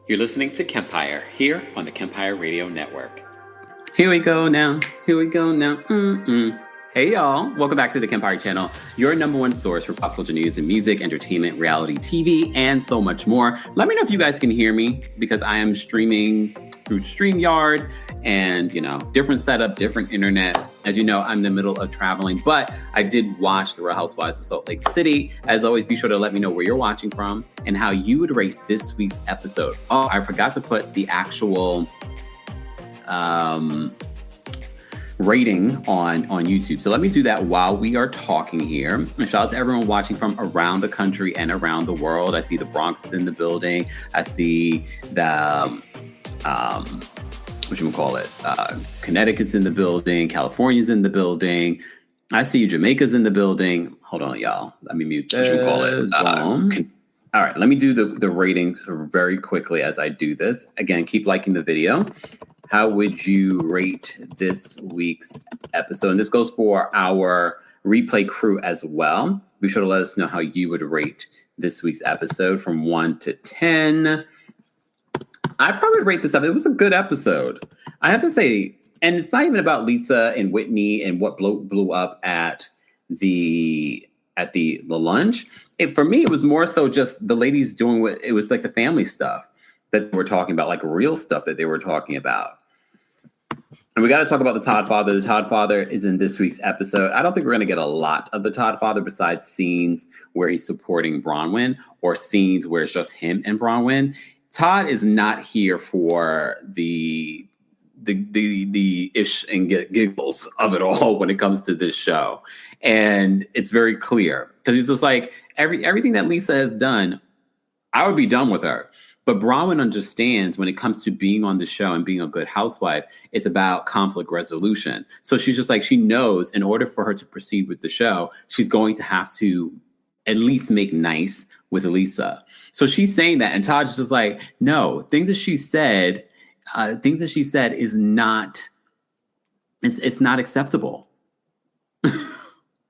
You're listening to Kempire here on the Kempire Radio Network. Here we go now. Hey y'all, welcome back to the Kempire channel, your number one source for pop culture news and music, entertainment, reality TV, and so much more. Let me know if you guys can hear me because I am streaming through StreamYard and, different setup, different internet. As you know, I'm in the middle of traveling, but I did watch The Real Housewives of Salt Lake City. As always, be sure to let me know where you're watching from and how you would rate this week's episode. Oh, I forgot to put the actual rating on YouTube. So let me do that while we are talking here. And shout out to everyone watching from around the country and around the world. I see the Bronx is in the building. I see the Connecticut's in the building. California's in the building. I see Jamaica's in the building. Hold on, y'all. Let me mute this. All right, let me do the ratings very quickly as I do this. Again, keep liking the video. How would you rate this week's episode? And this goes for our replay crew as well. Be sure to let us know how you would rate this week's episode from 1 to 10. I probably rate this up. It was a good episode. I have to say, and it's not even about Lisa and Whitney and what blew up at the lunch. For me, it was more so just the ladies doing what it was like the family stuff that we're talking about, like real stuff that they were talking about. And we got to talk about the Todd Father. The Todd Father is in this week's episode. I don't think we're going to get a lot of the Todd Father besides scenes where he's supporting Bronwyn or scenes where it's just him and Bronwyn. Todd is not here for the ish and giggles of it all when it comes to this show. And it's very clear because he's just like everything that Lisa has done, I would be done with her. But Bronwyn understands when it comes to being on the show and being a good housewife, it's about conflict resolution. So she's just like, she knows in order for her to proceed with the show, she's going to have to at least make nice with Lisa. So she's saying that. And Todd's just like, no, things that she said is not, it's not acceptable.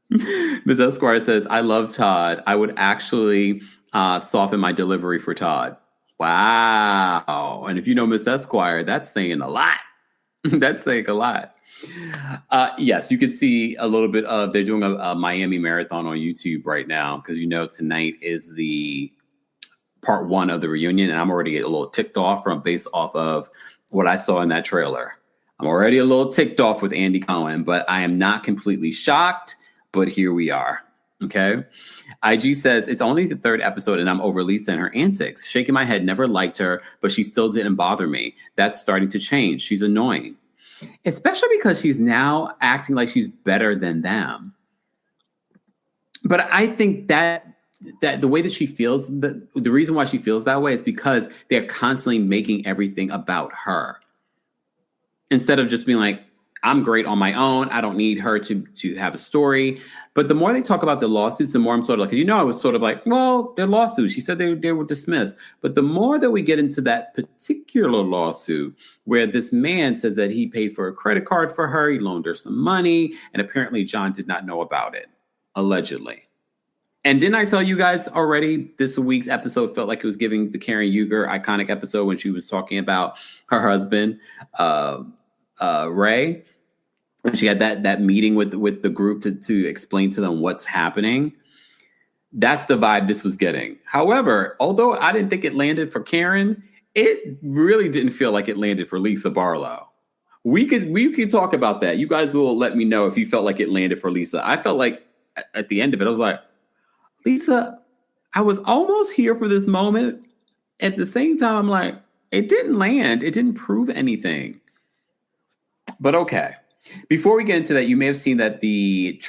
Ms. Esquire says, I love Todd. I would actually soften my delivery for Todd. Wow. And if you know Miss Esquire, that's saying a lot. That's saying a lot. Yes, you can see a little bit of, they're doing a Miami marathon on YouTube right now because tonight is the part 1 of the reunion. And I'm already a little ticked off based off of what I saw in that trailer. I'm already a little ticked off with Andy Cohen, but I am not completely shocked. But here we are. Okay. IG says it's only the 3rd episode and I'm over Lisa and her antics. Shaking my head, never liked her, but she still didn't bother me. That's starting to change. She's annoying, especially because she's now acting like she's better than them. But I think that the way that she feels, the reason why she feels that way is because they're constantly making everything about her instead of just being like, I'm great on my own. I don't need her to have a story. But the more they talk about the lawsuits, the more I'm sort of like, I was sort of like, well, they're lawsuits. She said they were dismissed. But the more that we get into that particular lawsuit where this man says that he paid for a credit card for her, he loaned her some money, and apparently John did not know about it, allegedly. And didn't I tell you guys already, this week's episode felt like it was giving the Karen Huger iconic episode when she was talking about her husband, Ray. And she had that meeting with the group to explain to them what's happening. That's the vibe this was getting. However, although I didn't think it landed for Karen, it really didn't feel like it landed for Lisa Barlow. We could talk about that. You guys will let me know if you felt like it landed for Lisa. I felt like at the end of it, I was like, Lisa, I was almost here for this moment. At the same time, I'm like, it didn't land. It didn't prove anything. But okay. Before we get into that, you may have seen that the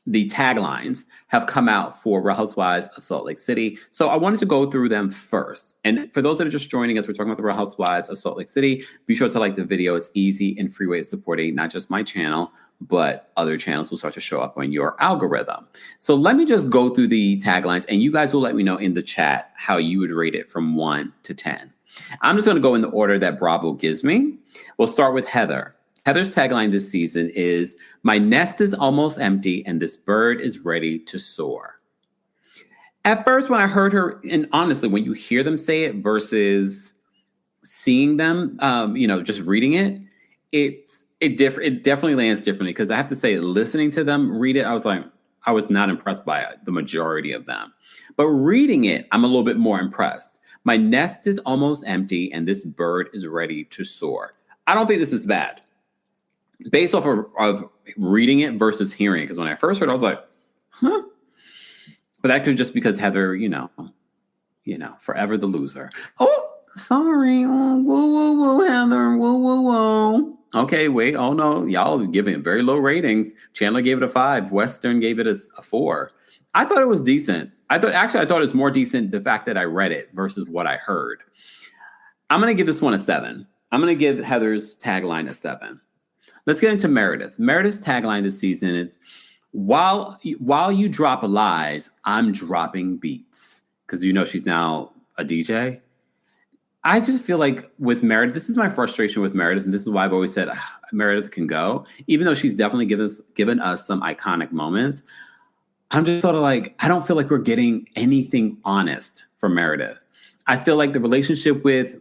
taglines have come out for Real Housewives of Salt Lake City. So I wanted to go through them first. And for those that are just joining us, we're talking about the Real Housewives of Salt Lake City. Be sure to like the video. It's easy and free way of supporting not just my channel, but other channels will start to show up on your algorithm. So let me just go through the taglines and you guys will let me know in the chat how you would rate it from 1 to 10. I'm just going to go in the order that Bravo gives me. We'll start with Heather. Heather's tagline this season is, "My nest is almost empty and this bird is ready to soar." At first, when I heard her, and honestly, when you hear them say it versus seeing them, just reading it, it definitely lands differently. Because I have to say, listening to them read it, I was not impressed by the majority of them. But reading it, I'm a little bit more impressed. My nest is almost empty, and this bird is ready to soar. I don't think this is bad. Based off of reading it versus hearing it. Because when I first heard it, I was like, huh? But that could just because Heather, forever the loser. Oh, sorry. Oh, whoa, whoa, whoa, Heather. Whoa, whoa, whoa. Okay, wait. Oh, no. Y'all are giving it very low ratings. Chandler gave it a 5. Western gave it a 4. I thought it was decent. I thought it was more decent the fact that I read it versus what I heard. I'm going to give this one a 7. I'm going to give Heather's tagline a 7. Let's get into Meredith. Meredith's tagline this season is, while you drop lies, I'm dropping beats. Because she's now a DJ. I just feel like with Meredith, this is my frustration with Meredith, and this is why I've always said Meredith can go. Even though she's definitely given us some iconic moments, I'm just sort of like, I don't feel like we're getting anything honest from Meredith. I feel like the relationship with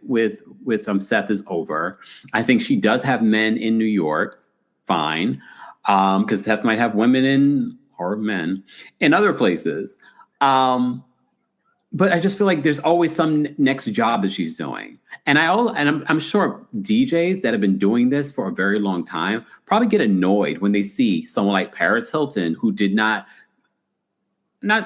Seth is over. I think she does have men in New York, fine, because Seth might have women or men in other places. But I just feel like there's always some next job that she's doing. And I'm sure DJs that have been doing this for a very long time probably get annoyed when they see someone like Paris Hilton, who did not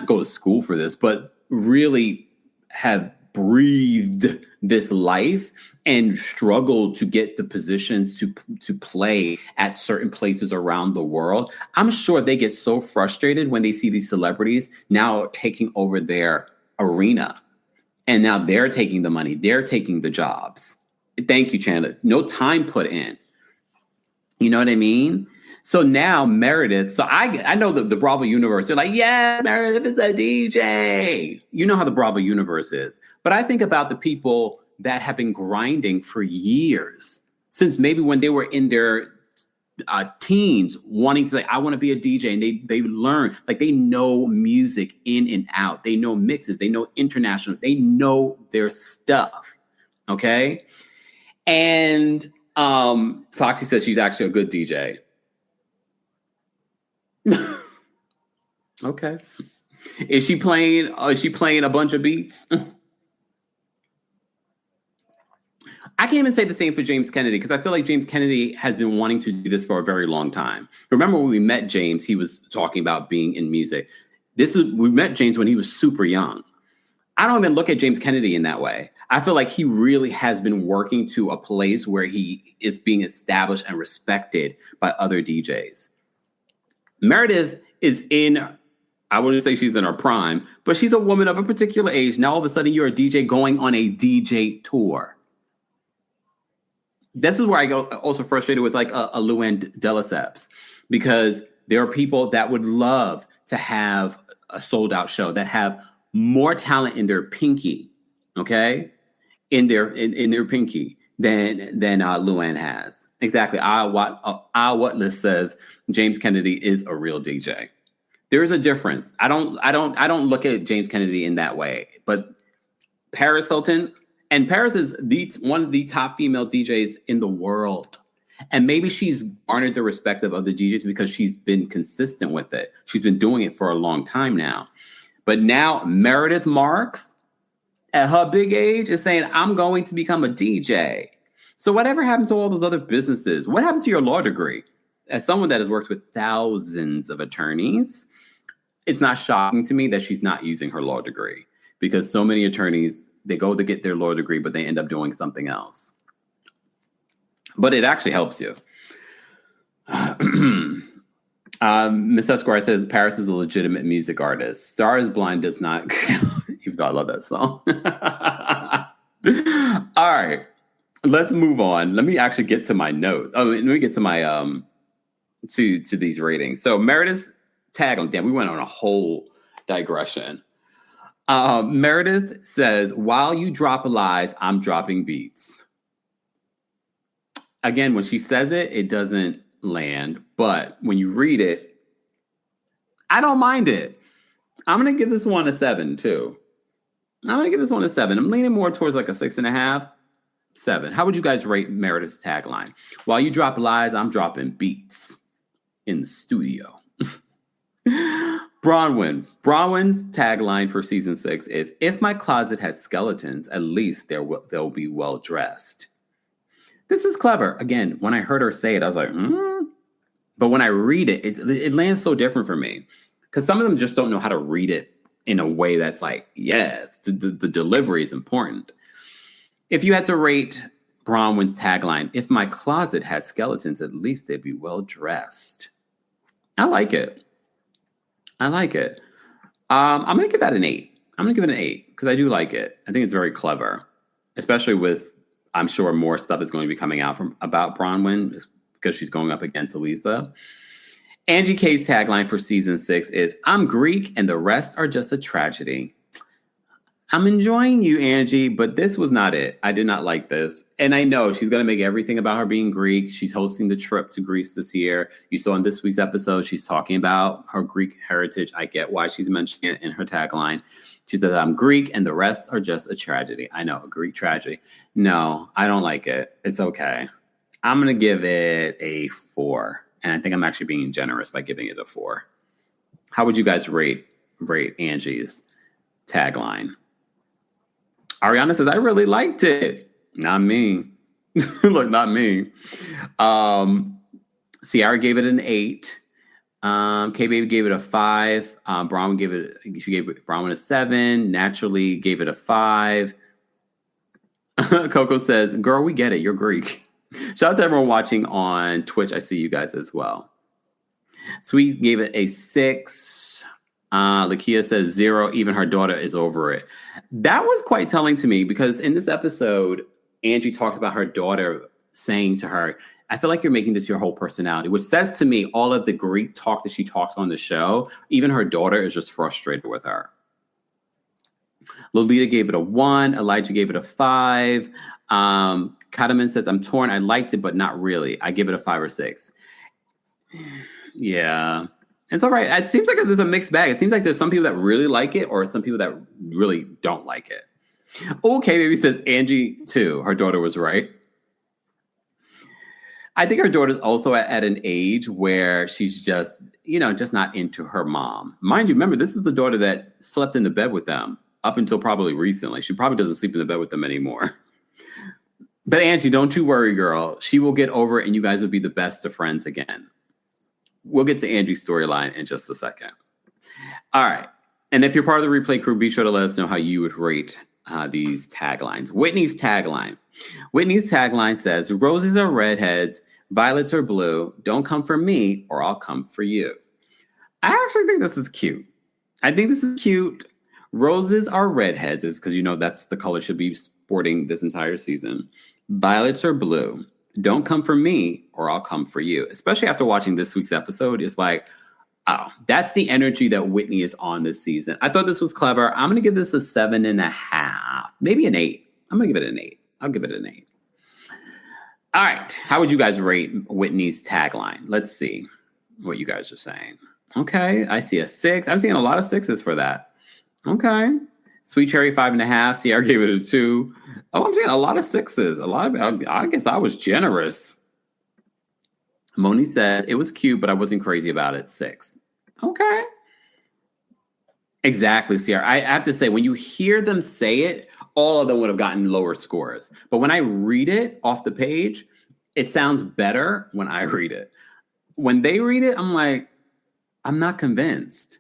go to school for this, but really have breathed this life and struggled to get the positions to play at certain places around the world. I'm sure they get so frustrated when they see these celebrities now taking over their arena, and now they're taking the money, they're taking the jobs. Thank you, Chandler. No time put in. You know what I mean? So now Meredith, so I know the Bravo universe, they're like, yeah, Meredith is a DJ. You know how the Bravo universe is. But I think about the people that have been grinding for years, since maybe when they were in their teens, wanting to I want to be a DJ, and they learn, like, they know music in and out. They know mixes, they know international, they know their stuff. Okay. And Foxy says she's actually a good DJ. Okay. Is she playing a bunch of beats? I can't even say the same for James Kennedy, because I feel like James Kennedy has been wanting to do this for a very long time. Remember when we met James, he was talking about being in music. We met James when he was super young. I don't even look at James Kennedy in that way. I feel like he really has been working to a place where he is being established and respected by other DJs. Meredith is I wouldn't say she's in her prime, but she's a woman of a particular age. Now all of a sudden you're a DJ going on a DJ tour. This is where I go also frustrated with like a Luann de Lesseps, because there are people that would love to have a sold out show, that have more talent in their pinky, okay, in their pinky than Luann has. Exactly. What list says James Kennedy is a real DJ. There is a difference. I don't look at James Kennedy in that way, but Paris Hilton. And Paris is one of the top female DJs in the world. And maybe she's garnered the respect of other DJs because she's been consistent with it. She's been doing it for a long time now. But now Meredith Marks, at her big age, is saying, I'm going to become a DJ. So whatever happened to all those other businesses? What happened to your law degree? As someone that has worked with thousands of attorneys, it's not shocking to me that she's not using her law degree, because so many attorneys, they go to get their law degree, but they end up doing something else. But it actually helps you. Miss Esquire says Paris is a legitimate music artist. Star is Blind does not, even though I love that song. All right, let's move on. Let me actually get to my note. Let me get to my to these ratings. So Meredith's tag on, damn, we went on a whole digression. Meredith says, while you drop lies, I'm dropping beats. Again, when she says it, it doesn't land. But when you read it, I don't mind it. I'm going to give this one a 7 too. I'm going to give this one a 7. I'm leaning more towards like a 6.5, 7. How would you guys rate Meredith's tagline? While you drop lies, I'm dropping beats in the studio. Bronwyn's tagline for season 6 is, if my closet had skeletons, at least they'll be well dressed. This is clever. Again, when I heard her say it, I was like, But when I read it, it lands so different for me. Because some of them just don't know how to read it in a way that's like, yes, the delivery is important. If you had to rate Bronwyn's tagline, if my closet had skeletons, at least they'd be well dressed. I like it. I'm going to give that an 8. I'm going to give it an 8 because I do like it. I think it's very clever, especially with, I'm sure more stuff is going to be coming out about Bronwyn because she's going up against Elisa. Angie K's tagline for season 6 is, I'm Greek and the rest are just a tragedy. I'm enjoying you, Angie, but this was not it. I did not like this. And I know she's going to make everything about her being Greek. She's hosting the trip to Greece this year. You saw in this week's episode, she's talking about her Greek heritage. I get why she's mentioning it in her tagline. She says, I'm Greek and the rest are just a tragedy. I know, a Greek tragedy. No, I don't like it. It's okay. I'm going to give it a 4. And I think I'm actually being generous by giving it a 4. How would you guys rate Angie's tagline? Ariana says, I really liked it. Not me. Look, not me. Ciara gave it an 8. K-Baby gave it a 5. Bronwyn gave Bronwyn a 7. Naturally gave it a 5. Coco says, girl, we get it. You're Greek. Shout out to everyone watching on Twitch. I see you guys as well. Sweet gave it a 6. Lakia says 0. Even her daughter is over it. That was quite telling to me because in this episode, Angie talks about her daughter saying to her, I feel like you're making this your whole personality, which says to me all of the Greek talk that she talks on the show, even her daughter is just frustrated with her. Lolita gave it a 1. Elijah gave it a 5. Kataman says, I'm torn. I liked it, but not really. I give it a 5 or 6. Yeah. It's all right. It seems like there's a mixed bag. It seems like there's some people that really like it or some people that really don't like it. Okay, baby says Angie, too. Her daughter was right. I think her daughter's also at an age where she's just not into her mom. Mind you, remember, this is a daughter that slept in the bed with them up until probably recently. She probably doesn't sleep in the bed with them anymore. But Angie, don't you worry, girl. She will get over it and you guys will be the best of friends again. We'll get to Angie's storyline in just a second. All right. And if you're part of the replay crew, be sure to let us know how you would rate these taglines. Whitney's tagline says, roses are redheads, violets are blue. Don't come for me or I'll come for you. I actually think this is cute. Roses are redheads because that's the color should be sporting this entire season. Violets are blue. Don't come for me or I'll come for you. Especially after watching this week's episode, it's like, oh, that's the energy that Whitney is on this season. I thought this was clever. I'm going to give this a 7.5, maybe an 8. I'm going to give it an 8. I'll give it an 8. All right. How would you guys rate Whitney's tagline? Let's see what you guys are saying. Okay. I see a 6. I'm seeing a lot of 6s for that. Okay. Sweet Cherry 5.5. Sierra gave it a 2. Oh, I'm seeing a lot of 6s. I guess I was generous. Moni says it was cute, but I wasn't crazy about it. 6. Okay. Exactly, Sierra. I have to say, when you hear them say it, all of them would have gotten lower scores. But when I read it off the page, it sounds better when I read it. When they read it, I'm like, I'm not convinced.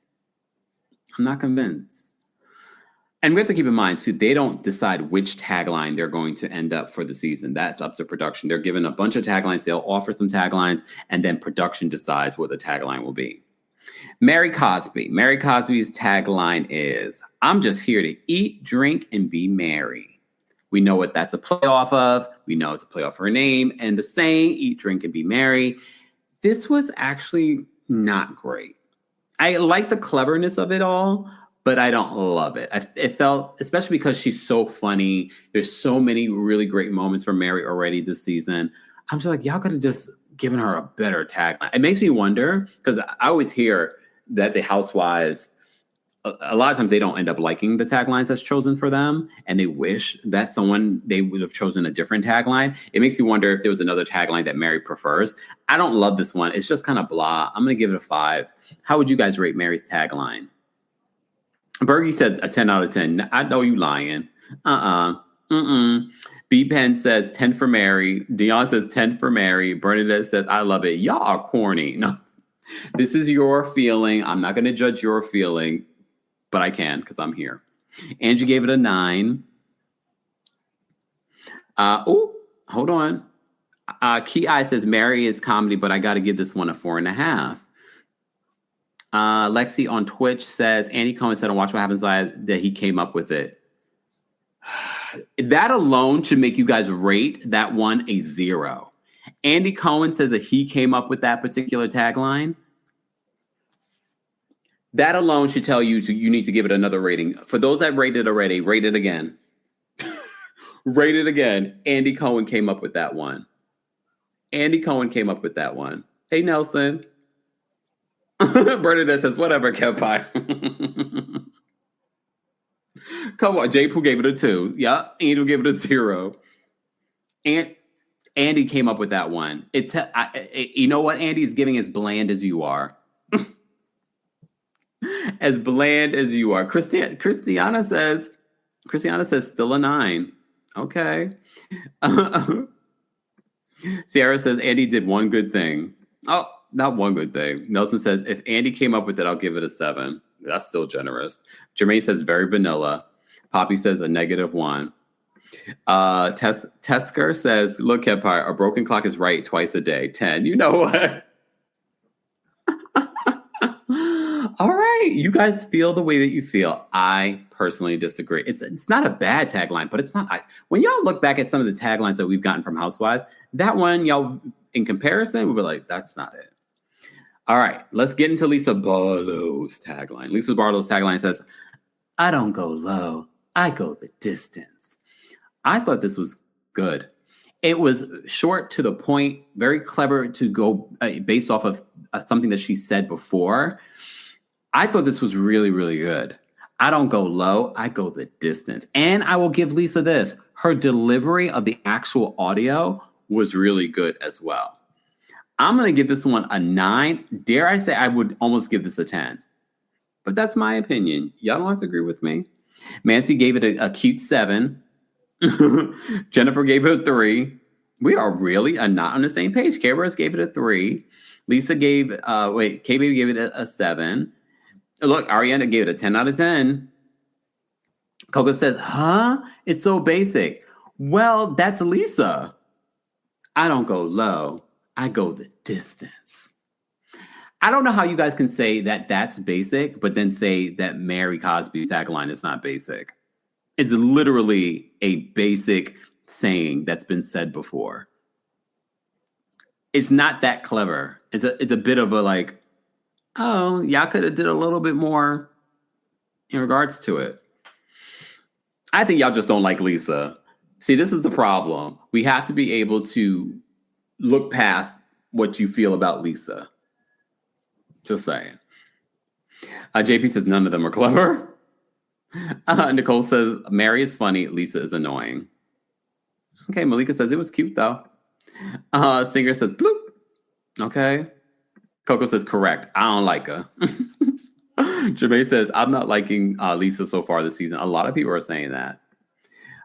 And we have to keep in mind, too, they don't decide which tagline they're going to end up for the season. That's up to production. They're given a bunch of taglines. They'll offer some taglines, and then production decides what the tagline will be. Mary Cosby's tagline is, I'm just here to eat, drink, and be merry. We know what that's a play off of. We know it's a play off her name. And the saying, eat, drink, and be merry. This was actually not great. I like the cleverness of it all, but I don't love it. It felt, especially because she's so funny. There's so many really great moments for Mary already this season. I'm just like, y'all could have just given her a better tagline. It makes me wonder, because I always hear that the housewives a lot of times they don't end up liking the taglines that's chosen for them, and they wish that they would have chosen a different tagline. It makes me wonder if there was another tagline that Mary prefers. I don't love this one. It's just kind of blah. I'm going to give it a 5. How would you guys rate Mary's tagline? Bergie said a 10 out of 10. I know you lying. B-Pen says 10 for Mary. Dion says 10 for Mary. Bernadette says, I love it. Y'all are corny. No, this is your feeling. I'm not going to judge your feeling, but I can because I'm here. Angie gave it a 9. Hold on. Key Eye says Mary is comedy, but I got to give this one a 4.5. Lexi on Twitch says Andy Cohen said on Watch What Happens Live that he came up with it. That alone should make you guys rate that one a 0. Andy Cohen says that he came up with that particular tagline. That alone should tell you you need to give it another rating. For those that rated already, rate it again. Rate it again. Andy Cohen came up with that one. Andy Cohen came up with that one. Hey, Nelson. Bernadette says, whatever, Kempire. Come on. J. Pooh gave it a 2. Yeah. Angel gave it a 0. And Andy came up with that one. You know what Andy is giving as bland as you are. As bland as you are. Christiana says still a 9. Okay. Sierra says Andy did one good thing. Oh, not one good thing. Nelson says if Andy came up with it, I'll give it a 7. That's still generous. Jermaine says very vanilla. Poppy says a -1. Tesker says, look, Kempire, a broken clock is right twice a day. 10. You know what? All right. You guys feel the way that you feel. I personally disagree. It's not a bad tagline, but it's not. When y'all look back at some of the taglines that we've gotten from Housewives, that one, y'all, in comparison, we were like, that's not it. All right. Let's get into Lisa Barlow's tagline. Lisa Barlow's tagline says, I don't go low. I go the distance. I thought this was good. It was short to the point, very clever to go based off of something that she said before. I thought this was really, really good. I don't go low. I go the distance. And I will give Lisa this. Her delivery of the actual audio was really good as well. I'm going to give this one a 9. Dare I say I would almost give this a 10. But that's my opinion. Y'all don't have to agree with me. Mancy gave it a cute 7. Jennifer gave it a 3. We are really not on the same page. K-Rose gave it a 3. Lisa gave, K-Baby gave it a 7. Look, Ariana gave it a 10 out of 10. Coco says, huh? It's so basic. Well, that's Lisa. I don't go low. I go the distance. I don't know how you guys can say that that's basic, but then say that Mary Cosby's tagline is not basic. It's literally a basic saying that's been said before. It's not that clever. It's a bit of a like, oh, y'all could have did a little bit more in regards to it. I think y'all just don't like Lisa. See, this is the problem. We have to be able to look past what you feel about Lisa. Just saying. JP says none of them are clever. Nicole says Mary is funny. Lisa is annoying. Okay, Malika says it was cute though. Singer says bloop. Okay. Coco says correct. I don't like her. Jermaine says I'm not liking Lisa so far this season. A lot of people are saying that.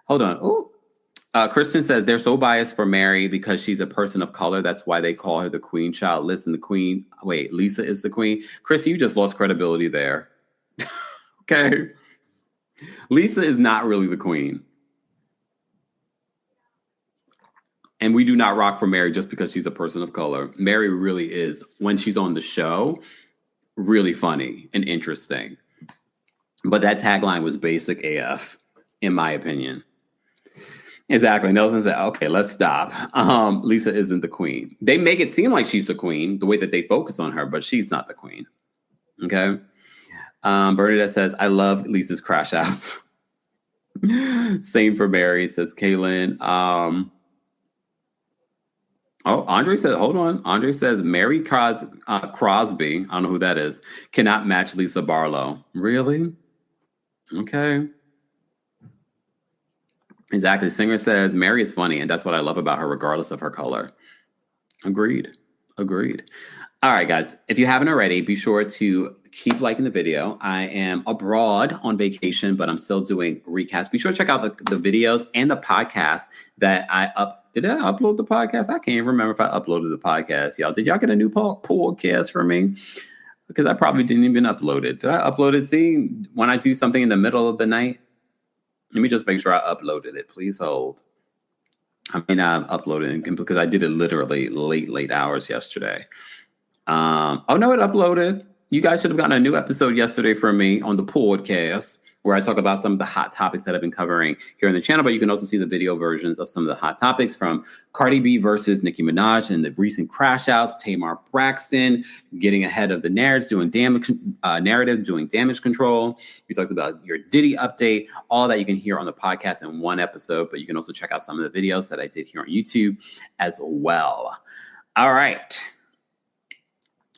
Hold on. Oh. Kristen says they're so biased for Mary because she's a person of color. That's why they call her the queen child. Listen, the queen. Wait, Lisa is the queen. Kristen, you just lost credibility there. Okay. Lisa is not really the queen. And we do not rock for Mary just because she's a person of color. Mary really is, when she's on the show, really funny and interesting. But that tagline was basic AF, in my opinion. Exactly. Nelson said, okay, let's stop. Lisa isn't the queen. They make it seem like she's the queen, the way that they focus on her, but she's not the queen. Okay. Bernadette says, I love Lisa's crash outs. Same for Mary, says Kaylin. Oh, Andre said, hold on. Andre says Mary Crosby, I don't know who that is, cannot match Lisa Barlow. Really? Okay. Exactly. Singer says Mary is funny, and that's what I love about her, regardless of her color. Agreed. All right, guys. If you haven't already, be sure to keep liking the video. I am abroad on vacation, but I'm still doing recaps. Be sure to check out the videos and the podcast that Did I upload the podcast? I can't even remember if I uploaded the podcast, y'all. Did y'all get a new podcast for me? Because I probably didn't even upload it. Did I upload it? See, when I do something in the middle of the night, let me just make sure I uploaded it. Please hold. I may not have uploaded it because I did it literally late hours yesterday. Oh, no, it uploaded. You guys should have gotten a new episode yesterday from me on the podcast, where I talk about some of the hot topics that I've been covering here on the channel. But you can also see the video versions of some of the hot topics, from Cardi B versus Nicki Minaj and the recent crash outs, Tamar Braxton getting ahead of the narrative, doing damage control. We talked about your Diddy update, all that you can hear on the podcast in one episode. But you can also check out some of the videos that I did here on YouTube as well. All right.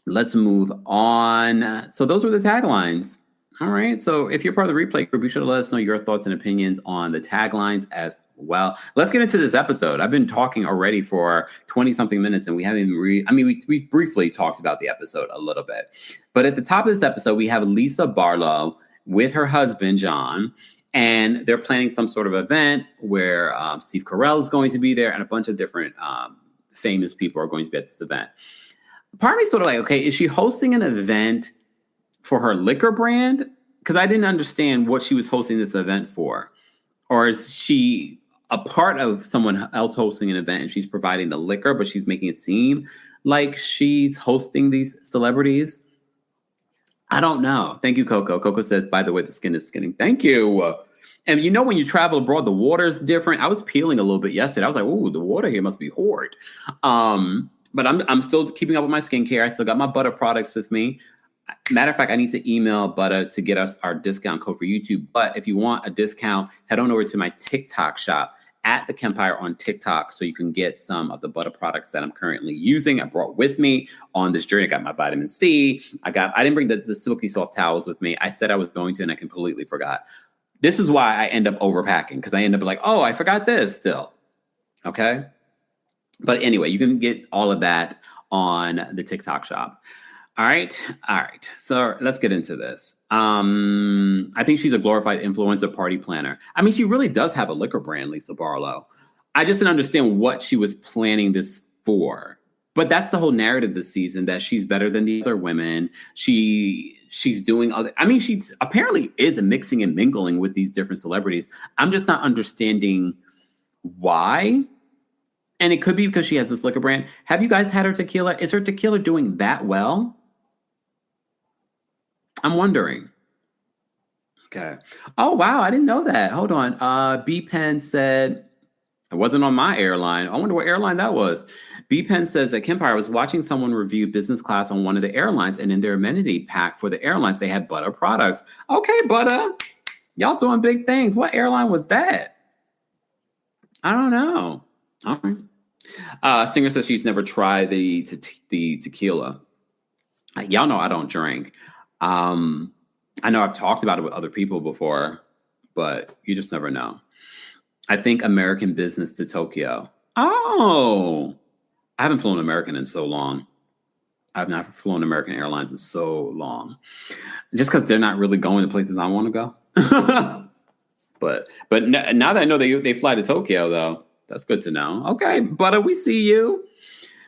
Let's move on. So those were the taglines. All right. So if you're part of the replay group, be sure to let us know your thoughts and opinions on the taglines as well. Let's get into this episode. I've been talking already for 20 something minutes, and we haven't even we briefly talked about the episode a little bit. But at the top of this episode, we have Lisa Barlow with her husband, John, and they're planning some sort of event where Steve Carell is going to be there, and a bunch of different famous people are going to be at this event. Part of me sort of like, okay, is she hosting an event for her liquor brand? Because I didn't understand what she was hosting this event for. Or is she a part of someone else hosting an event and she's providing the liquor, but she's making it seem like she's hosting these celebrities? I don't know. Thank you, Coco. Coco says, by the way, the skin is skinning. Thank you. And you know, when you travel abroad, the water's different. I was peeling a little bit yesterday. I was like, ooh, the water here must be horrid. But I'm still keeping up with my skincare. I still got my butter products with me. Matter of fact, I need to email Butter to get us our discount code for YouTube. But if you want a discount, head on over to my TikTok shop at TheKempire on TikTok, so you can get some of the butter products that I'm currently using. I brought with me on this journey. I got my vitamin C. I didn't bring the silky soft towels with me. I said I was going to, and I completely forgot. This is why I end up overpacking, because I end up like, oh, I forgot this still. Okay. But anyway, you can get all of that on the TikTok shop. All right. So let's get into this. I think she's a glorified influencer party planner. I mean, she really does have a liquor brand, Lisa Barlow. I just didn't understand what she was planning this for. But that's the whole narrative this season, that she's better than the other women. She's doing she apparently is mixing and mingling with these different celebrities. I'm just not understanding why. And it could be because she has this liquor brand. Have you guys had her tequila? Is her tequila doing that well? I'm wondering. Okay. Oh, wow. I didn't know that. Hold on. B Pen said, it wasn't on my airline. I wonder what airline that was. B Pen says that Kempire was watching someone review business class on one of the airlines, and in their amenity pack for the airlines, they had butter products. Okay, Butter. Y'all doing big things. What airline was that? I don't know. All right. Singer says she's never tried the tequila. Y'all know I don't drink. I know I've talked about it with other people before, but you just never know. I think American business to Tokyo. Oh, I haven't flown American in so long. I've not flown American Airlines in so long. Just because they're not really going to places I want to go. But now that I know they fly to Tokyo, though, that's good to know. Okay, Butter, we see you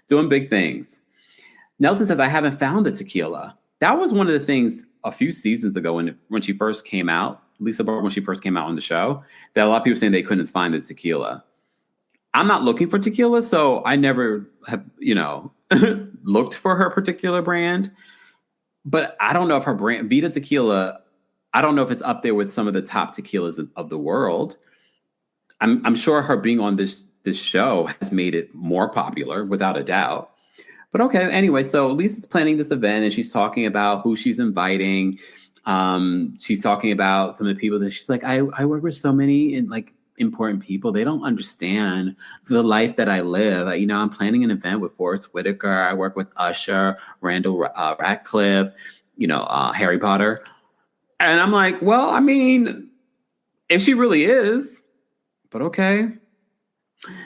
doing big things. Nelson says, I haven't found the tequila. That was one of the things a few seasons ago when she first came out, Lisa Barlow, when she first came out on the show, that a lot of people saying they couldn't find the tequila. I'm not looking for tequila, so I never have, looked for her particular brand. But I don't know if her brand, Vita Tequila, I don't know if it's up there with some of the top tequilas of the world. I'm sure her being on this show has made it more popular, without a doubt. But okay, anyway, so Lisa's planning this event, and she's talking about who she's inviting. She's talking about some of the people that she's like, I work with so many important people. They don't understand the life that I live. I'm planning an event with Forrest Whitaker. I work with Usher, Randall Radcliffe, Harry Potter. And I'm like, well, I mean, if she really is, but okay.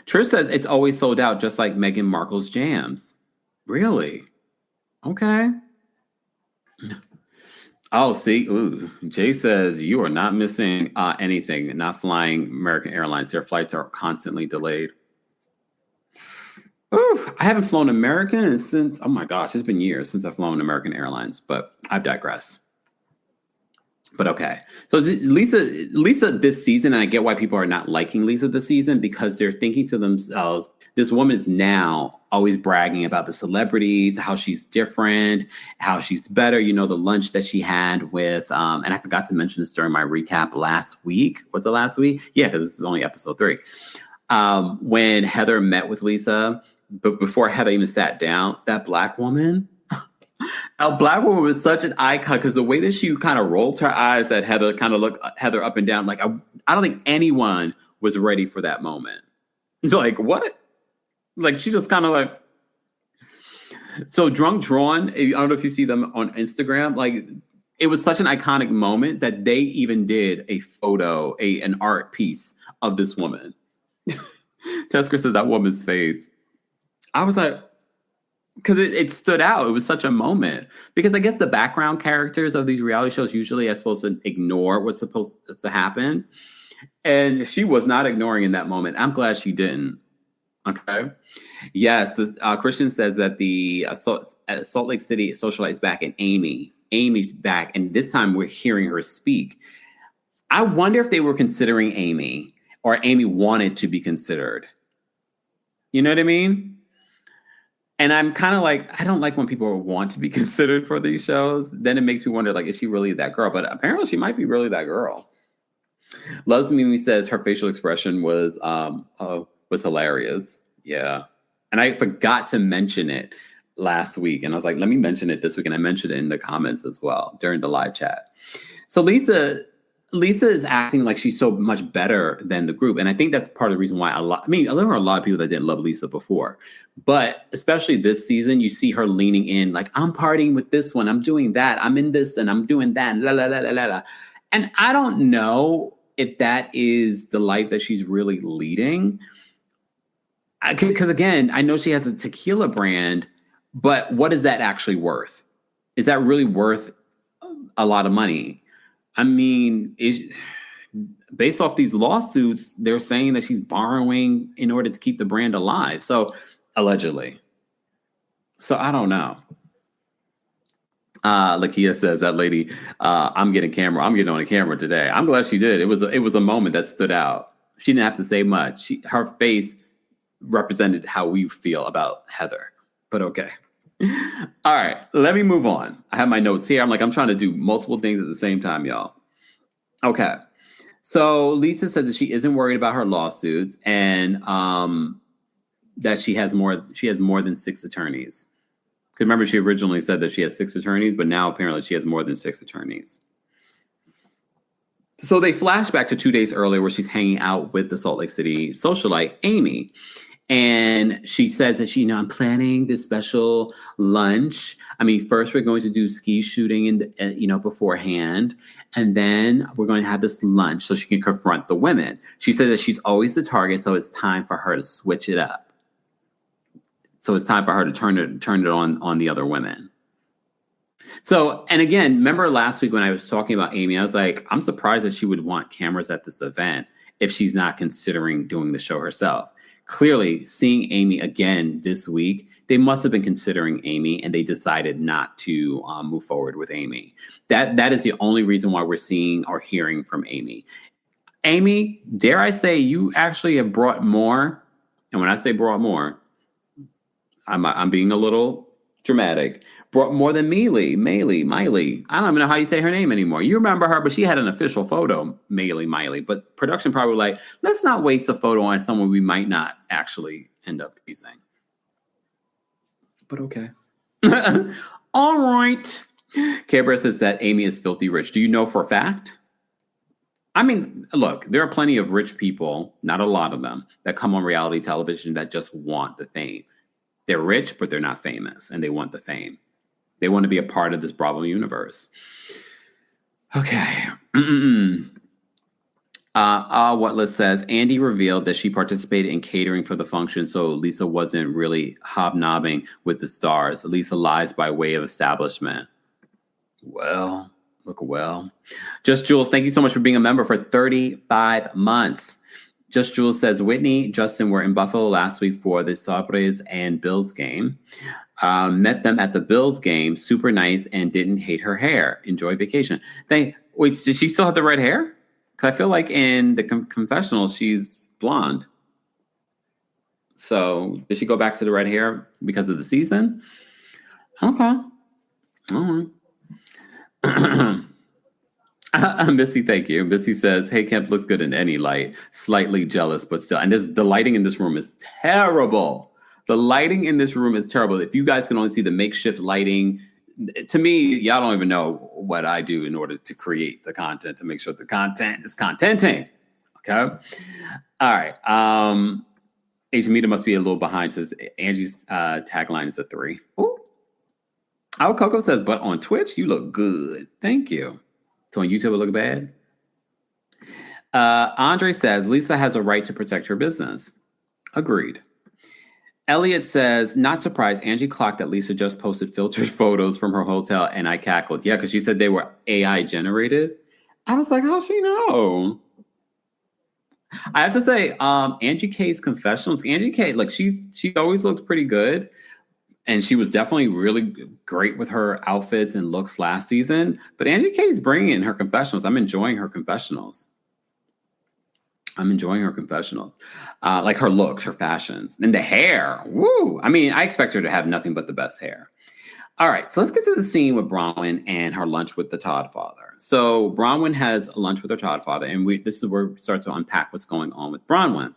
Trish says it's always sold out, just like Meghan Markle's jams. Really? Okay. Oh, see, Jay says you are not missing anything. Not flying American Airlines. Their flights are constantly delayed. I haven't flown American since, oh my gosh, it's been years since I've flown American Airlines, but I've digressed. But okay. So Lisa this season, and I get why people are not liking Lisa this season, because they're thinking to themselves, this woman is now always bragging about the celebrities, how she's different, how she's better. The lunch that she had with, and I forgot to mention this during my recap last week. Was it last week? Yeah, because this is only episode 3. When Heather met with Lisa, but before Heather even sat down, that black woman was such an icon, because the way that she kind of rolled her eyes at Heather, kind of looked Heather up and down. Like, I don't think anyone was ready for that moment. Like, what? Like, she just kind of like, so Drunk Drawn, I don't know if you see them on Instagram, like, it was such an iconic moment that they even did a photo, an art piece of this woman. Tesker says that woman's face. I was like, because it stood out. It was such a moment. Because I guess the background characters of these reality shows usually are supposed to ignore what's supposed to happen. And she was not ignoring in that moment. I'm glad she didn't. Okay. Yes. Christian says that the Salt Lake City socialite's back, and Amy's back. And this time we're hearing her speak. I wonder if they were considering Amy, or Amy wanted to be considered. You know what I mean? And I'm kind of like, I don't like when people want to be considered for these shows. Then it makes me wonder, like, is she really that girl? But apparently she might be really that girl. Loves Mimi says her facial expression was hilarious. Yeah. And I forgot to mention it last week. And I was like, let me mention it this week. And I mentioned it in the comments as well during the live chat. So Lisa is acting like she's so much better than the group. And I think that's part of the reason why there were a lot of people that didn't love Lisa before. But especially this season, you see her leaning in, like, I'm partying with this one. I'm doing that. I'm in this and I'm doing that. La, la, la, la, la, la. And I don't know if that is the life that she's really leading. Because again, I know she has a tequila brand, but what is that actually worth? Is that really worth a lot of money? I mean, based off these lawsuits, they're saying that she's borrowing in order to keep the brand alive. So allegedly. So I don't know. Lakia says, that lady, I'm getting on a camera today. I'm glad she did. It was a moment that stood out. She didn't have to say much. Her face represented how we feel about Heather. But okay. All right, let me move on. I have my notes here. I'm trying to do multiple things at the same time, y'all. Okay. So Lisa says that she isn't worried about her lawsuits, and that she has more than 6 attorneys. Because remember, she originally said that she had 6 attorneys, but now apparently she has more than 6 attorneys. So they flash back to 2 days earlier where she's hanging out with the Salt Lake City socialite, Amy. And she says that I'm planning this special lunch. I mean, first we're going to do ski shooting beforehand. And then we're going to have this lunch so she can confront the women. She says that she's always the target. So it's time for her to switch it up. So it's time for her to turn it on the other women. So, and again, remember last week when I was talking about Amy, I was like, I'm surprised that she would want cameras at this event if she's not considering doing the show herself. Clearly, seeing Amy again this week, they must have been considering Amy, and they decided not to move forward with Amy. That is the only reason why we're seeing or hearing from Amy. Amy, dare I say, you actually have brought more. And when I say brought more, I'm being a little dramatic. Brought more than Miley. I don't even know how you say her name anymore. You remember her, but she had an official photo, Miley. But production probably like, let's not waste a photo on someone we might not actually end up using. But okay. All right. Kempire says that Amy is filthy rich. Do you know for a fact? I mean, look, there are plenty of rich people, not a lot of them, that come on reality television that just want the fame. They're rich, but they're not famous, and they want the fame. They want to be a part of this Bravo universe. Okay. What Liz says, Andy revealed that she participated in catering for the function, so Lisa wasn't really hobnobbing with the stars. Lisa lies by way of establishment. Well. Just Jules, thank you so much for being a member for 35 months. Just Jules says, Whitney, Justin were in Buffalo last week for the Sabres and Bills game. Met them at the Bills game. Super nice and didn't hate her hair. Enjoy vacation. Wait, did she still have the red hair? Because I feel like in the confessional, she's blonde. So did she go back to the red hair because of the season? Okay. All right. Missy, thank you. Missy says, hey, Kemp looks good in any light. Slightly jealous, but still. And the lighting in this room is terrible. The lighting in this room is terrible. If you guys can only see the makeshift lighting, to me, y'all don't even know what I do in order to create the content, to make sure the content is contenting. Okay? All right. Mita must be a little behind. Says Angie's tagline is a 3. Ooh. Our Coco says, but on Twitch, you look good. Thank you. So on YouTube, it look bad? Andre says, Lisa has a right to protect her business. Agreed. Elliot says, not surprised, Angie clocked that Lisa just posted filtered photos from her hotel, and I cackled. Yeah, because she said they were AI generated. I was like, how's she know? I have to say, Angie K's confessionals, Angie K, like she always looks pretty good. And she was definitely really great with her outfits and looks last season. But Angie K's bringing in her confessionals. I'm enjoying her confessionals. Like her looks, her fashions, and the hair. Woo! I mean, I expect her to have nothing but the best hair. All right, so let's get to the scene with Bronwyn and her lunch with the Todd father. So Bronwyn has a lunch with her Todd father, and this is where we start to unpack what's going on with Bronwyn.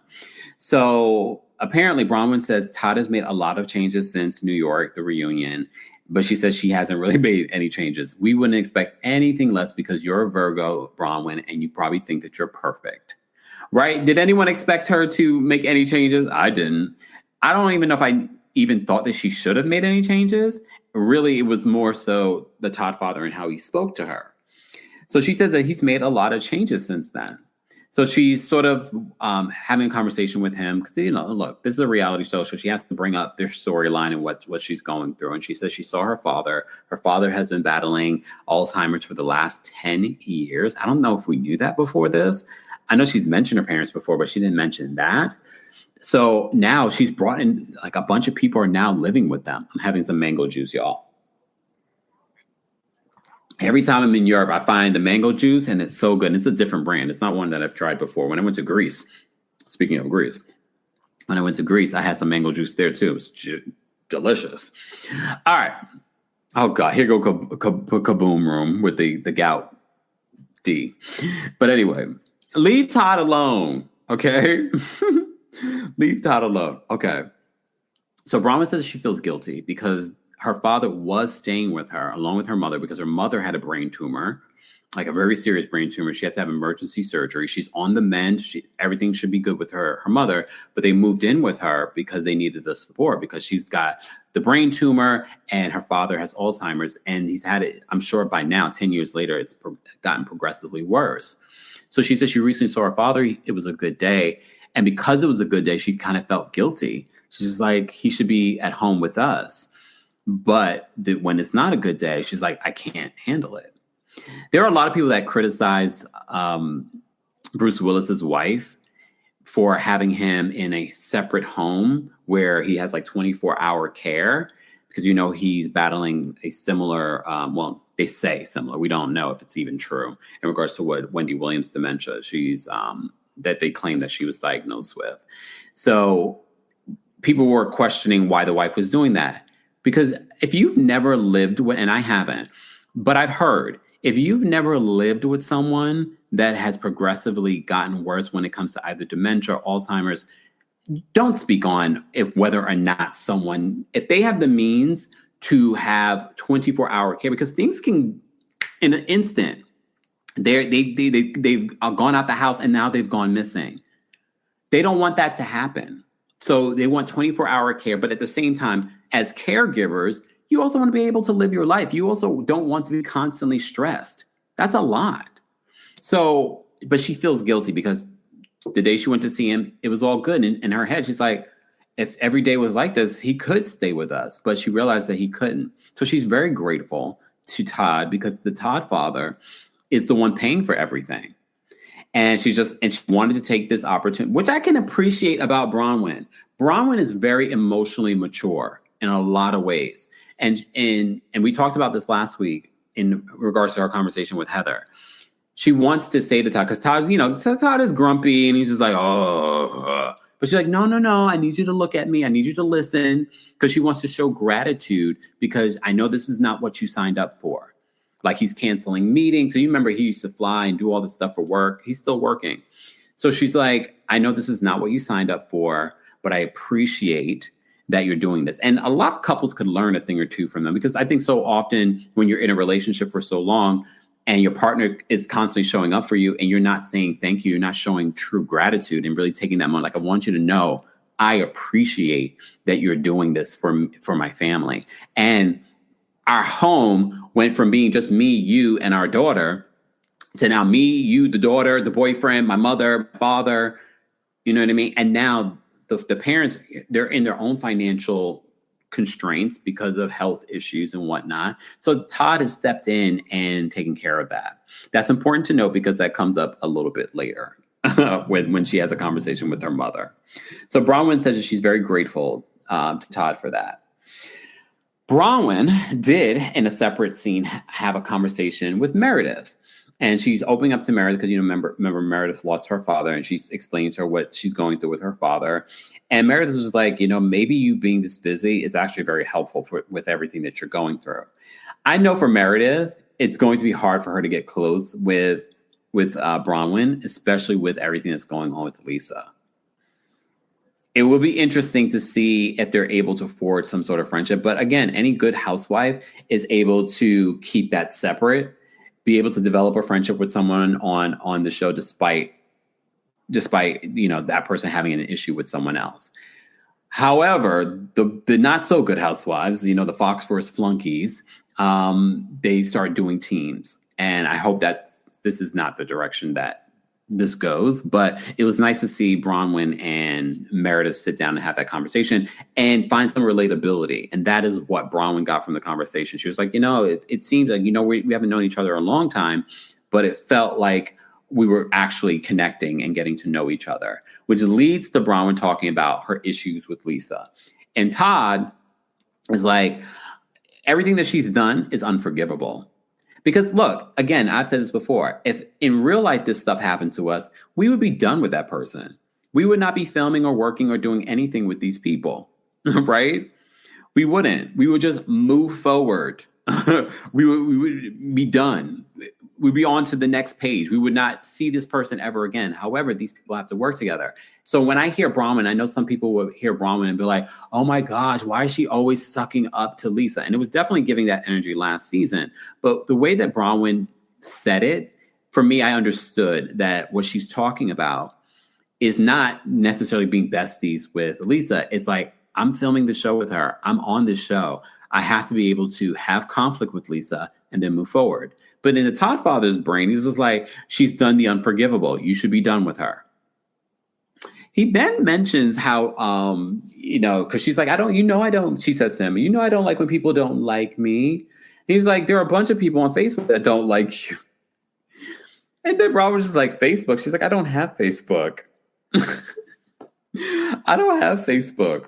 So apparently Bronwyn says Todd has made a lot of changes since New York, the reunion, but she says she hasn't really made any changes. We wouldn't expect anything less because you're a Virgo, Bronwyn, and you probably think that you're perfect. Right? Did anyone expect her to make any changes? I didn't. I don't even know if I even thought that she should have made any changes. Really, it was more so the Todd father and how he spoke to her. So she says that he's made a lot of changes since then. So she's sort of having a conversation with him because, look, this is a reality show, so she has to bring up their storyline and what she's going through. And she says she saw her father. Her father has been battling Alzheimer's for the last 10 years. I don't know if we knew that before this. I know she's mentioned her parents before, but she didn't mention that. So now she's brought in, like, a bunch of people are now living with them. I'm having some mango juice, y'all. Every time I'm in Europe, I find the mango juice, and it's so good. And it's a different brand. It's not one that I've tried before. When I went to Greece, speaking of Greece, I had some mango juice there too. It was delicious. All right. Oh, God. Here go Kaboom Room with the gout D. But anyway, leave Todd alone, okay? Leave Todd alone. Okay. So Brahma says she feels guilty because her father was staying with her along with her mother because her mother had a brain tumor, like a very serious brain tumor. She had to have emergency surgery. She's on the mend. Everything should be good with her mother, but they moved in with her because they needed the support because she's got the brain tumor and her father has Alzheimer's, and he's had it, I'm sure by now, 10 years later, it's gotten progressively worse. So she said she recently saw her father. It was a good day. And because it was a good day, she kind of felt guilty. She's like, he should be at home with us. But when it's not a good day, she's like, I can't handle it. There are a lot of people that criticize Bruce Willis's wife for having him in a separate home where he has like 24-hour care because, he's battling a similar, they say similar. We don't know if it's even true in regards to what Wendy Williams' dementia she's that they claim that she was diagnosed with. So people were questioning why the wife was doing that. Because if you've never lived with, and I haven't, but I've heard, if you've never lived with someone that has progressively gotten worse when it comes to either dementia or Alzheimer's, don't speak on whether or not if they have the means to have 24-hour care, because things can, in an instant, They've gone out the house and now they've gone missing. They don't want that to happen. So they want 24-hour care. But at the same time, as caregivers, you also want to be able to live your life. You also don't want to be constantly stressed. That's a lot. So, but she feels guilty because the day she went to see him, it was all good. In her head, she's like, if every day was like this, he could stay with us. But she realized that he couldn't. So she's very grateful to Todd because the Todd father is the one paying for everything. And she wanted to take this opportunity, which I can appreciate about Bronwyn. Bronwyn is very emotionally mature in a lot of ways. And we talked about this last week in regards to our conversation with Heather. She wants to say to Todd, because Todd is grumpy and he's just like, oh. But she's like, no, I need you to look at me. I need you to listen, because she wants to show gratitude because I know this is not what you signed up for. Like, he's canceling meetings. So you remember he used to fly and do all this stuff for work. He's still working. So she's like, I know this is not what you signed up for, but I appreciate that you're doing this. And a lot of couples could learn a thing or two from them, because I think so often when you're in a relationship for so long and your partner is constantly showing up for you and you're not saying thank you, you're not showing true gratitude and really taking that moment. Like, I want you to know I appreciate that you're doing this for my family. And our home went from being just me, you, and our daughter to now me, you, the daughter, the boyfriend, my mother, father, you know what I mean? And now the parents, they're in their own financial constraints because of health issues and whatnot. So Todd has stepped in and taken care of that. That's important to note because that comes up a little bit later when she has a conversation with her mother. So Bronwyn says that she's very grateful to Todd for that. Bronwyn did, in a separate scene, have a conversation with Meredith. And she's opening up to Meredith because, remember Meredith lost her father, and she's explaining to her what she's going through with her father. And Meredith was like, maybe you being this busy is actually very helpful with everything that you're going through. I know for Meredith, it's going to be hard for her to get close with Bronwyn, especially with everything that's going on with Lisa. It will be interesting to see if they're able to forge some sort of friendship. But again, any good housewife is able to keep that separate, be able to develop a friendship with someone on the show despite that person having an issue with someone else. However, the not so good housewives, the Fox Force flunkies, they start doing teams. And I hope that this is not the direction that this goes, but it was nice to see Bronwyn and Meredith sit down and have that conversation and find some relatability. And that is what Bronwyn got from the conversation. She was like, it seems like, we haven't known each other a long time, but it felt like we were actually connecting and getting to know each other, which leads to Bronwyn talking about her issues with Lisa. And Todd is like, everything that she's done is unforgivable. Because look, again, I've said this before, if in real life this stuff happened to us, we would be done with that person. We would not be filming or working or doing anything with these people, right? We wouldn't. We would just move forward. we would be done. We'd be on to the next page. We would not see this person ever again. However, these people have to work together. So when I hear Bronwyn, I know some people will hear Bronwyn and be like, oh my gosh, why is she always sucking up to Lisa? And it was definitely giving that energy last season. But the way that Bronwyn said it, for me, I understood that what she's talking about is not necessarily being besties with Lisa. It's like, I'm filming the show with her. I'm on this show. I have to be able to have conflict with Lisa and then move forward. But in the Todd father's brain, he's just like, she's done the unforgivable. You should be done with her. He then mentions how, because she's like, I don't, she says to him, I don't like when people don't like me. He's like, there are a bunch of people on Facebook that don't like you. And then Robert's just like, Facebook? She's like, I don't have Facebook. I don't have Facebook.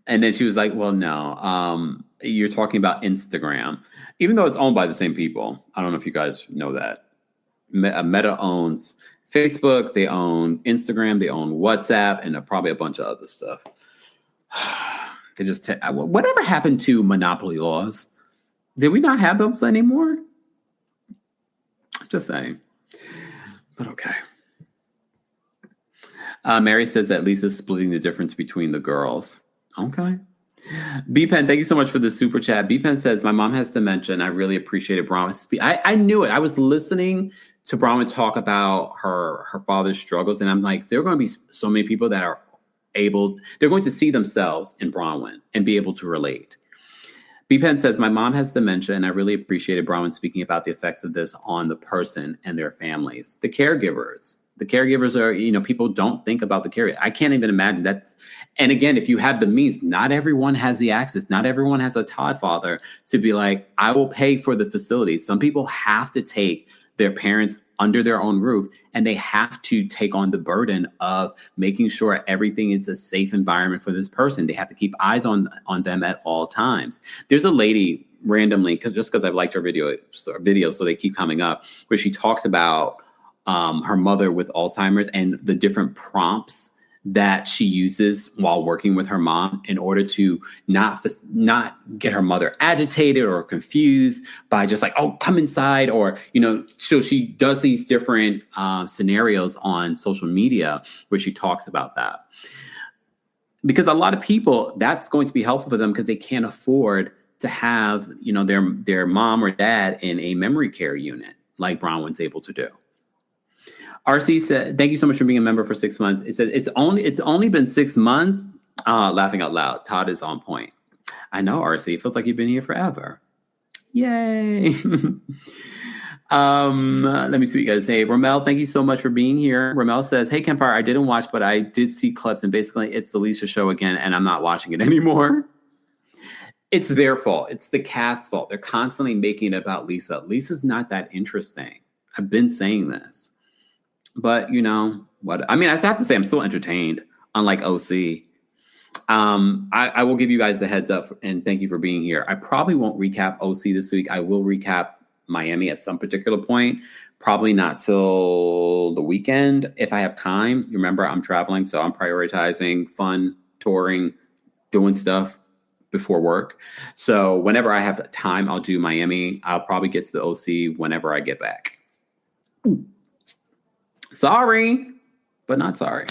And then she was like, well, no, you're talking about Instagram, even though it's owned by the same people. I don't know if you guys know that. Meta owns Facebook, they own Instagram, they own WhatsApp, and probably a bunch of other stuff. They just whatever happened to monopoly laws? Did we not have those anymore? Just saying. But okay. Mary says that Lisa's splitting the difference between the girls. Okay. B-Pen, thank you so much for the super chat. B-Pen says, my mom has dementia, and I really appreciated Bronwyn. I knew it. I was listening to Bronwyn talk about her father's struggles, and I'm like, there are going to be so many people that are they're going to see themselves in Bronwyn and be able to relate. B-Pen says, my mom has dementia, and I really appreciated Bronwyn speaking about the effects of this on the person and their families. The caregivers are, people don't think about the caregiver. I can't even imagine that. And again, if you have the means, not everyone has the access. Not everyone has a Todd father to be like, I will pay for the facility. Some people have to take their parents under their own roof, and they have to take on the burden of making sure everything is a safe environment for this person. They have to keep eyes on them at all times. There's a lady randomly, because I've liked her videos, so they keep coming up, where she talks about her mother with Alzheimer's and the different prompts that she uses while working with her mom in order to not get her mother agitated or confused by just like, oh, come inside. Or, so she does these different scenarios on social media where she talks about that. Because a lot of people, that's going to be helpful for them because they can't afford to have, their mom or dad in a memory care unit like Bronwyn's able to do. RC said, thank you so much for being a member for 6 months. It said, it's only been 6 months. Laughing out loud. Todd is on point. I know, RC. It feels like you've been here forever. Yay. Let me see what you guys say. Romel, thank you so much for being here. Romel says, hey, Kempire, I didn't watch, but I did see clips, and basically it's the Lisa show again, and I'm not watching it anymore. It's their fault. It's the cast's fault. They're constantly making it about Lisa. Lisa's not that interesting. I've been saying this. But what? I mean, I have to say I'm still entertained, unlike OC. I will give you guys a heads up, and thank you for being here. I probably won't recap OC this week. I will recap Miami at some particular point, probably not till the weekend if I have time. Remember, I'm traveling, so I'm prioritizing fun, touring, doing stuff before work. So whenever I have time, I'll do Miami. I'll probably get to the OC whenever I get back. Sorry, but not sorry.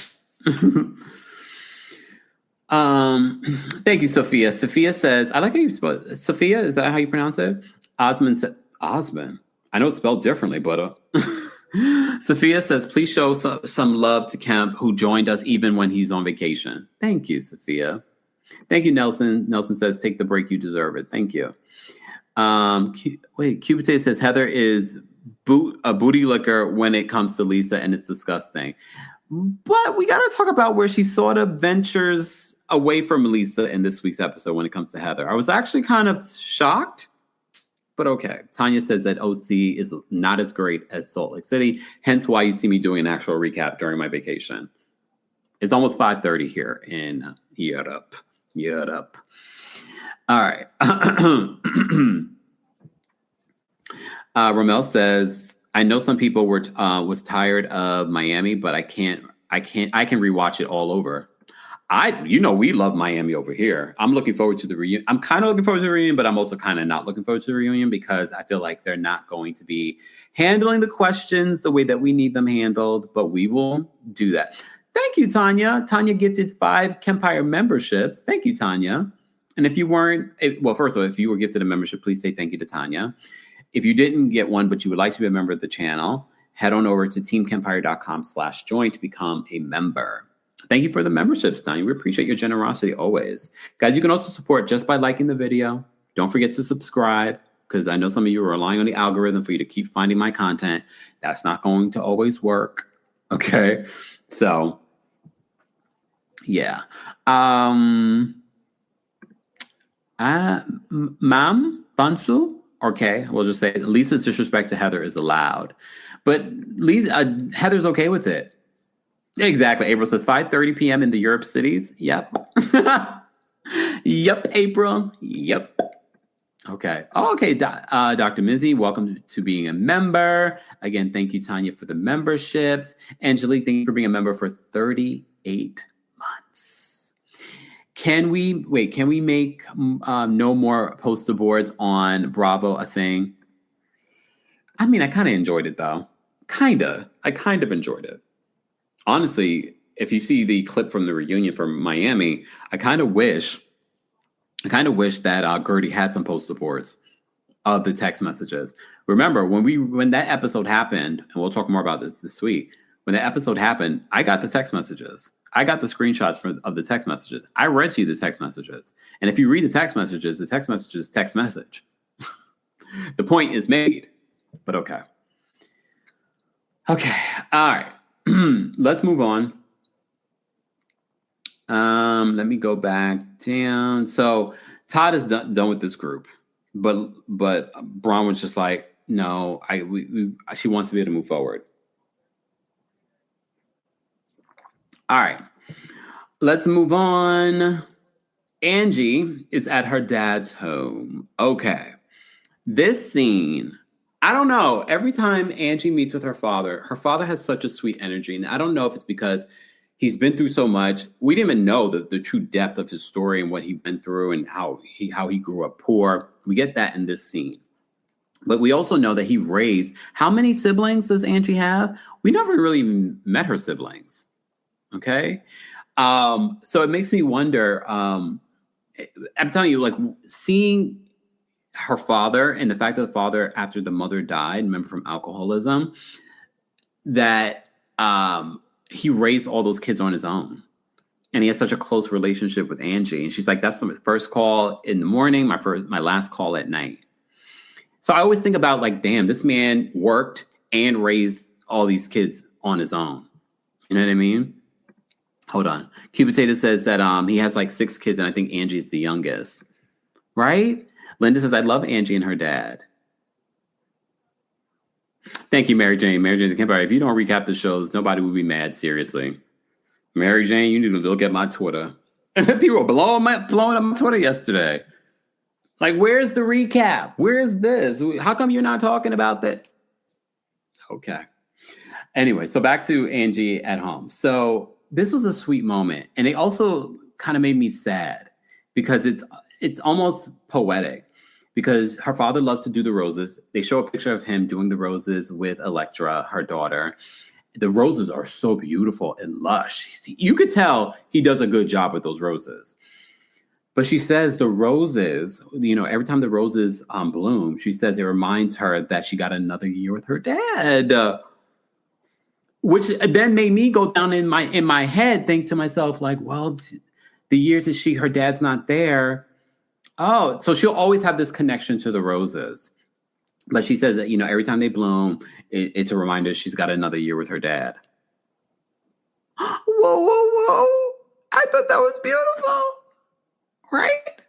Thank you, Sophia. Sophia says, I like how you spell it. Sophia, is that how you pronounce it? Osmond said, Osmond. I know it's spelled differently, but Sophia says, please show some love to Kemp, who joined us even when he's on vacation. Thank you, Sophia. Thank you, Nelson. Nelson says, take the break, you deserve it. Thank you. Cubite says, Heather is a booty licker when it comes to Lisa, and it's disgusting. But we got to talk about where she sort of ventures away from Lisa in this week's episode when it comes to Heather. I was actually kind of shocked, but okay. Tanya says that OC is not as great as Salt Lake City, hence why you see me doing an actual recap during my vacation. It's almost 5:30 here in Europe. All right. Romel says, I know some people was tired of Miami, but I can rewatch it all over. We love Miami over here. I'm looking forward to the reunion. I'm kind of looking forward to the reunion, but I'm also kind of not looking forward to the reunion because I feel like they're not going to be handling the questions the way that we need them handled, but we will do that. Thank you, Tanya. Tanya gifted 5 Kempire memberships. Thank you, Tanya. And if you weren't, first of all, if you were gifted a membership, please say thank you to Tanya. If you didn't get one, but you would like to be a member of the channel, head on over to teamkempire.com/join to become a member. Thank you for the memberships, Tanya. We appreciate your generosity always. Guys, you can also support just by liking the video. Don't forget to subscribe because I know some of you are relying on the algorithm for you to keep finding my content. That's not going to always work. Okay. So, yeah. Ma'am Bansu? Okay, we'll just say Lisa's disrespect to Heather is allowed. But Heather's okay with it. Exactly. April says 5:30 p.m. in the Europe cities. Yep. Yep, April. Yep. Okay. Oh, okay, Dr. Mizzy, welcome to being a member. Again, thank you, Tanya, for the memberships. Angelique, thank you for being a member for 38 months. Can we make no more poster boards on Bravo a thing? I mean, I kind of enjoyed it, though. I kind of enjoyed it. Honestly, if you see the clip from the reunion from Miami, I kind of wish I kind of wish that Gertie had some poster boards of the text messages. Remember, when that episode happened, and we'll talk more about this week, when that episode happened, I got the text messages. I got the screenshots of the text messages. I read to you the text messages. And if you read the text message is text message. The point is made. But okay. Okay. All right. Let's move on. Let me go back down. So Todd is done with this group, but Braun was just like, no, she wants to be able to move forward. All right, let's move on. Angie is at her dad's home. Okay, this scene, I don't know. Every time Angie meets with her father has such a sweet energy, and I don't know if it's because he's been through so much. We didn't even know the true depth of his story and what he went through and how he grew up poor. We get that in this scene. But we also know that he raised, how many siblings does Angie have? We never really even met her siblings. Okay. So it makes me wonder, I'm telling you, like seeing her father and the fact that the father, after the mother died, remember from alcoholism, that, he raised all those kids on his own. And he has such a close relationship with Angie. And she's like, that's my first call in the morning, my last call at night. So I always think about like, damn, this man worked and raised all these kids on his own. You know what I mean? Hold on. Cupitated says that he has like 6 kids and I think Angie's the youngest. Right? Linda says, I love Angie and her dad. Thank you, Mary Jane. Mary Jane, TheKempire. If you don't recap the shows, nobody will be mad. Seriously, Mary Jane, you need to look at my Twitter. People were blowing up my Twitter yesterday. Like, where's the recap? Where's this? How come you're not talking about that? Okay. Anyway, so back to Angie at home. So this was a sweet moment, and it also kind of made me sad because it's almost poetic. Because her father loves to do the roses. They show a picture of him doing the roses with Electra, her daughter. The roses are so beautiful and lush. You could tell he does a good job with those roses. But she says the roses, every time the roses bloom, she says it reminds her that she got another year with her dad. Which then made me go down in my head, think to myself, like, well, the years that her dad's not there. Oh, so she'll always have this connection to the roses. But she says that, every time they bloom, it's a reminder she's got another year with her dad. Whoa, whoa, whoa. I thought that was beautiful. Right?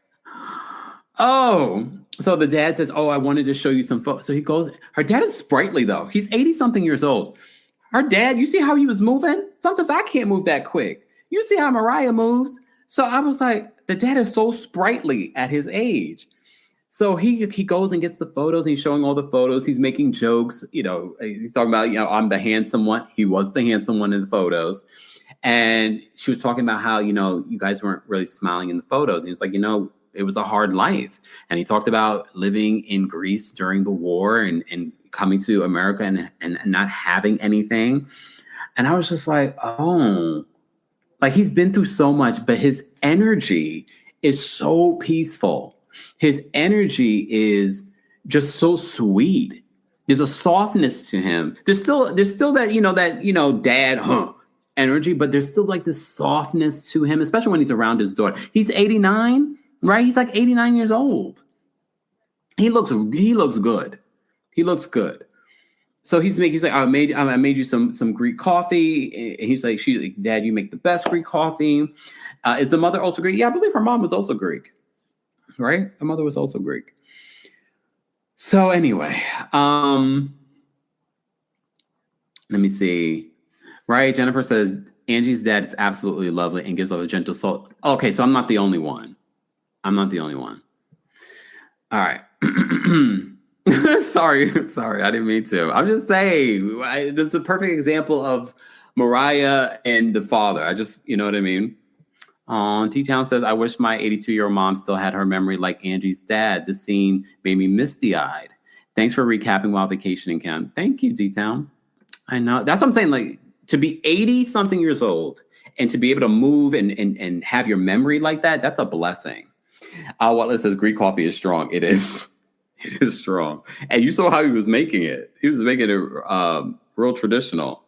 Oh, so the dad says, I wanted to show you some photos. So he goes, her dad is sprightly, though. He's 80-something years old. Her dad, you see how he was moving? Sometimes I can't move that quick. You see how Mariah moves? So I was like, the dad is so sprightly at his age. So he goes and gets the photos. And he's showing all the photos. He's making jokes. He's talking about, I'm the handsome one. He was the handsome one in the photos. And she was talking about how, you guys weren't really smiling in the photos. And he was like, it was a hard life. And he talked about living in Greece during the war and coming to America and not having anything. And I was just like, oh. Like he's been through so much, but his energy is so peaceful. His energy is just so sweet. There's a softness to him. There's still that, dad energy, but there's still like this softness to him, especially when he's around his daughter. He's 89, right? He's like 89 years old. He looks good. He looks good. So he's like, I made you some Greek coffee. And he's like, Dad, you make the best Greek coffee. Is the mother also Greek? Yeah, I believe her mom was also Greek, right? Her mother was also Greek. So anyway, let me see. Right, Jennifer says Angie's dad is absolutely lovely and gives off a gentle soul. Okay, so I'm not the only one. All right. Sorry, I didn't mean to. I'm just saying, this is a perfect example of Mariah and the father. I just, you know what I mean? T-Town says, I wish my 82-year-old mom still had her memory like Angie's dad. The scene made me misty-eyed. Thanks for recapping while vacationing, Cam. Thank you, T-Town. I know. That's what I'm saying. Like, to be 80-something years old and to be able to move and have your memory like that, that's a blessing. Well, it says Greek coffee is strong. It is. It is strong. And you saw how he was making it. He was making it real traditional.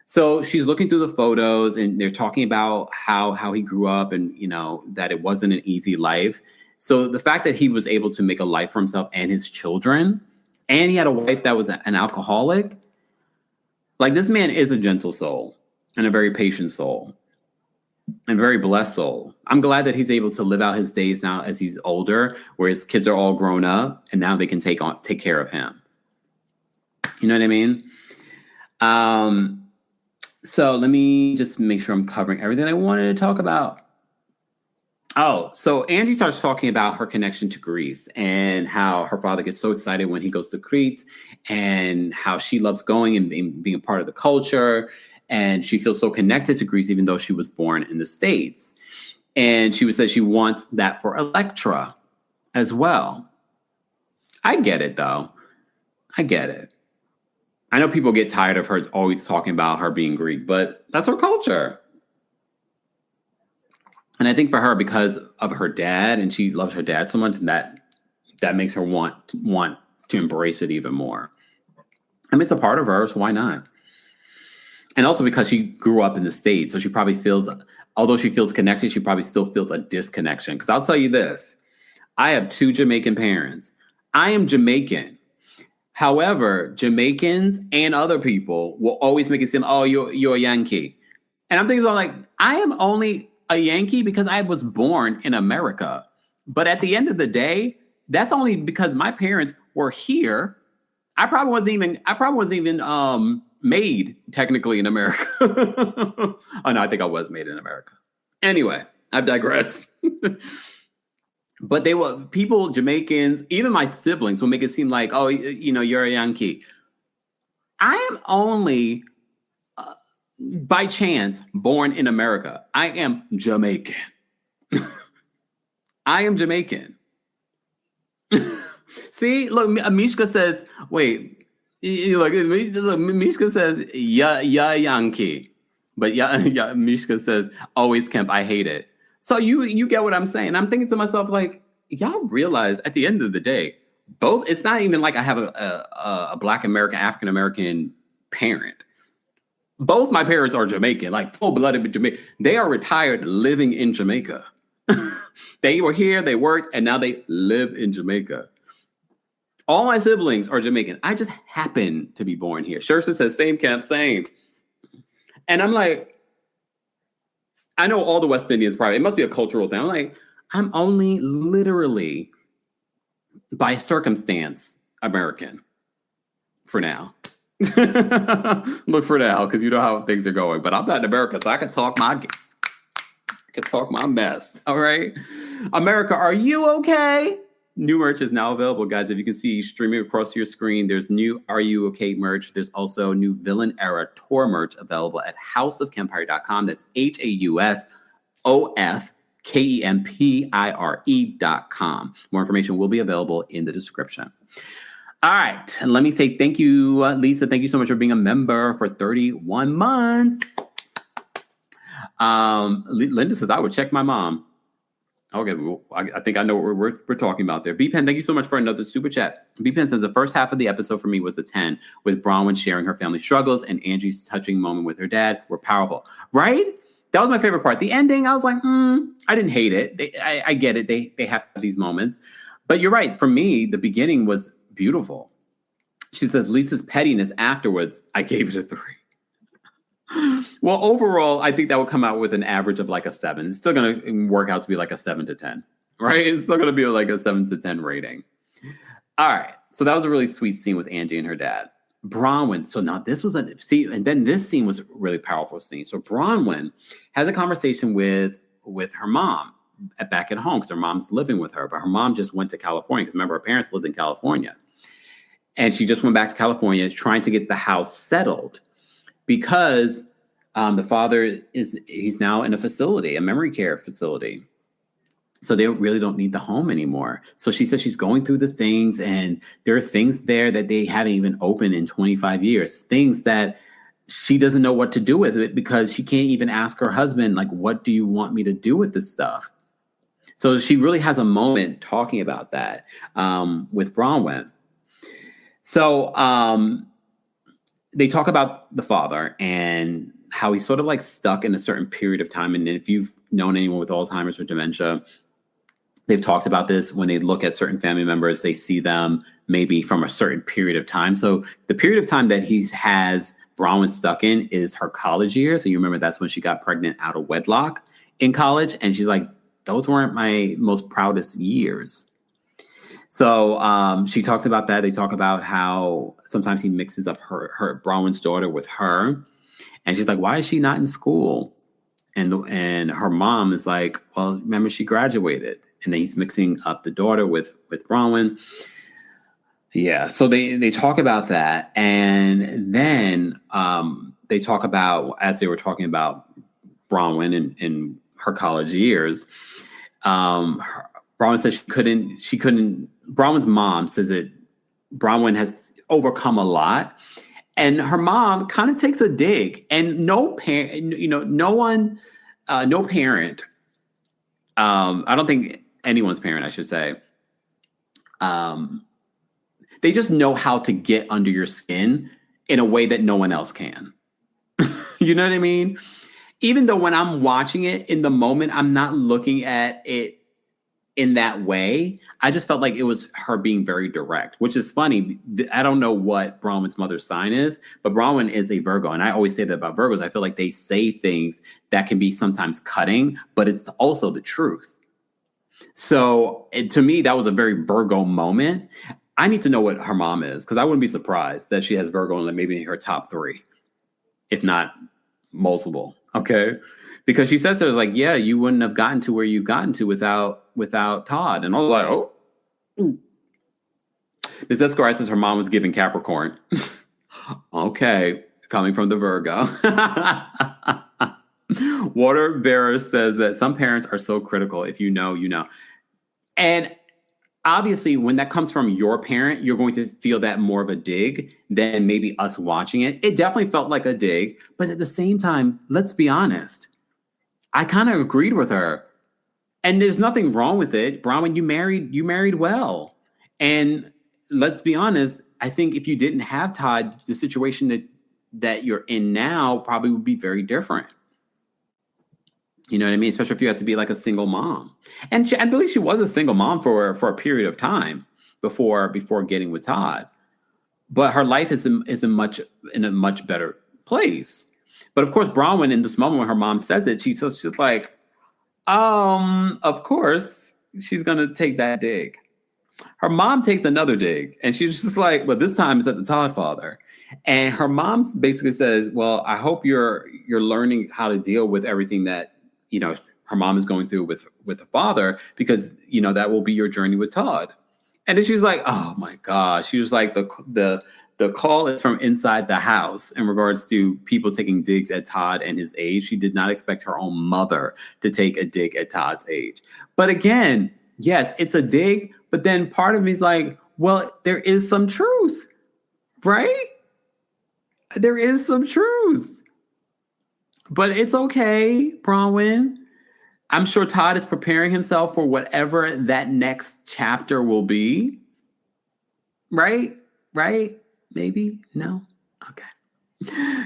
So she's looking through the photos and they're talking about how he grew up and, you know, that it wasn't an easy life. So the fact that he was able to make a life for himself and his children, and he had a wife that was an alcoholic, like this man is a gentle soul and a very patient soul and very blessed soul. I'm glad that he's able to live out his days now as he's older, where his kids are all grown up and now they can take care of him. You know what I mean? So let me just make sure I'm covering everything I wanted to talk about. Oh, so Angie starts talking about her connection to Greece and how her father gets so excited when he goes to Crete and how she loves going and being a part of the culture. And she feels so connected to Greece, even though she was born in the States. And she said she wants that for Electra as well. I get it, though. I get it. I know people get tired of her always talking about her being Greek, but that's her culture. And I think for her, because of her dad, and she loves her dad so much, that makes her want to embrace it even more. I mean, it's a part of her, so why not? And also because she grew up in the States, so she probably feels, although she feels connected, she probably still feels a disconnection. Because I'll tell you this, I have 2 Jamaican parents. I am Jamaican. However, Jamaicans and other people will always make it seem, oh, you're a Yankee. And I'm thinking, like, I am only a Yankee because I was born in America. But at the end of the day, that's only because my parents were here. I probably wasn't even made technically in America. Oh no, I think I was made in America. Anyway, I digress. But people, Jamaicans, even my siblings will make it seem like, oh, you know, you're a Yankee. I am only, by chance, born in America. I am Jamaican. I am Jamaican. See, look, Mishka says, wait, look, Mishka says, yeah, Yankee. But yeah, Mishka says, always Kemp, I hate it. So you get what I'm saying. I'm thinking to myself, like, y'all realize at the end of the day, it's not even like I have a Black American, African American parent. Both my parents are Jamaican, like full-blooded Jamaican. They are retired living in Jamaica. They were here, they worked, and now they live in Jamaica. All my siblings are Jamaican. I just happen to be born here. Shersha says, same camp, same. And I'm like, I know all the West Indians probably, it must be a cultural thing. I'm like, I'm only literally by circumstance American for now. Look for now, because you know how things are going. But I'm not in America, so I can talk my mess. All right. America, are you okay? New merch is now available, guys. If you can see streaming across your screen, there's new Are You Okay merch. There's also new Villain Era Tour merch available at houseofkempire.com. That's HAUSOFKEMPIRE.com. More information will be available in the description. All right. And let me say thank you, Lisa. Thank you so much for being a member for 31 months. Linda says, I would check my mom. Okay, well, I think I know what we're talking about there. B-Pen, thank you so much for another super chat. B-Pen says the first half of the episode for me was a 10, with Bronwyn sharing her family struggles and Angie's touching moment with her dad were powerful. Right? That was my favorite part. The ending, I was like, I didn't hate it. I get it. They have these moments. But you're right. For me, the beginning was beautiful. She says Lisa's pettiness afterwards, I gave it a 3. Well, overall, I think that would come out with an average of like a 7. It's still going to work out to be like a 7 to 10, right? It's still going to be like a 7 to 10 rating. All right. So that was a really sweet scene with Angie and her dad. Bronwyn. So now this was and then this scene was a really powerful scene. So Bronwyn has a conversation with her mom back at home because her mom's living with her, but her mom just went to California. Remember, her parents lived in California. And she just went back to California trying to get the house settled because the father he's now in a facility, a memory care facility. So they really don't need the home anymore. So she says she's going through the things, and there are things there that they haven't even opened in 25 years, things that she doesn't know what to do with it because she can't even ask her husband, like, what do you want me to do with this stuff? So she really has a moment talking about that with Bronwyn. So they talk about the father and how he's sort of like stuck in a certain period of time. And if you've known anyone with Alzheimer's or dementia, they've talked about this. When they look at certain family members, they see them maybe from a certain period of time. So the period of time that he has Bronwyn stuck in is her college years. So you remember that's when she got pregnant out of wedlock in college. And she's like, those weren't my most proudest years. So she talks about that. They talk about how sometimes he mixes up her Bronwyn's daughter with her. And she's like, why is she not in school? And her mom is like, well, remember she graduated. And then he's mixing up the daughter with Bronwyn. Yeah, so they talk about that. And then they talk about, as they were talking about Bronwyn in her college years, Bronwyn says she couldn't, Bronwyn's mom says that Bronwyn has overcome a lot. And her mom kind of takes a dig, and no parent, I don't think anyone's parent, I should say. They just know how to get under your skin in a way that no one else can. You know what I mean? Even though when I'm watching it in the moment, I'm not looking at it in that way. I just felt like it was her being very direct, which is funny. I don't know what Bronwyn's mother's sign is, but Bronwyn is a Virgo. And I always say that about Virgos. I feel like they say things that can be sometimes cutting, but it's also the truth. So to me, that was a very Virgo moment. I need to know what her mom is, because I wouldn't be surprised that she has Virgo in maybe her top 3, if not multiple. Okay. Because she says there's like, yeah, you wouldn't have gotten to where you've gotten to without Todd. And I was like, oh. Ms. Esquire says her mom was giving Capricorn. Okay. Coming from the Virgo. Water Bearer says that some parents are so critical. If you know, you know. And obviously, when that comes from your parent, you're going to feel that more of a dig than maybe us watching it. It definitely felt like a dig. But at the same time, let's be honest. I kind of agreed with her. And there's nothing wrong with it. Bronwyn, you married well. And let's be honest, I think if you didn't have Todd, the situation that you're in now probably would be very different. You know what I mean? Especially if you had to be like a single mom. And I believe she was a single mom for a period of time before getting with Todd. But her life is in a much better place. But of course, Bronwyn, in this moment when her mom says it, she's like, of course, she's going to take that dig. Her mom takes another dig, and she's just like, but this time it's at the Todd father. And her mom basically says, well, I hope you're learning how to deal with everything that, her mom is going through with the father, because, that will be your journey with Todd. And then she's like, oh my gosh. She was like, the call is from inside the house in regards to people taking digs at Todd and his age. She did not expect her own mother to take a dig at Todd's age. But again, yes, it's a dig. But then part of me is like, well, there is some truth, right? There is some truth. But it's okay, Bronwyn. I'm sure Todd is preparing himself for whatever that next chapter will be. Right? Maybe? No? Okay.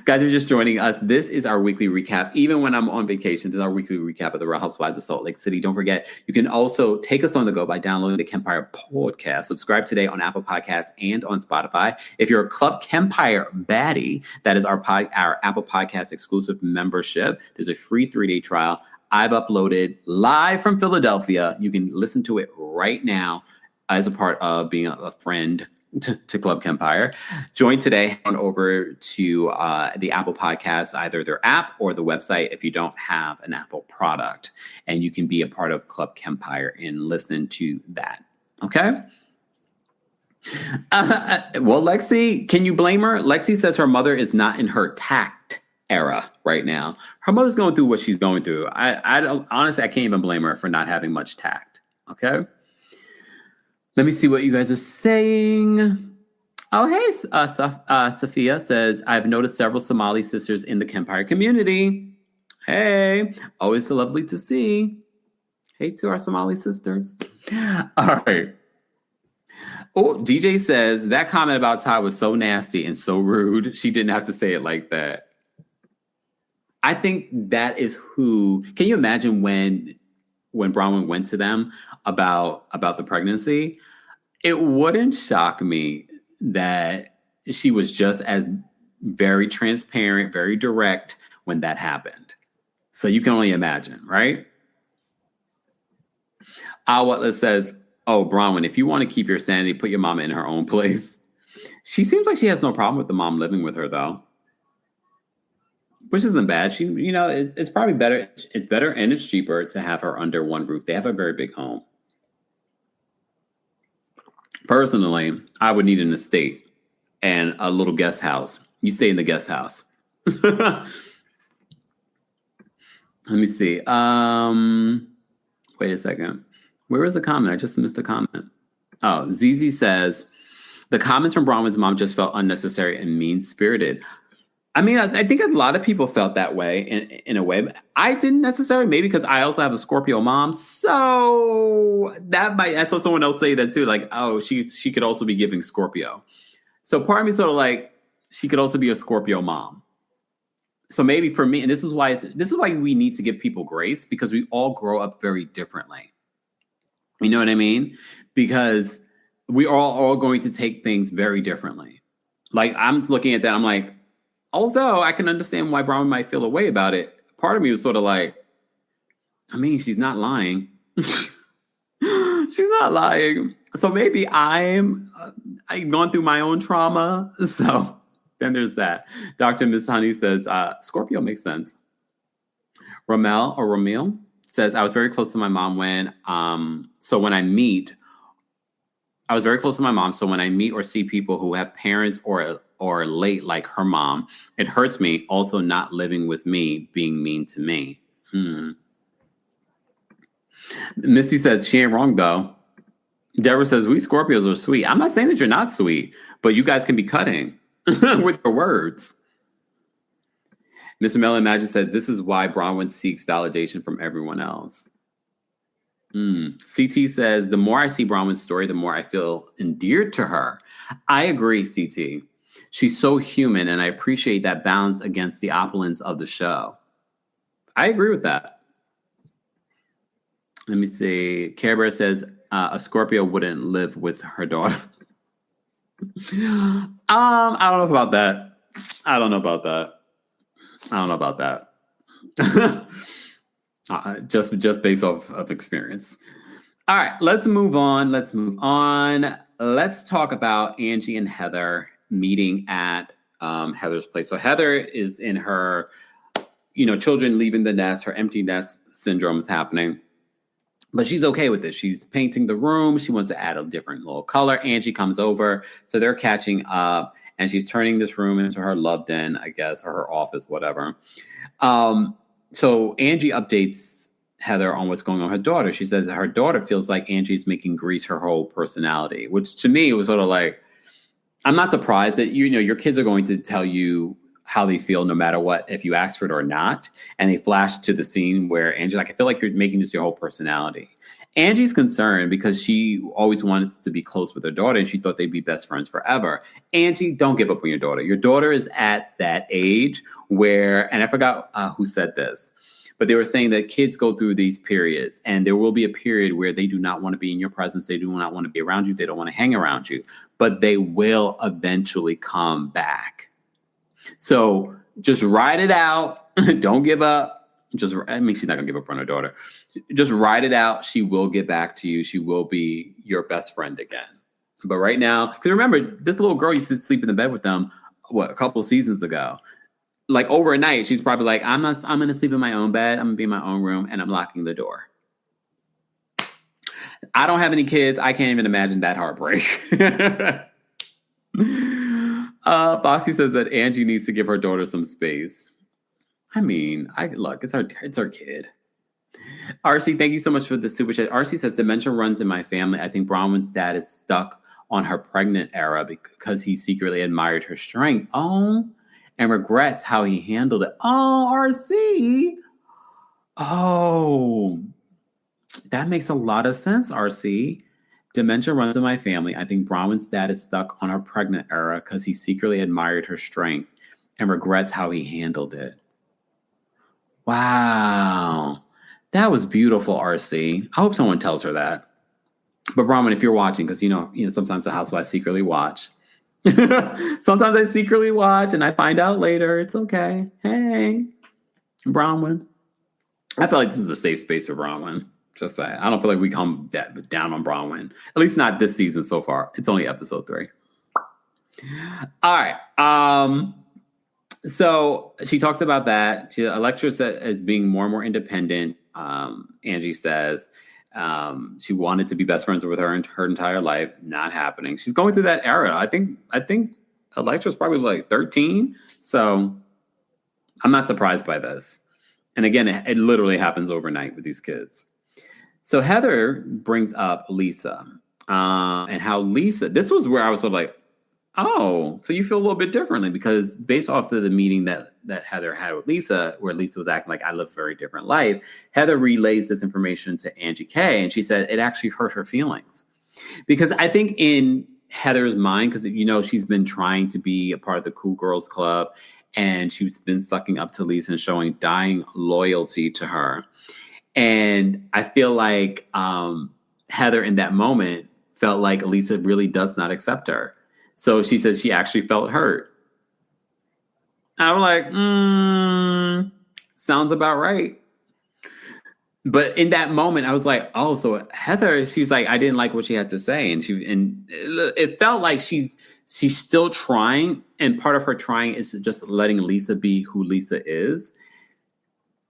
Guys, if you're just joining us, this is our weekly recap. Even when I'm on vacation, this is our weekly recap of the Real Housewives of Salt Lake City. Don't forget, you can also take us on the go by downloading the Kempire podcast. Subscribe today on Apple Podcasts and on Spotify. If you're a Club Kempire baddie, that is our Apple Podcast exclusive membership. There's a free 3-day trial. I've uploaded live from Philadelphia. You can listen to it right now as a part of being a friend to Club Kempire. Join today on over to the Apple Podcasts, either their app or the website if you don't have an Apple product. And you can be a part of Club Kempire and listen to that. Okay? Well, Lexi, can you blame her? Lexi says her mother is not in her tact era right now. Her mother's going through what she's going through. I don't, honestly, I can't even blame her for not having much tact. Okay? Let me see what you guys are saying. Oh, hey, Sophia says, I've noticed several Somali sisters in the Kempire community. Hey, always lovely to see. Hey to our Somali sisters. All right. Oh, DJ says that comment about Ty was so nasty and so rude. She didn't have to say it like that. I think that is who. Can you imagine when Bronwyn went to them about the pregnancy? It wouldn't shock me that she was just as very transparent, very direct when that happened. So you can only imagine, right? What says, oh, Bronwyn, if you want to keep your sanity, put your mama in her own place. She seems like she has no problem with the mom living with her, though. Which isn't bad. She, it's probably better. It's better and it's cheaper to have her under one roof. They have a very big home. Personally, I would need an estate and a little guest house. You stay in the guest house. Let me see. Wait a second. Where is the comment? I just missed the comment. Oh, ZZ says, the comments from Bronwyn's mom just felt unnecessary and mean-spirited. I mean, I think a lot of people felt that way in a way. I didn't necessarily, maybe because I also have a Scorpio mom. So that might, I saw someone else say that too. Like, oh, she could also be giving Scorpio. So part of me sort of like, she could also be a Scorpio mom. So maybe for me, and this is why we need to give people grace, because we all grow up very differently. You know what I mean? Because we are all going to take things very differently. Like I'm looking at that, I'm like, although I can understand why Bronwyn might feel a way about it, part of me was sort of like, I mean, she's not lying. She's not lying. So maybe I've gone through my own trauma. So then there's that. Dr. Miss Honey says, Scorpio makes sense. Ramil says, I was very close to my mom I was very close to my mom. So when I meet or see people who have parents or late like her mom, it hurts me. Also not living with me, being mean to me. Missy says, she ain't wrong though. Deborah says, we Scorpios are sweet. I'm not saying that you're not sweet, but you guys can be cutting with your words. Mr. Mellon Magic says, this is why Bronwyn seeks validation from everyone else. CT says, the more I see Bronwyn's story, the more I feel endeared to her. I agree, CT. She's so human, and I appreciate that balance against the opulence of the show. I agree with that. Let me see. Care Bear says, a Scorpio wouldn't live with her daughter. I don't know about that. I don't know about that. Just based off of experience. All right, let's move on. Let's talk about Angie and Heather meeting at Heather's place. So Heather is in her, children leaving the nest. Her empty nest syndrome is happening. But she's okay with it. She's painting the room. She wants to add a different little color. Angie comes over. So they're catching up. And she's turning this room into her love den, I guess, or her office, whatever. So Angie updates Heather on what's going on with her daughter. She says that her daughter feels like Angie's making Grease her whole personality, which to me was sort of like, I'm not surprised that, your kids are going to tell you how they feel no matter what, if you ask for it or not. And they flash to the scene where Angie's like, I feel like you're making this your whole personality. Angie's concerned because she always wanted to be close with her daughter and she thought they'd be best friends forever. Angie, don't give up on your daughter. Your daughter is at that age where, and I forgot who said this, but they were saying that kids go through these periods and there will be a period where they do not want to be in your presence. They do not want to be around you. They don't want to hang around you, but they will eventually come back. So just ride it out. Don't give up. She's not going to give up on her daughter. Just ride it out. She will get back to you. She will be your best friend again. But right now, because remember, this little girl used to sleep in the bed with them, a couple of seasons ago. Like overnight, she's probably like, I'm going to sleep in my own bed. I'm going to be in my own room, and I'm locking the door. I don't have any kids. I can't even imagine that heartbreak. Foxy says that Angie needs to give her daughter some space. I mean, look, it's our kid. RC, thank you so much for the super chat. RC says dementia runs in my family. I think Bronwyn's dad is stuck on her pregnant era because he secretly admired her strength. Oh, and regrets how he handled it. Oh, RC. Oh, That makes a lot of sense, RC. Dementia runs in my family. I think Bronwyn's dad is stuck on our pregnant era because he secretly admired her strength and regrets how he handled it. Wow. That was beautiful, RC. I hope someone tells her that. But Bronwyn, if you're watching, because sometimes the housewives secretly watch. Sometimes I secretly watch and I find out later. It's okay. Hey, Bronwyn. I feel like this is a safe space for Bronwyn. Just that. I don't feel like we come down on Bronwyn. At least not this season so far. It's only episode 3. All right. So she talks about that. Electra is being more and more independent. Angie says she wanted to be best friends with her entire life. Not happening. She's going through that era. I think Electra's probably like 13. So I'm not surprised by this. And again, it literally happens overnight with these kids. So Heather brings up Lisa and how Lisa, this was where I was sort of like, oh, so you feel a little bit differently, because based off of the meeting that Heather had with Lisa, where Lisa was acting like I live a very different life, Heather relays this information to Angie K, and she said it actually hurt her feelings. Because I think in Heather's mind, because she's been trying to be a part of the Cool Girls Club, and she's been sucking up to Lisa and showing dying loyalty to her. And I feel like Heather in that moment felt like Lisa really does not accept her. So she said she actually felt hurt. I'm like, sounds about right. But in that moment, I was like, oh, so Heather, she's like, I didn't like what she had to say. And it felt like she's still trying. And part of her trying is just letting Lisa be who Lisa is.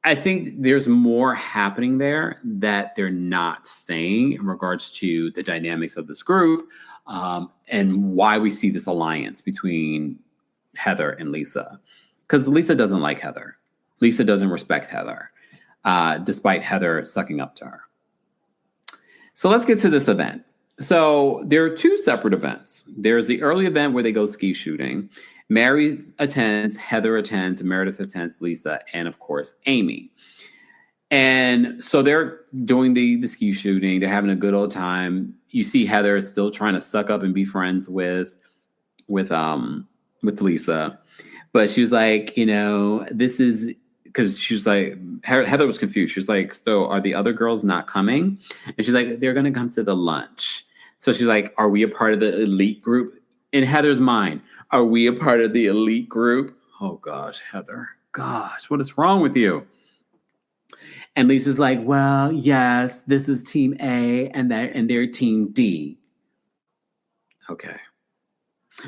I think there's more happening there that they're not saying in regards to the dynamics of this group and why we see this alliance between Heather and Lisa. Because Lisa doesn't like Heather. Lisa doesn't respect Heather, despite Heather sucking up to her. So let's get to this event. So there are 2 separate events. There's the early event where they go ski shooting. Mary attends, Heather attends, Meredith attends, Lisa, and of course, Amy. And so they're doing the ski shooting. They're having a good old time. You see Heather still trying to suck up and be friends with Lisa. But she was like, this is because she was like, Heather was confused. She was like, so are the other girls not coming? And she's like, they're going to come to the lunch. So she's like, are we a part of the elite group? In Heather's mind, are we a part of the elite group? Oh, gosh, Heather. Gosh, what is wrong with you? And Lisa's like, well, yes, this is team A and they're team D. Okay.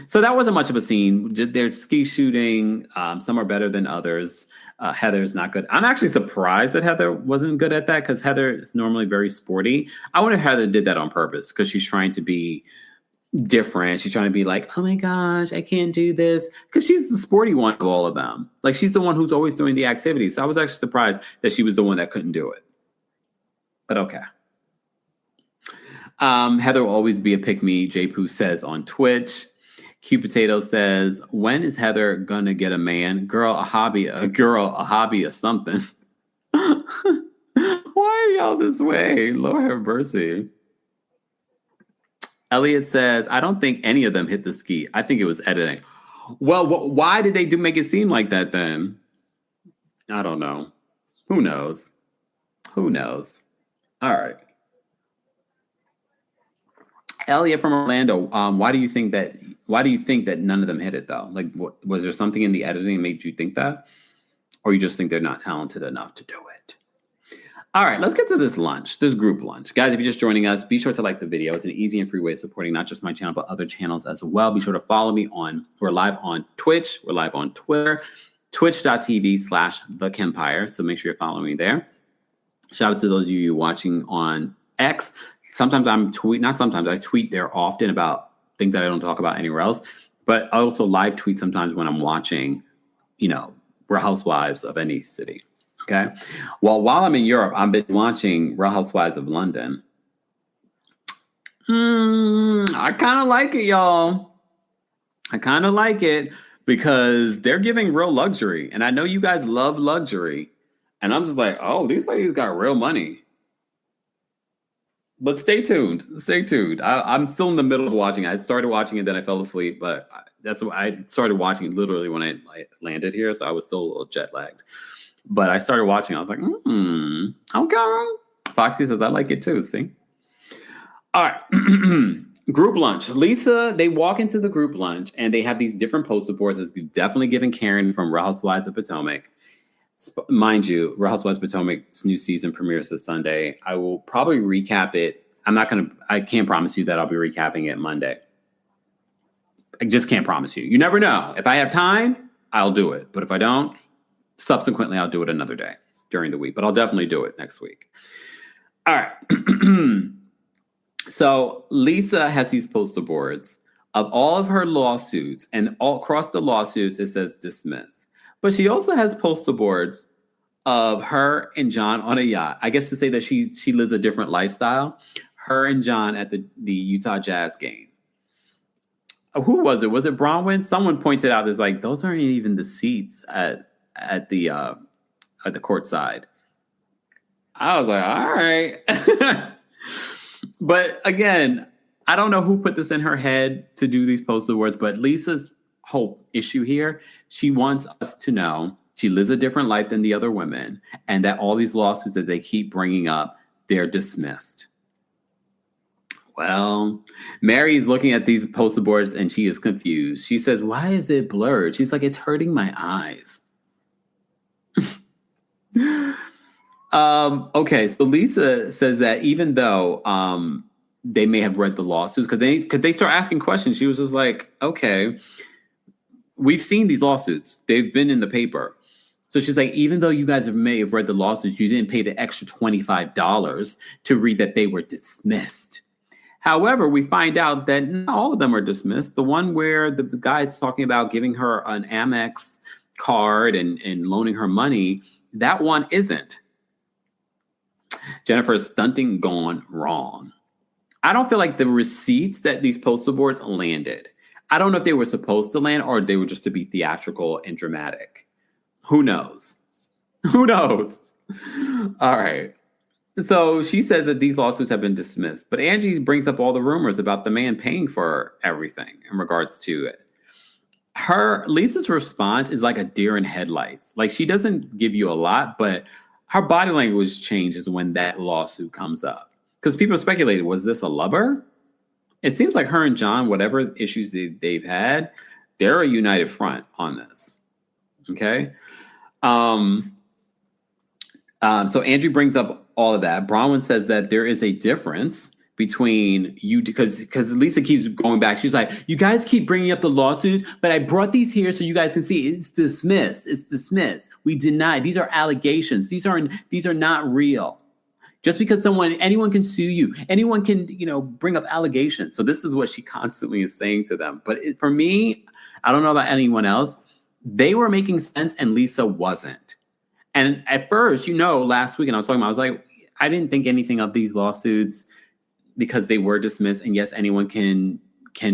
So that wasn't much of a scene. They're ski shooting. Some are better than others. Heather's not good. I'm actually surprised that Heather wasn't good at that, because Heather is normally very sporty. I wonder if Heather did that on purpose, because she's trying to be different. She's trying to be like, oh my gosh, I can't do this, because she's the sporty one of all of them. Like, she's the one who's always doing the activities. So I was actually surprised that she was the one that couldn't do it. But okay. Heather will always be a pick-me, J Poo says on Twitch. Q Potato says, when is Heather gonna get a man? Girl, a hobby of something. Why are y'all this way? Lord have mercy. Elliot says, I don't think any of them hit the ski. I think it was editing. Well, why did they make it seem like that then? I don't know. Who knows? Who knows? All right. Elliot from Orlando, why do you think that none of them hit it though? Like, was there something in the editing that made you think that? Or you just think they're not talented enough to do it? All right, let's get to this group lunch. Guys, if you're just joining us, be sure to like the video. It's an easy and free way of supporting not just my channel, but other channels as well. Be sure to follow me we're live on Twitch. We're live on Twitter, twitch.tv/TheKempire. So make sure you're following me there. Shout out to those of you watching on X. Sometimes I tweet there often about things that I don't talk about anywhere else. But I also live tweet sometimes when I'm watching, Real Housewives of any city. Okay. Well, while I'm in Europe, I've been watching Real Housewives of London. I kind of like it, y'all. I kind of like it because they're giving real luxury. And I know you guys love luxury. And I'm just like, oh, these ladies got real money. But stay tuned. Stay tuned. I'm still in the middle of watching. I started watching it, then I fell asleep. But that's what I started watching literally when I landed here, so I was still a little jet lagged. But I started watching. I was like, okay. Foxy says I like it too. See. All right. Group lunch. Lisa, they walk into the group lunch and they have these different poster boards. It's definitely giving Karen from Real Housewives of Potomac. Mind you, Real Housewives of Potomac's new season premieres this Sunday. I will probably recap it. I can't promise you that I'll be recapping it Monday. I just can't promise you. You never know. If I have time, I'll do it. But if I don't, subsequently, I'll do it another day during the week. But I'll definitely do it next week. All right. So Lisa has these poster boards of all of her lawsuits, and all across the lawsuits, it says dismiss. But she also has poster boards of her and John on a yacht. I guess to say that she lives a different lifestyle. Her and John at the Utah Jazz game. Who was it? Was it Bronwyn? Someone pointed out, it's like, those aren't even the seats at the court side. I was like, all right. But again, I don't know who put this in her head to do these poster boards, but Lisa's whole issue here, she wants us to know she lives a different life than the other women, and that all these lawsuits that they keep bringing up, they're dismissed. Well, Mary's looking at these poster boards and she is confused. She says, why is it blurred? She's like, it's hurting my eyes. Okay, so Lisa says that even though they may have read the lawsuits, because they start asking questions, she was just like, okay, we've seen these lawsuits. They've been in the paper. So she's like, even though you guys may have read the lawsuits, you didn't pay the extra $25 to read that they were dismissed. However, we find out that not all of them are dismissed. The one where the guy's talking about giving her an Amex card and loaning her money, that one isn't. Jennifer's stunting gone wrong. I don't feel like the receipts that these poster boards landed. I don't know if they were supposed to land or they were just to be theatrical and dramatic. Who knows? Who knows? All right. So she says that these lawsuits have been dismissed, but Angie brings up all the rumors about the man paying for everything in regards to it. Lisa's response is like a deer in headlights. Like, she doesn't give you a lot, but her body language changes when that lawsuit comes up. Because people speculated, was this a lover? It seems like her and John, whatever issues they've had, they're a united front on this. Okay? So Angie brings up all of that. Bronwyn says that there is a difference between you, because Lisa keeps going back. She's like, you guys keep bringing up the lawsuits, but I brought these here so you guys can see it's dismissed. It's dismissed. We deny. These are allegations. These are not real. Just because anyone can sue you, anyone can, bring up allegations. So this is what she constantly is saying to them. But for me, I don't know about anyone else. They were making sense and Lisa wasn't. And at first, last week, and I was like, I didn't think anything of these lawsuits because they were dismissed. And yes, anyone can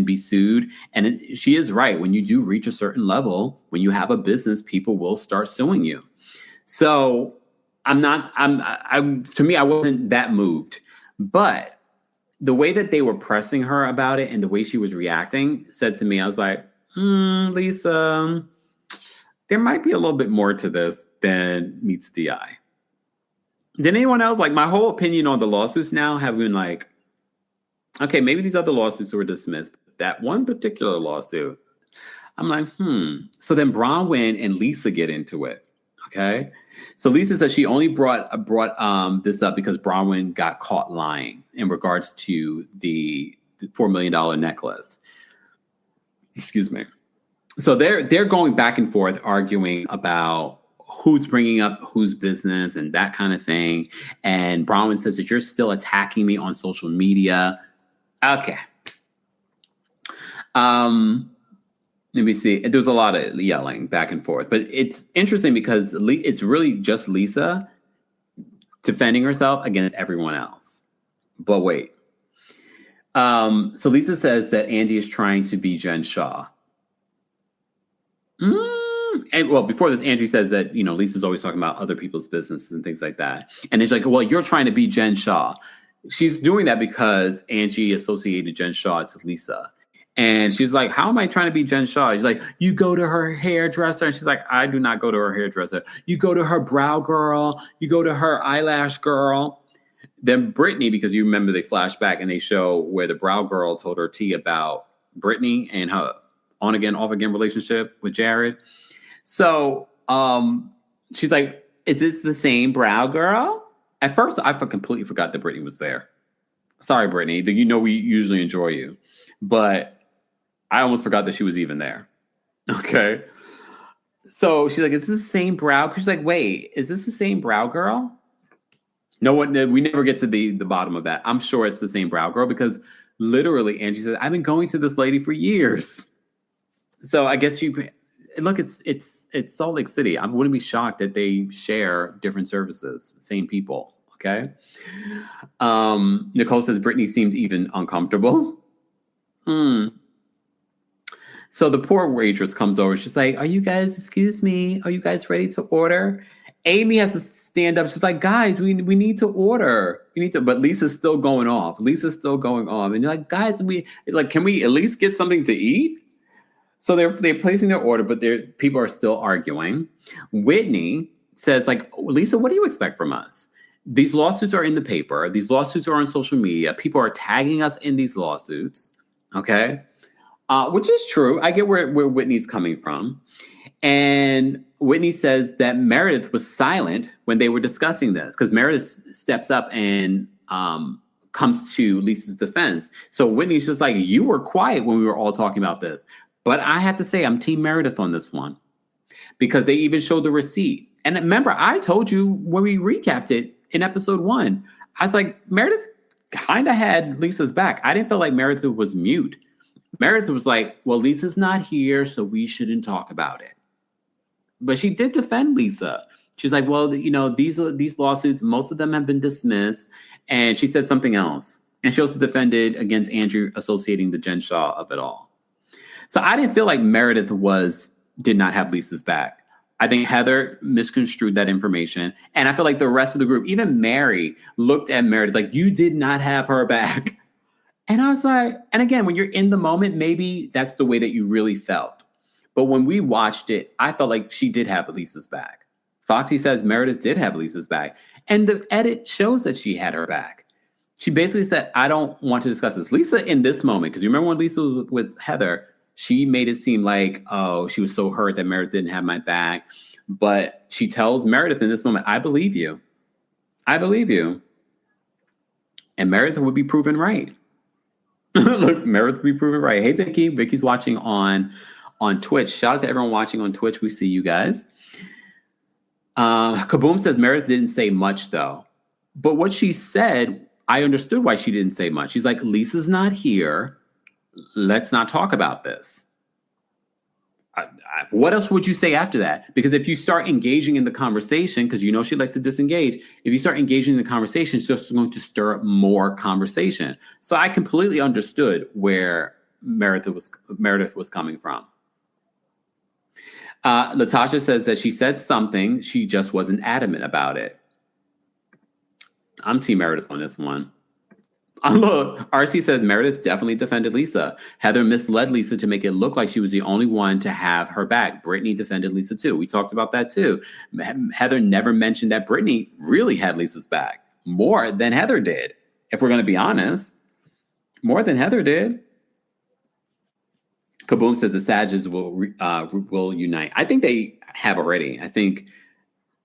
be sued. And she is right. When you do reach a certain level, when you have a business, people will start suing you. So to me, I wasn't that moved. But the way that they were pressing her about it and the way she was reacting said to me, I was like, Lisa, there might be a little bit more to this than meets the eye. Did anyone else, my whole opinion on the lawsuits now have been like, okay, maybe these other lawsuits were dismissed. But that one particular lawsuit, I'm like, So then Bronwyn and Lisa get into it. Okay. So Lisa says she only brought this up because Bronwyn got caught lying in regards to the $4 million necklace. Excuse me. So they're going back and forth arguing about who's bringing up whose business and that kind of thing. And Bronwyn says that you're still attacking me on social media. Okay. Let me see. There's a lot of yelling back and forth, but it's interesting because it's really just Lisa defending herself against everyone else. But wait. So Lisa says that Andy is trying to be Jen Shaw. And well, before this, Angie says that, Lisa's always talking about other people's businesses and things like that. And it's like, well, you're trying to be Jen Shaw. she's doing that because Angie associated Jen Shaw to Lisa. And she's like, how am I trying to be Jen Shaw? She's like, you go to her hairdresser. And she's like, I do not go to her hairdresser. You go to her brow girl. You go to her eyelash girl. Then Brittany, because you remember they flash back and they show where the brow girl told her tea about Brittany and her on again, off again relationship with Jared. So she's like, is this the same brow girl? At first, I completely forgot that Brittany was there. Sorry, Brittany. You know we usually enjoy you. But I almost forgot that she was even there. Okay. So she's like, is this the same brow? She's like, wait, is this the same brow girl? No one, we never get to the bottom of that. I'm sure it's the same brow girl because literally Angie said, I've been going to this lady for years. So I guess look, it's Salt Lake City. I wouldn't be shocked that they share different services, same people. Okay. Nicole says Brittany seemed even uncomfortable. So the poor waitress comes over. She's like, excuse me, are you guys ready to order? Amy has to stand up. She's like, guys, we need to order. But Lisa's still going off. And you're like, guys, can we at least get something to eat? So they're placing their order, but people are still arguing. Whitney says, like, Lisa, what do you expect from us? These lawsuits are in the paper. These lawsuits are on social media. People are tagging us in these lawsuits. Okay. Which is true. I get where Whitney's coming from. And Whitney says that Meredith was silent when they were discussing this because Meredith steps up and comes to Lisa's defense. So Whitney's just like, you were quiet when we were all talking about this. But I have to say, I'm Team Meredith on this one because they even showed the receipt. And remember, I told you when we recapped it in episode 1, I was like, Meredith kind of had Lisa's back. I didn't feel like Meredith was mute. Meredith was like, well, Lisa's not here, so we shouldn't talk about it. But she did defend Lisa. She's like, well, these lawsuits, most of them have been dismissed. And she said something else. And she also defended against Andrew associating the Jen Shaw of it all. So I didn't feel like Meredith did not have Lisa's back. I think Heather misconstrued that information. And I feel like the rest of the group, even Mary, looked at Meredith like, you did not have her back. And I was like, and again, when you're in the moment, maybe that's the way that you really felt. But when we watched it, I felt like she did have Lisa's back. Foxy says Meredith did have Lisa's back. And the edit shows that she had her back. She basically said, I don't want to discuss this. Lisa, in this moment, because you remember when Lisa was with Heather, she made it seem like, oh, she was so hurt that Meredith didn't have my back. But she tells Meredith in this moment, I believe you. I believe you. And Meredith would be proven right. Look, Meredith would be proven right. Hey, Vicky. Vicky's watching on Twitch. Shout out to everyone watching on Twitch. We see you guys. Kaboom says Meredith didn't say much, though. But what she said, I understood why she didn't say much. She's like, Lisa's not here. Let's not talk about this. What else would you say after that? Because if you start engaging in the conversation, because you know she likes to disengage, if you start engaging in the conversation, it's just going to stir up more conversation. So I completely understood where Meredith was coming from. Latasha says that she said something, she just wasn't adamant about it. I'm Team Meredith on this one. Look, RC says Meredith definitely defended Lisa. Heather misled Lisa to make it look like she was the only one to have her back. Brittany defended Lisa too. We talked about that too. Heather never mentioned that Brittany really had Lisa's back more than Heather did. If we're going to be honest, more than Heather did. Kaboom says the Sages will unite. I think they have already. I think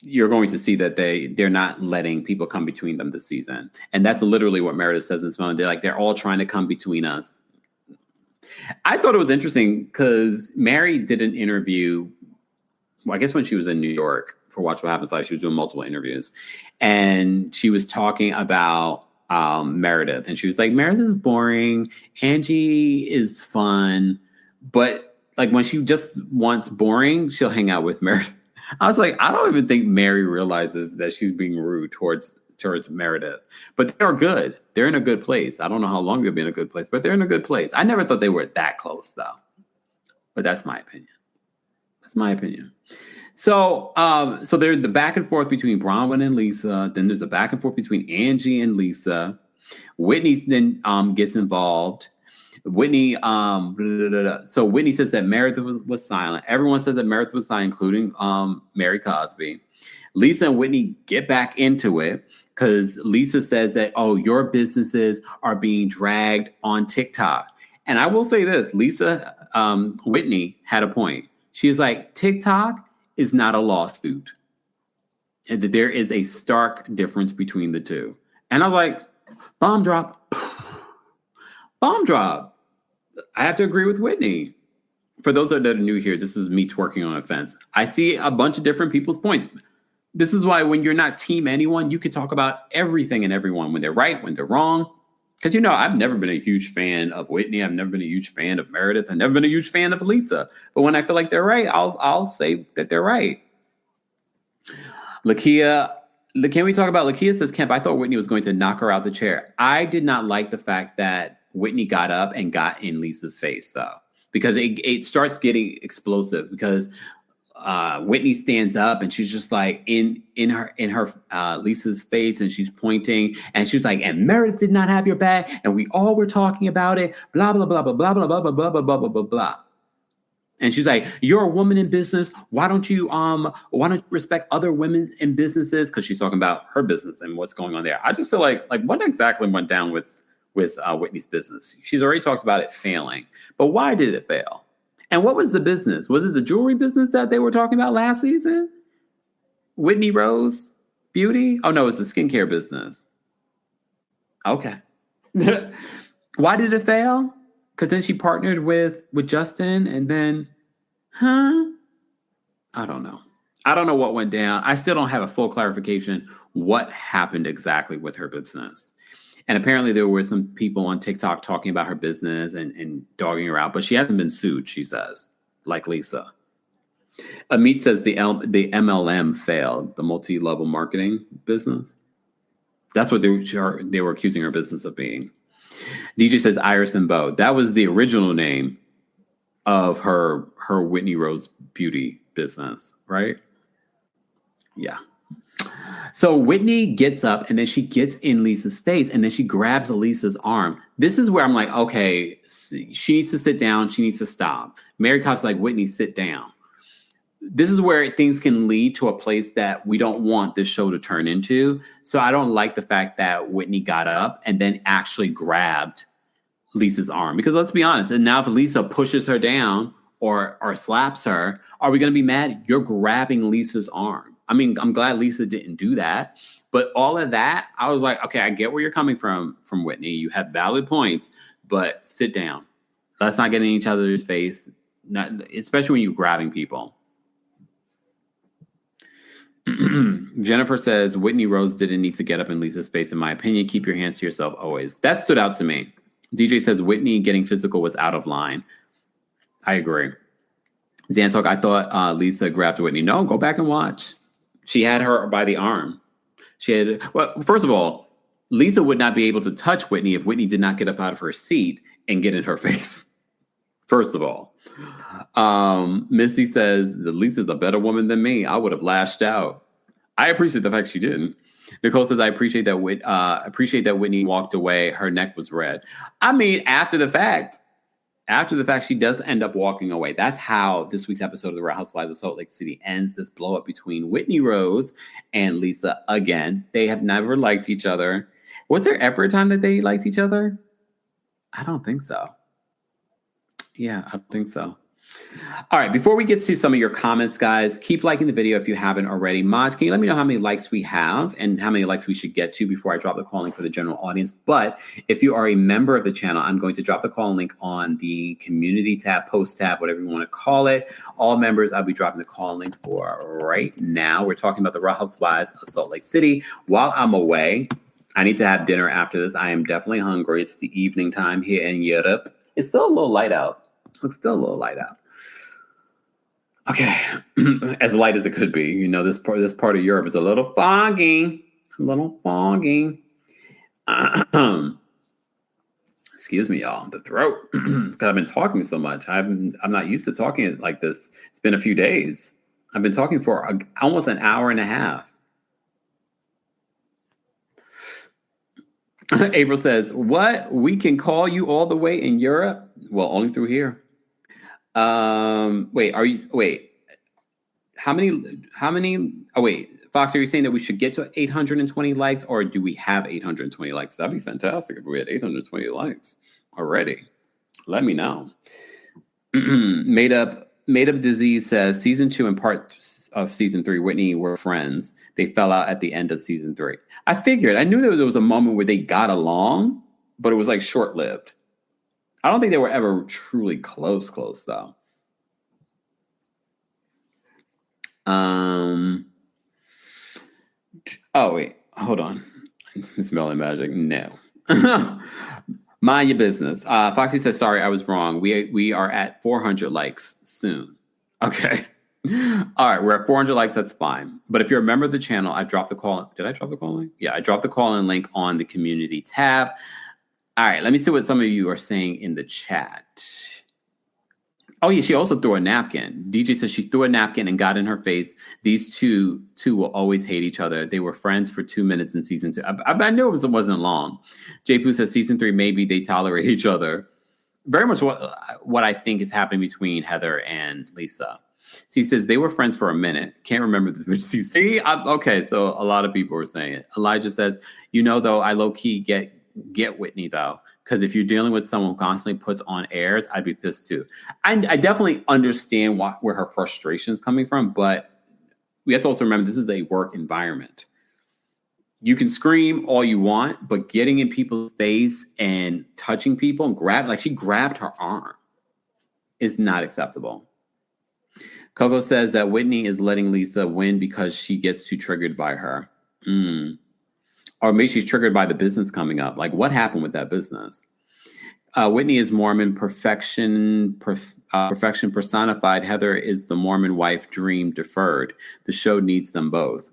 you're going to see that they're not letting people come between them this season. And that's literally what Meredith says in this moment. They're all trying to come between us. I thought it was interesting because Mary did an interview, I guess when she was in New York for Watch What Happens Live, she was doing multiple interviews. And she was talking about Meredith. And she was like, Meredith is boring. Angie is fun. But like when she just wants boring, she'll hang out with Meredith. I was like, I don't even think Mary realizes that she's being rude towards Meredith. But they are good. They're in a good place. I don't know how long they'll be in a good place, but they're in a good place. I never thought they were that close, though. But that's my opinion. That's my opinion. So there's the back and forth between Bronwyn and Lisa. Then there's a back and forth between Angie and Lisa. Whitney then gets involved. Whitney, so Whitney says that Meredith was silent. Everyone says that Meredith was silent, including Mary Cosby. Lisa and Whitney get back into it because Lisa says that, oh, your businesses are being dragged on TikTok. And I will say this, Whitney had a point. She's like, TikTok is not a lawsuit. And that there is a stark difference between the two. And I was like, bomb drop. Bomb drop. I have to agree with Whitney. For those that are new here, this is me twerking on a fence. I see a bunch of different people's points. This is why when you're not team anyone, you can talk about everything and everyone, when they're right, when they're wrong. Because, you know, I've never been a huge fan of Whitney. I've never been a huge fan of Meredith. I've never been a huge fan of Lisa. But when I feel like they're right, I'll say that they're right. Lakia, can we talk about Lakia says, Kemp, I thought Whitney was going to knock her out the chair. I did not like the fact that Whitney got up and got in Lisa's face, though, because it starts getting explosive because Whitney stands up and she's just like in her Lisa's face, and she's pointing and she's like, and Meredith did not have your back, and we all were talking about it, blah blah blah blah blah blah blah blah blah blah blah blah blah. And she's like, you're a woman in business. Why don't you respect other women in businesses? Because she's talking about her business and what's going on there. I just feel like what exactly went down with Whitney's business? She's already talked about it failing, but why did it fail? And what was the business? Was it the jewelry business that they were talking about last season? Whitney Rose Beauty? Oh, no, it's the skincare business. Okay. Why did it fail? Because then she partnered with Justin, and then, I don't know. I don't know what went down. I still don't have a full clarification what happened exactly with her business. And apparently there were some people on TikTok talking about her business and dogging her out, but she hasn't been sued, she says, like Lisa. Amit says the MLM failed, the multi-level marketing business. That's what they were accusing her business of being. DJ says Iris and Bo. That was the original name of her Whitney Rose Beauty business, right? Yeah. So Whitney gets up and then she gets in Lisa's face and then she grabs Lisa's arm. This is where I'm like, okay, she needs to sit down. She needs to stop. Mary Cobb's like, Whitney, sit down. This is where things can lead to a place that we don't want this show to turn into. So I don't like the fact that Whitney got up and then actually grabbed Lisa's arm. Because let's be honest, and now if Lisa pushes her down or slaps her, are we going to be mad? You're grabbing Lisa's arm. I mean, I'm glad Lisa didn't do that. But all of that, I was like, okay, I get where you're coming from Whitney. You have valid points, but sit down. Let's not get in each other's face, especially when you're grabbing people. Jennifer says, Whitney Rose didn't need to get up in Lisa's face, in my opinion. Keep your hands to yourself always. That stood out to me. DJ says, Whitney getting physical was out of line. I agree. Zantalk, I thought Lisa grabbed Whitney. No, go back and watch. She had her by the arm. Well, first of all, Lisa would not be able to touch Whitney if Whitney did not get up out of her seat and get in her face. First of all. Missy says, Lisa's a better woman than me. I would have lashed out. I appreciate the fact she didn't. Nicole says, I appreciate that Whitney walked away. Her neck was red. I mean, after the fact, she does end up walking away. That's how this week's episode of The Real Housewives of Salt Lake City ends. This blow up between Whitney Rose and Lisa again. They have never liked each other. Was there ever a time that they liked each other? I don't think so. Yeah, I don't think so. All right, before we get to some of your comments, guys, keep liking the video if you haven't already. Maz, can you let me know how many likes we have and how many likes we should get to before I drop the call link for the general audience? But if you are a member of the channel, I'm going to drop the call link on the community tab, post tab, whatever you want to call it. All members, I'll be dropping the call link for right now. We're talking about the Real Housewives of Salt Lake City. While I'm away, I need to have dinner after this. I am definitely hungry. It's the evening time here in Europe. It's still a little light out. Okay, as light as it could be. You know, this part of Europe is a little foggy. Excuse me, y'all. The throat, because I've been talking so much. I'm not used to talking like this. It's been a few days. I've been talking for almost an hour and a half. April says, what? We can call you all the way in Europe? Well, only through here. Wait, how many, Fox, are you saying that we should get to 820 likes, or do we have 820 likes? That'd be fantastic if we had 820 likes already. Let me know. Made up Disease says, season 2 and part of season 3, Whitney were friends. They fell out at the end of season 3. I figured, I knew there was a moment where they got along, but it was like short-lived. I don't think they were ever truly close though. Oh wait, hold on. Miss Melon Magic, no. Mind your business. Foxy says, sorry, I was wrong. We are at 400 likes soon. Okay. All right, we're at 400 likes. That's fine. But if you're a member of the channel, I dropped the call. Did I drop the call link? Yeah, I dropped the call in link on the community tab. All right, let me see what some of you are saying in the chat. Oh, yeah, she also threw a napkin. DJ says she threw a napkin and got in her face. These two will always hate each other. They were friends for 2 minutes in season 2. I knew it wasn't long. J. Poo says season 3, maybe they tolerate each other. Very much what I think is happening between Heather and Lisa. She says they were friends for a minute. Can't remember the see. Okay, so a lot of people were saying it. Elijah says, though, I low-key get Whitney, though. Because if you're dealing with someone who constantly puts on airs, I'd be pissed too. I definitely understand where her frustration is coming from, but we have to also remember this is a work environment. You can scream all you want, but getting in people's face and touching people and she grabbed her arm is not acceptable. Coco says that Whitney is letting Lisa win because she gets too triggered by her. Or maybe she's triggered by the business coming up. Like, what happened with that business? Whitney is Mormon perfection personified. Heather is the Mormon wife dream deferred. The show needs them both.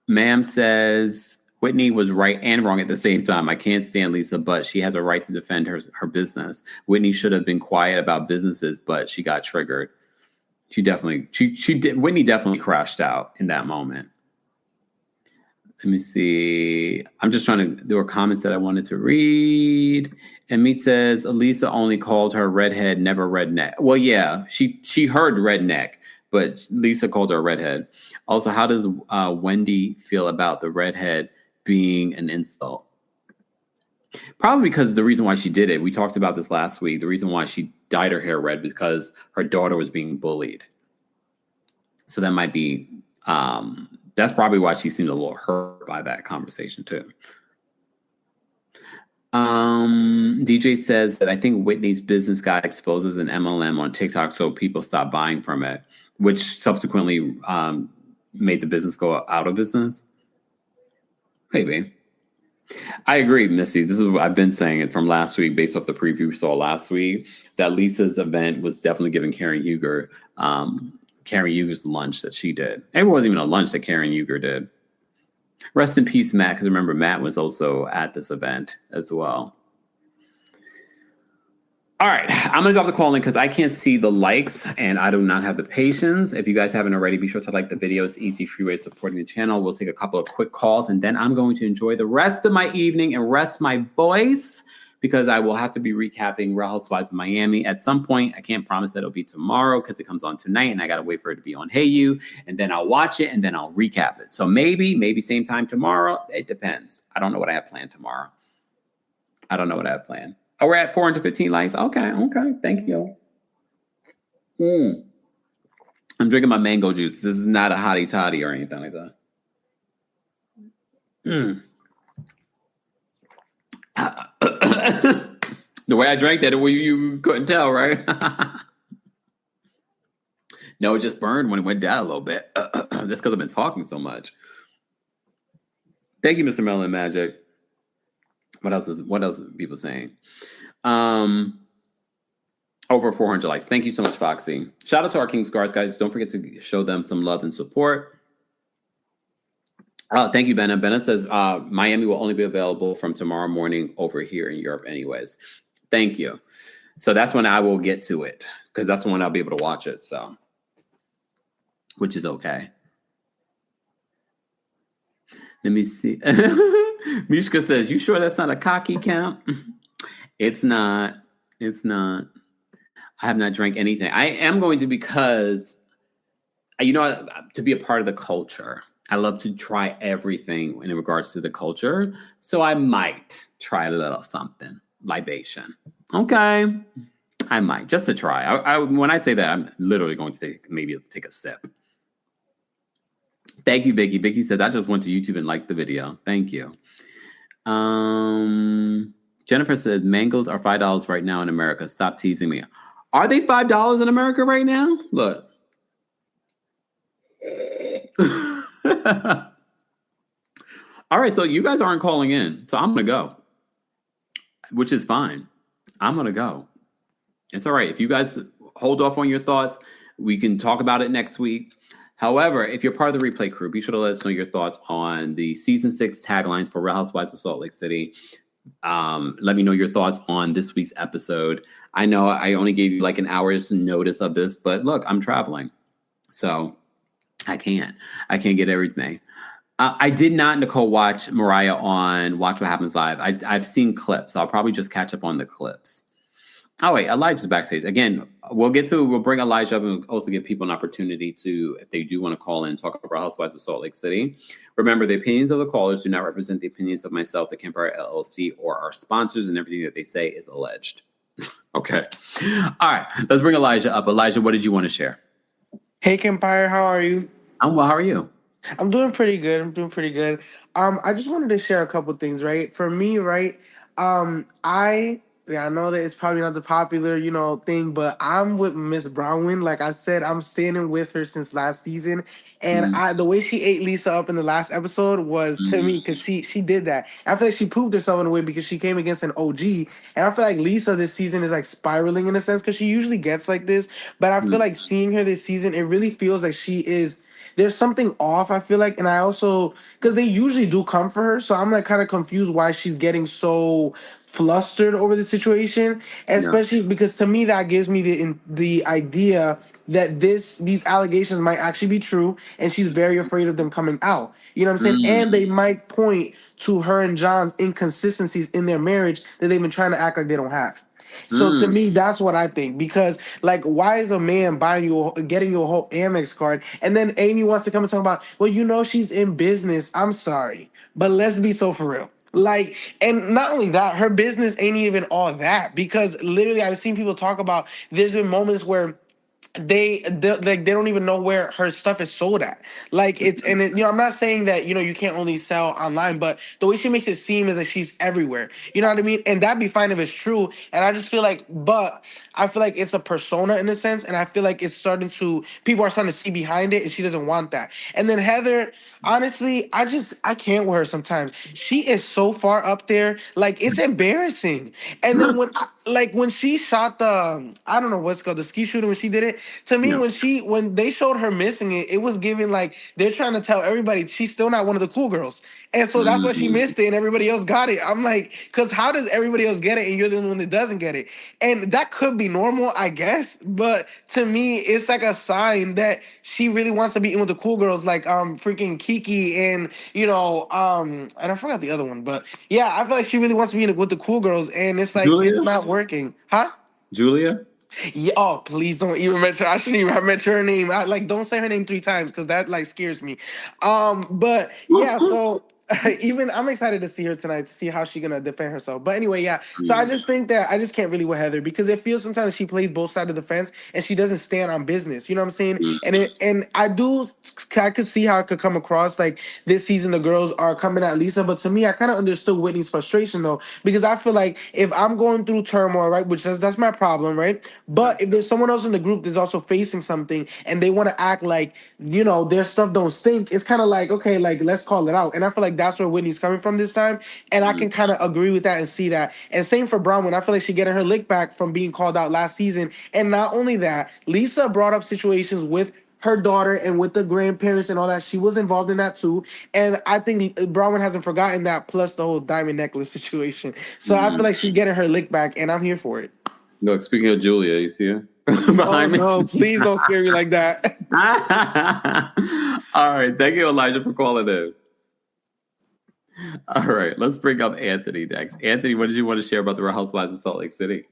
Ma'am says, Whitney was right and wrong at the same time. I can't stand Lisa, but she has a right to defend her business. Whitney should have been quiet about businesses, but she got triggered. Whitney definitely crashed out in that moment. Let me see. I'm just there were comments that I wanted to read. And Meat says, Elisa only called her redhead, never redneck. Well, yeah, she heard redneck, but Lisa called her redhead. Also, how does Wendy feel about the redhead being an insult? Probably because the reason why she did it, we talked about this last week, the reason why she dyed her hair red because her daughter was being bullied. So that might be... that's probably why she seemed a little hurt by that conversation too. DJ says that I think Whitney's business got exposed as an MLM on TikTok, so people stopped buying from it, which subsequently made the business go out of business. Maybe. I agree, Missy. This is what I've been saying it from last week, based off the preview we saw last week, that Lisa's event was definitely giving Karen Huger's lunch that she did. It wasn't even a lunch that Karen Huger did. Rest in peace, Matt, because remember, Matt was also at this event as well. All right, I'm going to drop the call in because I can't see the likes and I do not have the patience. If you guys haven't already, be sure to like the video. It's easy, free way of supporting the channel. We'll take a couple of quick calls and then I'm going to enjoy the rest of my evening and rest my voice because I will have to be recapping Real Housewives of Miami at some point. I can't promise that it'll be tomorrow because it comes on tonight and I got to wait for it to be on Hey You, and then I'll watch it and then I'll recap it. So maybe same time tomorrow. It depends. I don't know what I have planned tomorrow. Oh, we're at 415 likes. Okay. Thank you. I'm drinking my mango juice. This is not a hottie toddy or anything like that. The way I drank that, you couldn't tell, right? No, it just burned when it went down a little bit. That's because I've been talking so much. Thank you, Mr. Melon Magic. What else are people saying? Over 400 likes. Thank you so much, Foxy. Shout out to our King's Guards, guys. Don't forget to show them some love and support. Thank you, Benna. Benna says Miami will only be available from tomorrow morning over here in Europe anyways. Thank you. So that's when I will get to it because that's when I'll be able to watch it. So, which is okay. Let me see. Mishka says, "You sure that's not a cocky count?" It's not. It's not. I have not drank anything. I am going to because, to be a part of the culture. I love to try everything in regards to the culture. So I might try a little something. Libation. Okay. I might, just to try. When I say that, I'm literally going to take a sip. Thank you, Vicky. Vicky says, I just went to YouTube and liked the video. Thank you. Jennifer said, mangoes are $5 right now in America. Stop teasing me. Are they $5 in America right now? Look. All right, so you guys aren't calling in. So I'm going to go, which is fine. I'm going to go. It's all right. If you guys hold off on your thoughts, we can talk about it next week. However, if you're part of the replay crew, be sure to let us know your thoughts on the season 6 taglines for Real Housewives of Salt Lake City. Let me know your thoughts on this week's episode. I know I only gave you like an hour's notice of this, but look, I'm traveling. So I can't get everything. I did not, Nicole, watch Mariah on Watch What Happens Live. I've seen clips. So I'll probably just catch up on the clips. Oh, wait, Elijah's backstage. Again, we'll bring Elijah up and also give people an opportunity to, if they do want to call in and talk about Housewives of Salt Lake City. Remember, the opinions of the callers do not represent the opinions of myself, the Kempire LLC, or our sponsors, and everything that they say is alleged. Okay. All right, let's bring Elijah up. Elijah, what did you want to share? Hey, Kempire, how are you? I'm well. How are you? I'm doing pretty good. I just wanted to share a couple things, right? For me, right? I know that it's probably not the popular, thing, but I'm with Miss Brownwin. Like I said, I'm standing with her since last season, and the way she ate Lisa up in the last episode was to me, because she did that. I feel like she proved herself in a way because she came against an OG, and I feel like Lisa this season is like spiraling in a sense because she usually gets like this, but I feel like seeing her this season, it really feels like she is. There's something off, I feel like, and I also, because they usually do come for her, so I'm like kind of confused why she's getting so flustered over the situation, especially because to me that gives me the idea that these allegations might actually be true, and she's very afraid of them coming out. You know what I'm saying? And they might point to her and John's inconsistencies in their marriage that they've been trying to act like they don't have. So to me, that's what I think. Because like, why is a man getting you a whole Amex card, and then Amy wants to come and talk about, well, she's in business. I'm sorry, but let's be so for real. Like, and not only that, her business ain't even all that. Because literally, I've seen people talk about. There's been moments where they don't even know where her stuff is sold at. Like I'm not saying that you can't only sell online, but the way she makes it seem is that she's everywhere. You know what I mean? And that'd be fine if it's true. And I just feel like, it's a persona in a sense, and I feel like people are starting to see behind it, and she doesn't want that. And then Heather, honestly, I can't with her sometimes. She is so far up there, like it's embarrassing. And then when she shot I don't know what's called, the ski shooting, when she did it, to me, when they showed her missing it, it was giving like they're trying to tell everybody she's still not one of the cool girls. And so that's why she missed it and everybody else got it. I'm like, because how does everybody else get it and you're the only one that doesn't get it? And that could be normal, I guess. But to me, it's like a sign that she really wants to be in with the cool girls, like freaking Kiki and and I forgot the other one. But yeah, I feel like she really wants to be with the cool girls, and it's like Julia? It's not working. Huh? Julia? Yeah, oh, please don't even mention. I shouldn't even have mentioned her name. Don't say her name 3 times because that like scares me. But yeah, so even I'm excited to see her tonight to see how she's gonna defend herself. But anyway, yeah. So I just think that I just can't really with Heather because it feels sometimes she plays both sides of the fence and she doesn't stand on business. You know what I'm saying? And I could see how it could come across like this season the girls are coming at Lisa, but to me I kind of understood Whitney's frustration though, because I feel like if I'm going through turmoil, right, which that's my problem, right? But if there's someone else in the group that's also facing something and they want to act like their stuff don't stink, it's kind of like, okay, like let's call it out. And I feel like that's where Whitney's coming from this time, and I can kind of agree with that and see that. And same for Bronwyn. I feel like she getting her lick back from being called out last season. And not only that, Lisa brought up situations with her daughter and with the grandparents and all that. She was involved in that too. And I think Bronwyn hasn't forgotten that, plus the whole diamond necklace situation. So I feel like she's getting her lick back, and I'm here for it. No, speaking of Julia, you see her behind me? No, please don't scare me like that. All right. Thank you, Elijah, for calling in. All right, let's bring up Anthony next. Anthony, what did you want to share about the Real Housewives of Salt Lake City?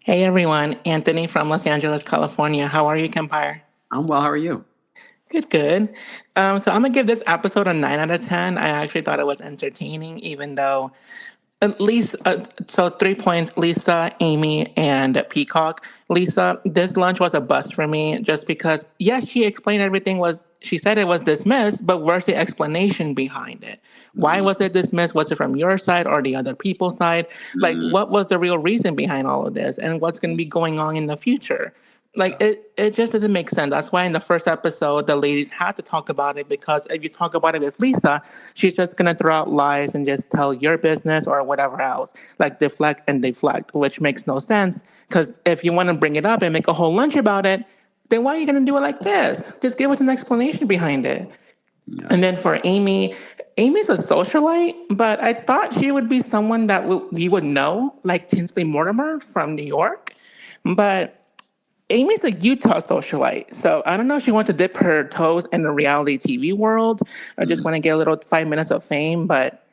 Hey everyone, Anthony from Los Angeles, California. How are you, Kempire? I'm well. How are you? Good, good. So I'm gonna give this episode a 9 out of 10. I actually thought it was entertaining, even though at least, so 3 points, Lisa, Amy, and Peacock. Lisa, this lunch was a bust for me just because, yes, she explained she said it was dismissed, but where's the explanation behind it? Why was it dismissed? Was it from your side or the other people's side? Like, what was the real reason behind all of this? And what's going to be going on in the future? Like, it just doesn't make sense. That's why in the first episode, the ladies had to talk about it, because if you talk about it with Lisa, she's just going to throw out lies and just tell your business or whatever else, like deflect and deflect, which makes no sense. Because if you want to bring it up and make a whole lunch about it, then why are you going to do it like this? Just give us an explanation behind it. Yeah. And then for Amy, Amy's a socialite, but I thought she would be someone that we would know, like Tinsley Mortimer from New York. But Amy's a Utah socialite, so I don't know if she wants to dip her toes in the reality TV world or just want to get a little 5 minutes of fame, but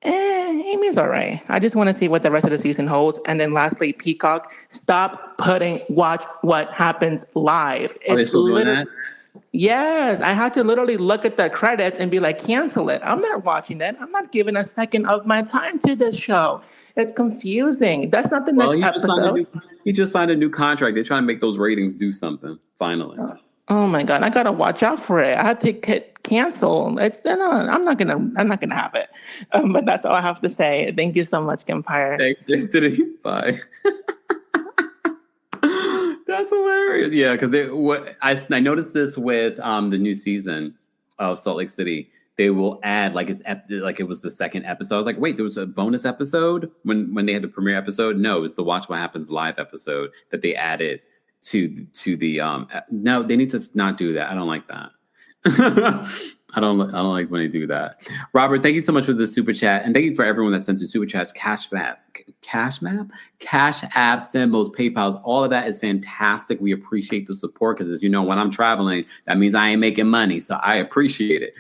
Amy's all right. I just want to see what the rest of the season holds. And then lastly, Peacock, watch what happens live. Are they still doing that? Yes, I had to literally look at the credits and be like, cancel it. I'm not watching that. I'm not giving a second of my time to this show. It's confusing. That's not the next episode. He just signed a new contract. They're trying to make those ratings do something, finally. Oh my God, I gotta watch out for it. I had to cancel. I'm not gonna have it. But that's all I have to say. Thank you so much, Kempire. Thanks, Anthony. Bye. That's hilarious. Yeah, because I noticed this with the new season of Salt Lake City. They will add like it was the second episode. I was like, wait, there was a bonus episode when they had the premiere episode. No, it was the Watch What Happens live episode that they added to the. No, they need to not do that. I don't like that. I don't like when they do that. Robert, thank you so much for the super chat, and thank you for everyone that sent in super chats. Cash apps, Venmos, PayPal's, all of that is fantastic. We appreciate the support because, as you know, when I'm traveling, that means I ain't making money, so I appreciate it.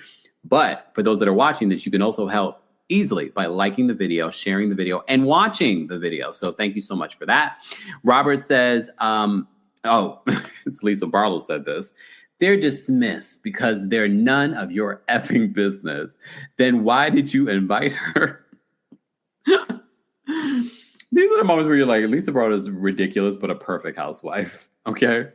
But for those that are watching this, you can also help easily by liking the video, sharing the video, and watching the video. So thank you so much for that. Robert says, it's Lisa Barlow said this. They're dismissed because they're none of your effing business. Then why did you invite her? These are the moments where you're like, Lisa Barlow is ridiculous, but a perfect housewife. Okay?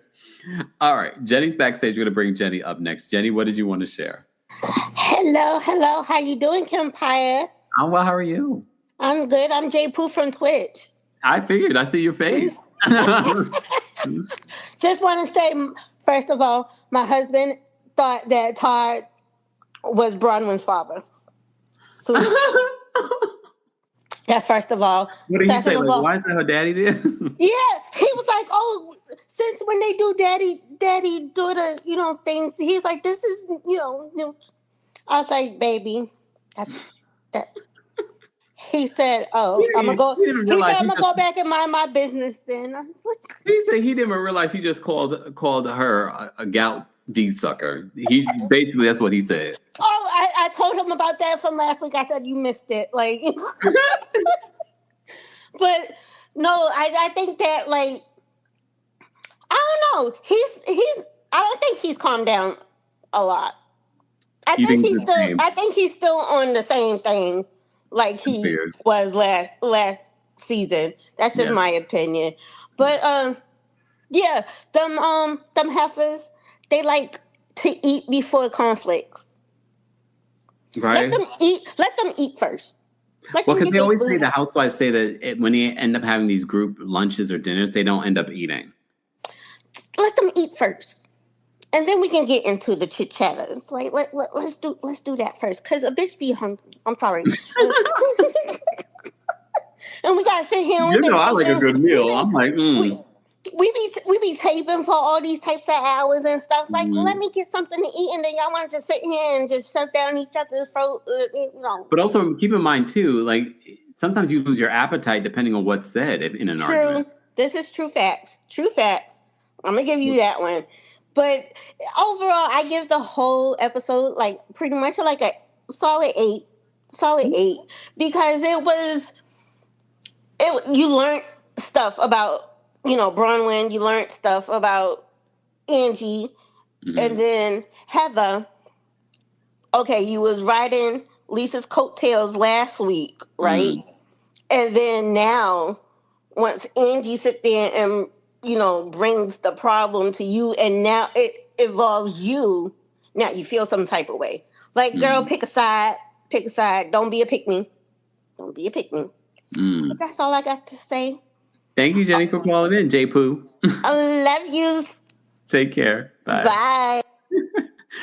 All right. Jenny's backstage. We're going to bring Jenny up next. Jenny, what did you want to share? Hello. How you doing, Kempire? I'm well. How are you? I'm good. I'm Jay Pooh from Twitch. I figured. I see your face. Just want to say, first of all, my husband thought that Todd was Bronwyn's father. So that's first of all. What did he say? Like, why is that her daddy there? Yeah, he was like, "Oh, since when they do daddy, daughter, things." He's like, "This is, I was like, "Baby, that." He said, "Oh, I'm gonna go." He said, "I'm gonna go back and mind my business." Then I was like, he said he didn't even realize he just called her a gout D sucker. He basically that's what he said. Oh, I told him about that from last week. I said you missed it, like. But no, I think that I don't know. I don't think he's calmed down a lot. I think he's still on the same thing like he was last season. That's just my opinion. But them heifers, they like to eat before conflicts. Right. Let them eat first. Well, because they always say, the housewives say that when they end up having these group lunches or dinners, they don't end up eating. Let them eat first, and then we can get into the chit chatters. Like let's do that first, because a bitch be hungry. I'm sorry. And we gotta sit here. And I like a good meal. I'm like, We be taping for all these types of hours and stuff. Like, let me get something to eat, and then y'all want to just sit here and just shut down each other's throat. But also keep in mind too, like sometimes you lose your appetite depending on what's said in an argument. This is true facts. I'm gonna give you that one. But overall, I give the whole episode pretty much like a solid 8. solid 8 because you learned stuff about Bronwyn. You learned stuff about Angie, and then Heather. Okay, you was riding Lisa's coattails last week, right? And then now, once Angie sits there and brings the problem to you, and now it involves you. Now you feel some type of way. Like, girl, pick a side. Pick a side. Don't be a pick me. Don't be a pick me. But that's all I got to say. Thank you, Jenny, for calling in. J Poo. I love you. Take care. Bye. Bye.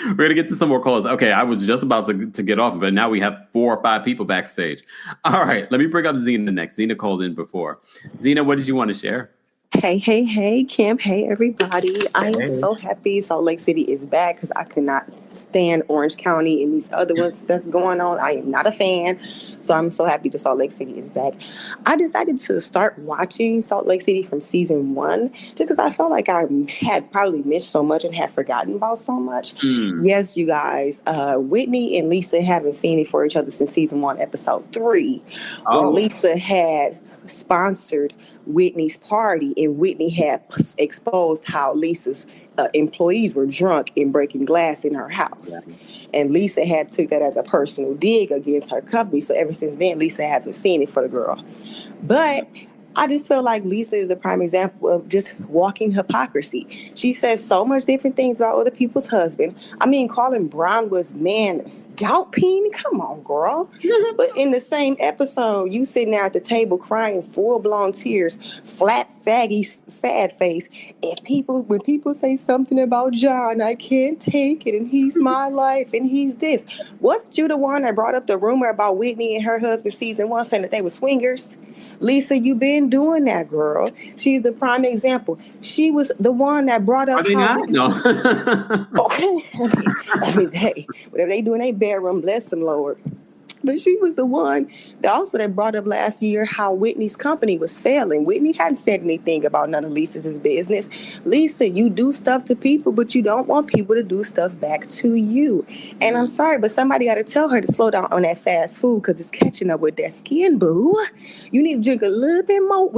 We're going to get to some more calls. Okay, I was just about to get off, but now we have 4 or 5 people backstage. All right, let me bring up Zena next. Zena called in before. Zena, what did you want to share? Hey, Kim. Hey, everybody. I am so happy Salt Lake City is back because I could not stand Orange County and these other ones that's going on. I am not a fan. So I'm so happy that Salt Lake City is back. I decided to start watching Salt Lake City from season 1 just because I felt like I had probably missed so much and had forgotten about so much. Yes, you guys. Whitney and Lisa haven't seen it for each other since season 1, episode 3. When Lisa had sponsored Whitney's party, and Whitney had exposed how Lisa's employees were drunk and breaking glass in her house. And Lisa had took that as a personal dig against her company. So ever since then, Lisa hasn't seen it for the girl. But I just feel like Lisa is the prime example of just walking hypocrisy. She says so much different things about other people's husband. I mean, calling Brown was gout pain? Come on, girl. But in the same episode, you sitting there at the table crying, full-blown tears, flat, saggy, sad face. And when people say something about John, I can't take it, and he's my life, and he's this. Wasn't you the one that brought up the rumor about Whitney and her husband season 1 saying that they were swingers? Lisa, you been doing that, girl. She's the prime example. She was the one that brought up Okay. I mean, hey, whatever they do in their bedroom, bless them, Lord. But she was the one that brought up last year how Whitney's company was failing. Whitney hadn't said anything about none of Lisa's business. Lisa, you do stuff to people, but you don't want people to do stuff back to you. And I'm sorry, but somebody got to tell her to slow down on that fast food because it's catching up with that skin, boo. You need to drink a little bit more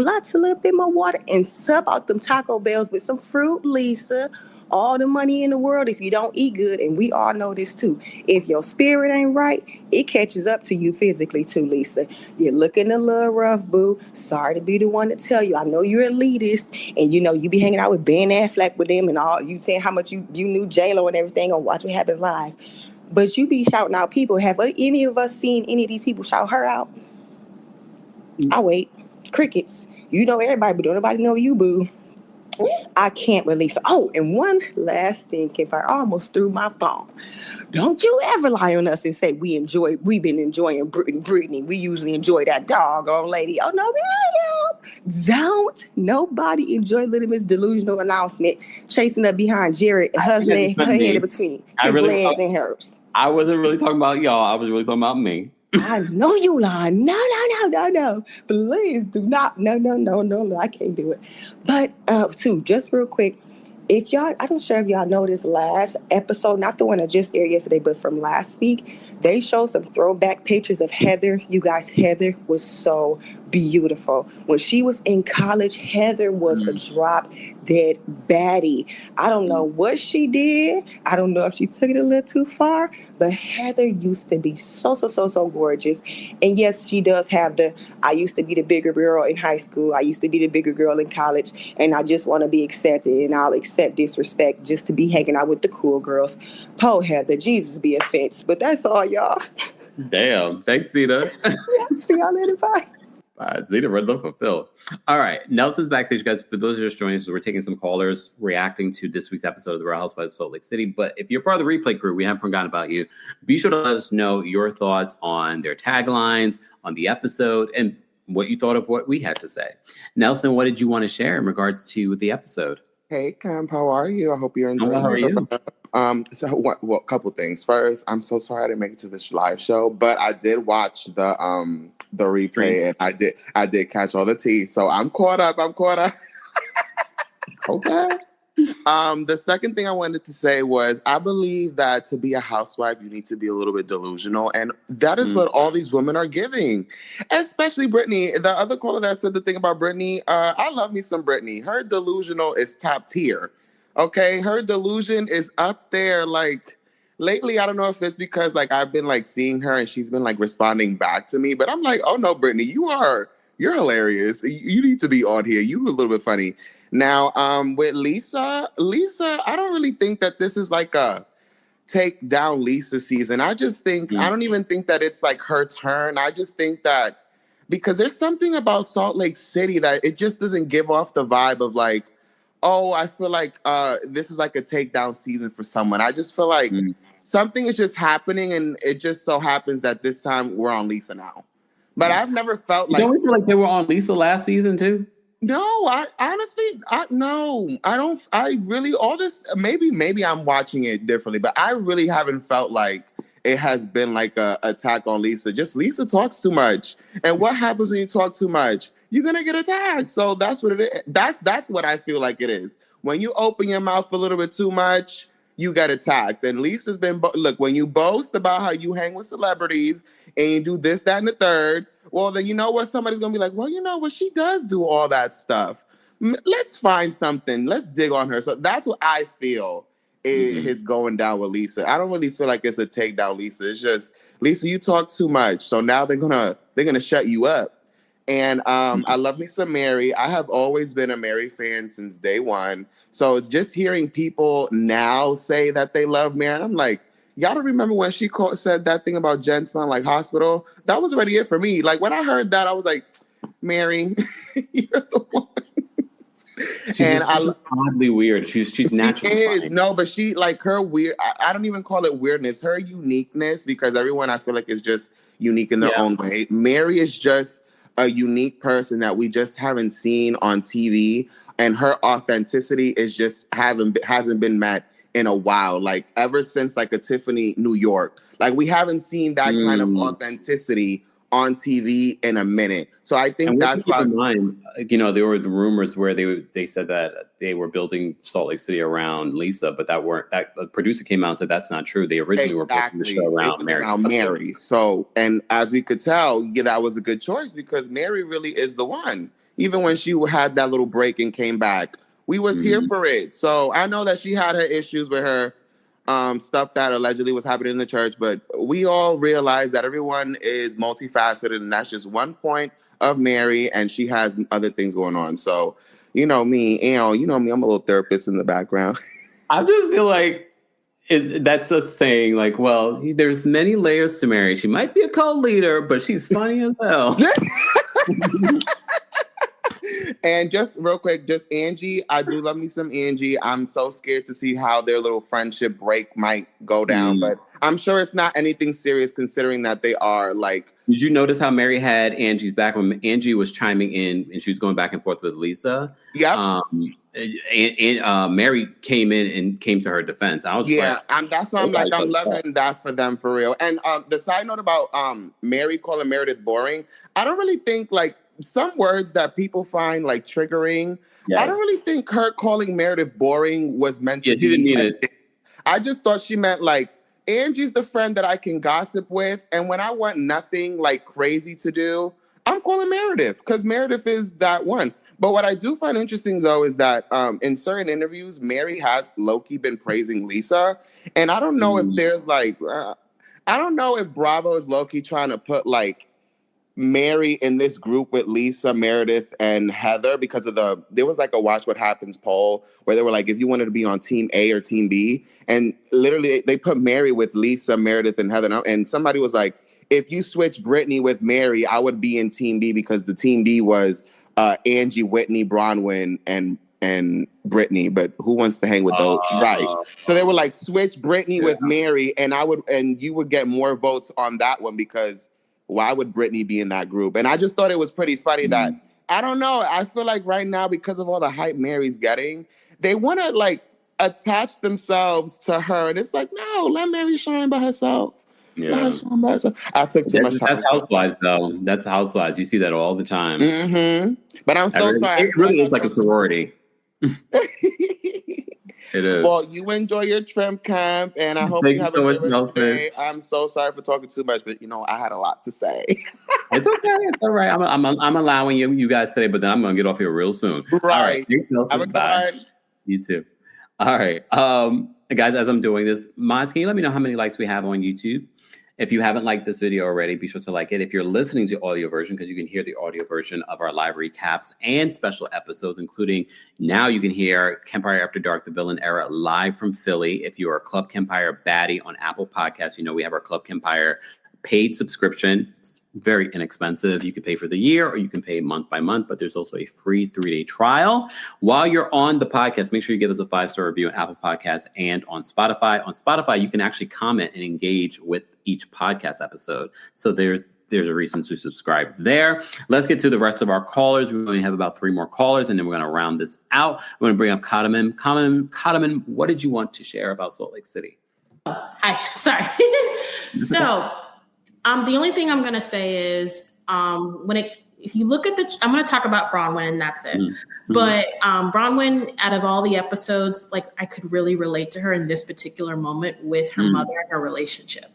water and sub out them Taco Bells with some fruit, Lisa. All the money in the world if you don't eat good, and we all know this too. If your spirit ain't right, it catches up to you physically too, Lisa. You're looking a little rough, boo. Sorry to be the one to tell you. I know you're elitist, and you be hanging out with Ben Affleck with them and all. You saying how much you knew J-Lo and everything on Watch What Happens Live. But you be shouting out people. Have any of us seen any of these people shout her out? I wait. Crickets. You know everybody, but don't nobody know you, boo. I can't release. Oh, and one last thing, Kempire, I almost threw my phone. Don't you ever lie on us and say we've been enjoying Brittany. We usually enjoy that doggone lady. Oh, no, don't nobody enjoy Little Miss Delusional announcement chasing up behind Jared, her head in between his legs and hers. I wasn't really talking about y'all. I was really talking about me. I know you lying. No. Please do not. No. I can't do it. But, just real quick, I'm sure if y'all know this last episode, not the one that just aired yesterday, but from last week, they showed some throwback pictures of Heather. You guys, Heather was so beautiful. When she was in college, Heather was a drop dead baddie. I don't know what she did. I don't know if she took it a little too far, but Heather used to be so gorgeous. And yes, she does have I used to be the bigger girl in high school. I used to be the bigger girl in college, and I just want to be accepted, and I'll accept disrespect just to be hanging out with the cool girls. Po Heather, Jesus be offense. But that's all, y'all. Damn. Thanks, Zena. See y'all later. Bye. Zeta Red Love fulfilled. All right. Nelson's backstage, guys. For those who are just joining us, we're taking some callers reacting to this week's episode of The Real Housewives of Salt Lake City. But if you're part of the replay crew, we haven't forgotten about you. Be sure to let us know your thoughts on their taglines, on the episode, and what you thought of what we had to say. Nelson, what did you want to share in regards to the episode? Hey, Camp, how are you? I hope you're enjoying it. How are you? So, couple things. First, I'm so sorry I didn't make it to this live show, but I did watch the replay, and I did catch all the tea. So I'm caught up. Okay. The second thing I wanted to say was I believe that to be a housewife, you need to be a little bit delusional. And that is what all these women are giving, especially Brittany. The other caller that said the thing about Brittany, I love me some Brittany. Her delusional is top tier. Okay. Her delusion is up there. Like lately, I don't know if it's because like I've been like seeing her and she's been like responding back to me, but I'm like, oh no, Brittany, you're hilarious. You need to be on here. You're a little bit funny. Now, with Lisa, I don't really think that this is like a take down Lisa season. I just think, I don't even think that it's like her turn. I just think that because there's something about Salt Lake City that it just doesn't give off the vibe of like, oh, I feel like this is like a takedown season for someone. I just feel like something is just happening and it just so happens that this time we're on Lisa now. But I've never felt like... Don't we feel like they were on Lisa last season too? No, I honestly, no, I don't. I really, all this, maybe I'm watching it differently, but I really haven't felt like it has been like a attack on Lisa. Just Lisa talks too much. And what happens when you talk too much? You're going to get attacked. So that's what it is. That's what I feel like it is. When you open your mouth a little bit too much, you get attacked. And Lisa's been, look, when you boast about how you hang with celebrities and you do this, that, and the third, well, then you know what? Somebody's going to be like, well, you know what? She does do all that stuff. Let's find something. Let's dig on her. So that's what I feel is going down with Lisa. I don't really feel like it's a takedown, Lisa. It's just, Lisa, you talk too much. So now they're gonna shut you up. And I love me some Mary. I have always been a Mary fan since day one. So it's just hearing people now say that they love Mary. And I'm like, y'all don't remember when she said that thing about Jen smell like hospital? That was already it for me. Like when I heard that, I was like, Mary, you're the one. She's oddly weird. She's natural. She is. No, but she like her weird. I don't even call it weirdness. Her uniqueness, because everyone I feel like is just unique in their own way. Mary is just a unique person that we just haven't seen on TV, and her authenticity is just hasn't been met in a while. Like ever since like a Tiffany New York, like we haven't seen that kind of authenticity on TV in a minute. So I think that's why. In mind, you know, there were the rumors where they said that they were building Salt Lake City around Lisa, but that the producer came out and said that's not true. They originally were building the show around Mary. So, and as we could tell, that was a good choice because Mary really is the one. Even when she had that little break and came back, we was here for it. So I know that she had her issues with her stuff that allegedly was happening in the church, but we all realize that everyone is multifaceted, and that's just one point of Mary, and she has other things going on. So, you know me, I'm a little therapist in the background. I just feel like that's us saying, like, well, there's many layers to Mary. She might be a cult leader, but she's funny as hell. And just real quick, just Angie, I do love me some Angie. I'm so scared to see how their little friendship break might go down, but I'm sure it's not anything serious considering that they are like. Did you notice how Mary had Angie's back when Angie was chiming in and she was going back and forth with Lisa? Yeah. Mary came in and came to her defense. I was that's why I'm like, I'm loving that for them for real. And the side note about Mary calling Meredith boring, I don't really think like some words that people find like triggering. Yes. I don't really think her calling Meredith boring was meant to be. Didn't mean it. I just thought she meant like Angie's the friend that I can gossip with, and when I want nothing like crazy to do, I'm calling Meredith because Meredith is that one. But what I do find interesting though is that in certain interviews, Mary has low-key been praising Lisa, and I don't know if there's like, I don't know if Bravo is low-key trying to put like Mary in this group with Lisa, Meredith, and Heather because of there was like a Watch What Happens poll where they were like, if you wanted to be on team A or team B, and literally they put Mary with Lisa, Meredith, and Heather, and somebody was like, if you switch Brittany with Mary, I would be in team B because the team B was Angie, Whitney, Bronwyn, and Brittany, but who wants to hang with those? Right. So they were like, switch Brittany with Mary, and you would get more votes on that one because why would Brittany be in that group? And I just thought it was pretty funny that, I don't know, I feel like right now, because of all the hype Mary's getting, they want to like attach themselves to her. And it's like, no, let Mary shine by herself. Yeah. Let her shine by herself. I took too much time. That's Housewives, though. That's Housewives. You see that all the time. Mm-hmm. But I'm so sorry. It really is like a sorority. It is. Well, you enjoy your trim camp, and I hope Thank you you have so a much, good rest of the Nelson. day. I'm so sorry for talking too much, but I had a lot to say. It's okay. It's all right. I'm allowing you guys today, but then I'm gonna get off here real soon. Right. All right. Thanks, Nelson. Have a good Bye. one. You too. All right. Guys, as I'm doing this, mods, can you let me know how many likes we have on YouTube? If you haven't liked this video already, be sure to like it. If you're listening to audio version, because you can hear the audio version of our live recaps and special episodes, including now you can hear Kempire After Dark, the Villain Era, live from Philly. If you are a Club Kempire baddie on Apple Podcasts, we have our Club Kempire paid subscription. It's very inexpensive. You can pay for the year or you can pay month by month, but there's also a free 3-day trial. While you're on the podcast, make sure you give us a 5-star review on Apple Podcasts and on Spotify. On Spotify, you can actually comment and engage with each podcast episode. So there's a reason to subscribe there. Let's get to the rest of our callers. We only have about 3 more callers, and then we're going to round this out. We're going to bring up Cottoman. Cottoman, what did you want to share about Salt Lake City? Hi, sorry. So, the only thing I'm going to say is if you look at I'm going to talk about Bronwyn and that's it. Mm-hmm. But Bronwyn, out of all the episodes, I could really relate to her in this particular moment with her mother and her relationship.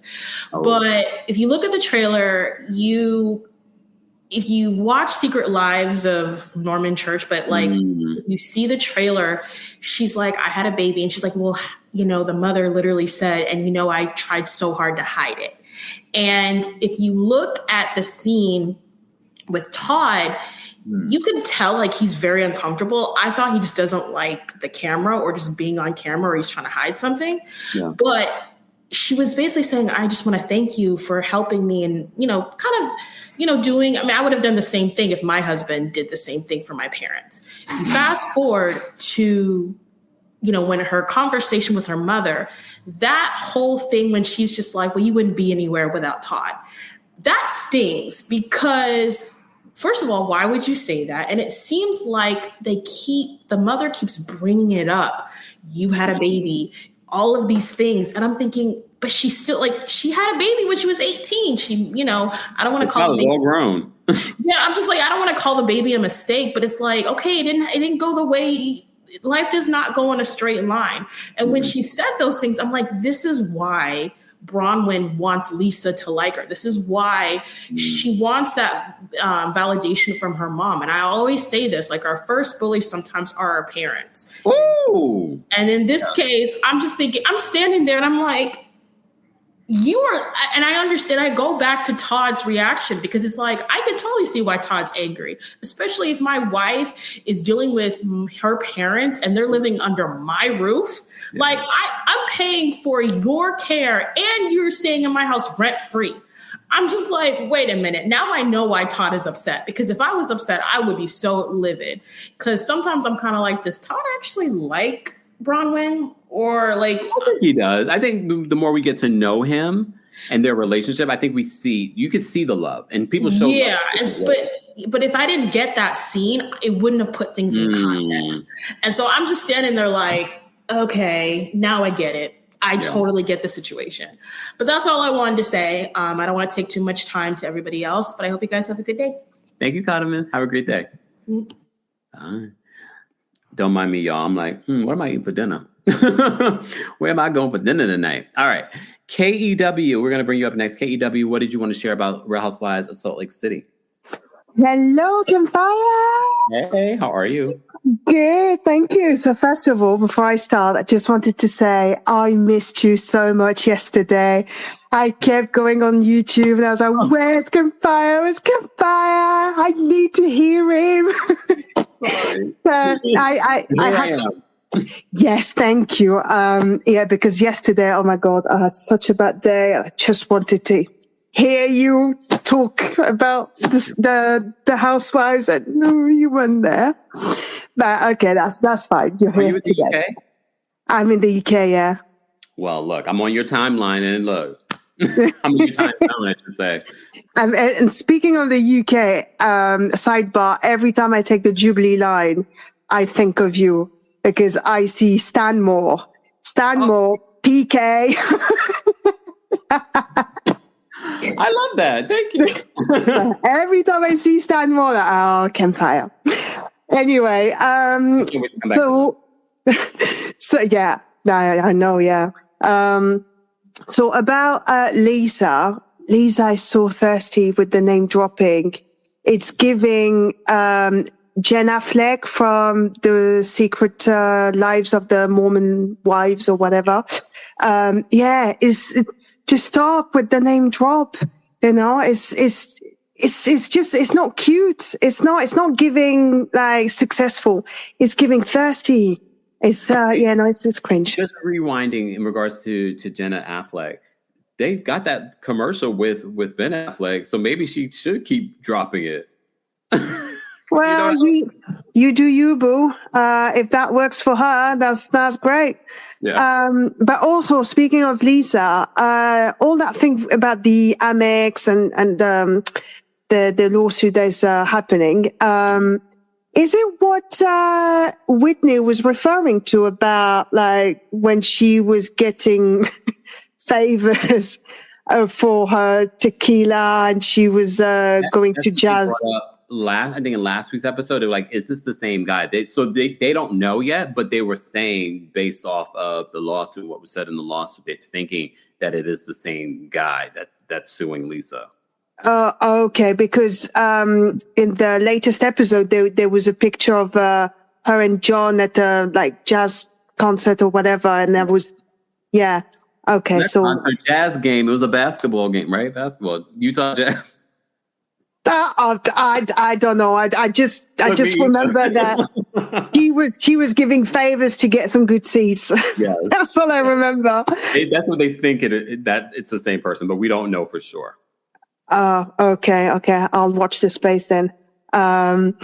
Oh. But if you look at the trailer, if you watch Secret Lives of Norman Church, but if you see the trailer, she's like, I had a baby. And she's like, well, the mother literally said, and I tried so hard to hide it. And if you look at the scene with Todd, you can tell he's very uncomfortable. I thought he just doesn't like the camera or just being on camera or he's trying to hide something. Yeah. But she was basically saying, I just want to thank you for helping me and, doing, I would have done the same thing if my husband did the same thing for my parents. If you fast forward to, when her conversation with her mother, that whole thing when she's just like, well, you wouldn't be anywhere without Todd. That stings because, first of all, why would you say that? And it seems like the mother keeps bringing it up. You had a baby, all of these things. And I'm thinking, but she still she had a baby when she was 18. She, I don't want to call it all grown. Yeah. I'm just I don't want to call the baby a mistake, but it's okay. It didn't go the way. Life does not go in a straight line. And when she said those things, I'm like, this is why Bronwyn wants Lisa to like her. This is why she wants that validation from her mom. And I always say this, our first bullies sometimes are our parents. Ooh. And in this case, I'm just thinking, I'm standing there and I'm like, and I understand, I go back to Todd's reaction because it's I could totally see why Todd's angry, especially if my wife is dealing with her parents and they're living under my roof. Yeah. I'm paying for your care and you're staying in my house rent free. I'm just wait a minute. Now I know why Todd is upset, because if I was upset, I would be so livid. Because sometimes I'm kind of does Todd actually like Bronwyn? Or I think he does. I think the more we get to know him and their relationship, I think you could see the love and people show. Yeah, but if I didn't get that scene, it wouldn't have put things in context. And so I'm just standing there okay, now I get it. I totally get the situation. But that's all I wanted to say. I don't want to take too much time to everybody else, but I hope you guys have a good day. Thank you, Cottoman. Have a great day. Don't mind me, y'all. I'm what am I eating for dinner? Where am I going for dinner tonight? All right. KEW, we're going to bring you up next. KEW, what did you want to share about Real Housewives of Salt Lake City? Hello, Kempire. Hey, how are you? Good, thank you. So first of all, before I start, I just wanted to say I missed you so much yesterday. I kept going on YouTube and I was like, where's Kempire? Where's Kempire? I need to hear him. I had... Yes, thank you. Because yesterday, oh my God, I had such a bad day. I just wanted to hear you talk about the housewives, and no, you weren't there. But okay, that's fine. You're here. Are you in the UK? I'm in the UK, yeah. Well, look, I'm on your timeline, and look, I'm on your timeline, I should say. And speaking of the UK, sidebar, every time I take the Jubilee line, I think of you. Because I see Stanmore, PK. I love that. Thank you. Every time I see Stanmore, Kempire. Anyway, So yeah, I know. Yeah. So about Lisa is so thirsty with the name dropping. It's giving Jen Affleck from the Secret Lives of the Mormon Wives or whatever. Just stop with the name drop. You know, it's just, it's not cute. It's not giving like successful. It's giving thirsty. It's it's cringe. Just rewinding in regards to Jenna Affleck, they got that commercial with Ben Affleck, so maybe she should keep dropping it. Well, you do you, boo. If that works for her, that's great. Yeah. But also speaking of Lisa, all that thing about the Amex and the lawsuit that's happening. Is it what Whitney was referring to about like when she was getting favors for her tequila and she was going to jazz? I think in last week's episode, they were like, "Is this the same guy?" They don't know yet, but they were saying based off of the lawsuit, what was said in the lawsuit, they're thinking that it is the same guy that's suing Lisa. Okay, because in the latest episode, there was a picture of her and John at a like jazz concert or whatever, and there was, yeah. Okay, That's so a jazz game. It was a basketball game, right? Basketball, Utah Jazz. I don't know. I just remember that she was giving favors to get some good seats. Yes. That's all I remember. That's what they think that it's the same person, but we don't know for sure. Okay. I'll watch the space then. And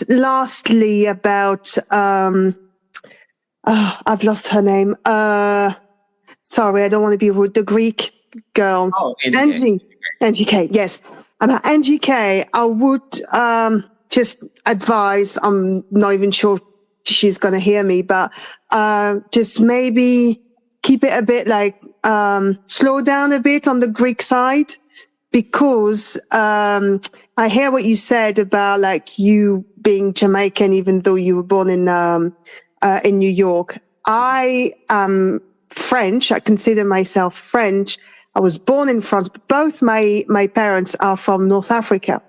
lastly, about I've lost her name. Sorry, I don't want to be rude. The Greek girl, Angie K. Yes, about Angie K. I would just advise. I'm not even sure she's going to hear me, but just maybe keep it a bit like slow down a bit on the Greek side. Because I hear what you said about like you being Jamaican, even though you were born in New York. I am French. I consider myself French. I was born in France, but both my parents are from North Africa.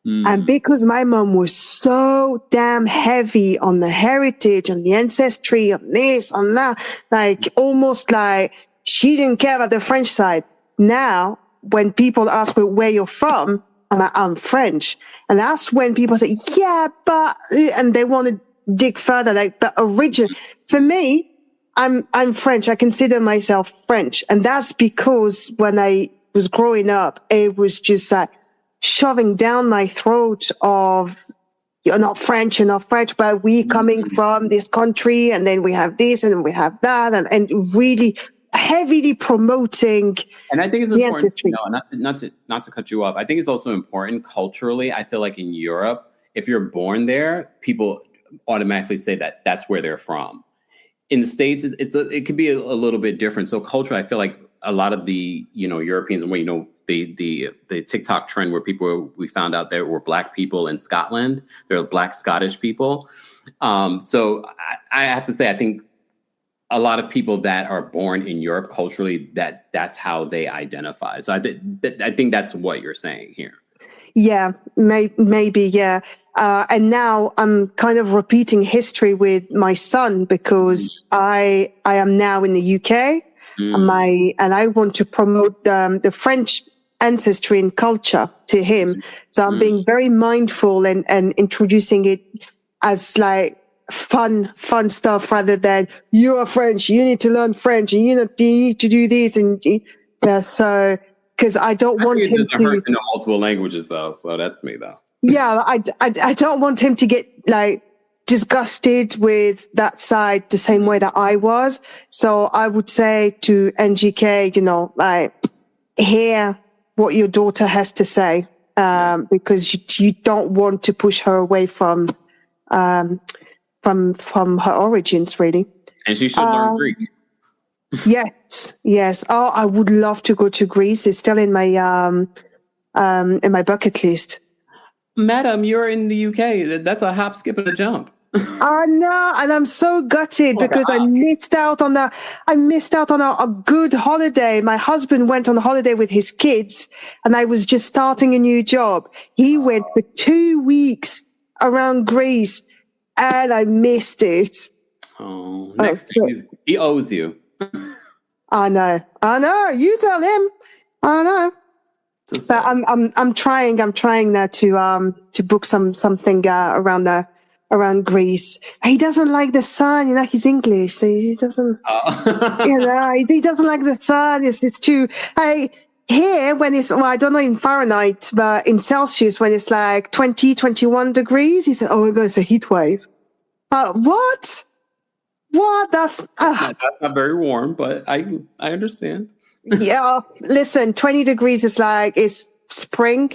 And because my mom was so damn heavy on the heritage, on the ancestry, on this, on that, like almost like she didn't care about the French side. Now, when people ask me where you're from, I'm like, I'm French. And that's when people say, yeah, but, and they want to dig further, like, but for me, I'm French. I consider myself French. And that's because when I was growing up, it was just like shoving down my throat of, you're not French, but we coming from this country. And then we have this and we have that and really heavily promoting. And I think it's important to know, not to cut you off. I think it's also important culturally. I feel like in Europe, if you're born there, people automatically say that that's where they're from. In the States, it could be a little bit different. So culturally, I feel like a lot of the Europeans, and the TikTok trend where we found out there were Black people in Scotland. There are Black Scottish people. So I have to say, I think a lot of people that are born in Europe culturally, that's how they identify. So I think that's what you're saying here. Yeah, maybe, yeah. And now I'm kind of repeating history with my son because I am now in the UK and I want to promote the French ancestry and culture to him. So I'm being very mindful and introducing it as like fun stuff rather than you are French, you need to learn French and you need to do this and so because I don't want him to know multiple languages though, so that's me though. Yeah, I don't want him to get like disgusted with that side the same way that I was. So I would say to NGK, like hear what your daughter has to say, because you don't want to push her away from her origins, really. And she should learn Greek. Yes. Oh, I would love to go to Greece. It's still in my bucket list. Madam, you're in the UK. That's a hop, skip, and a jump. I know, and I'm so gutted because I missed out on a good holiday. My husband went on holiday with his kids, and I was just starting a new job. He went for 2 weeks around Greece, and I missed it. Oh, next time he owes you. I know. You tell him. I know. But I'm trying now to book something around Greece. He doesn't like the sun, he's English, so he doesn't he doesn't like the sun. It's too here when it's I don't know in Fahrenheit, but in Celsius when it's like 20, 21 degrees, he said, "Oh my God, it's a heat wave." What? That's not very warm, but I understand. Yeah, listen, 20 degrees is like it's spring,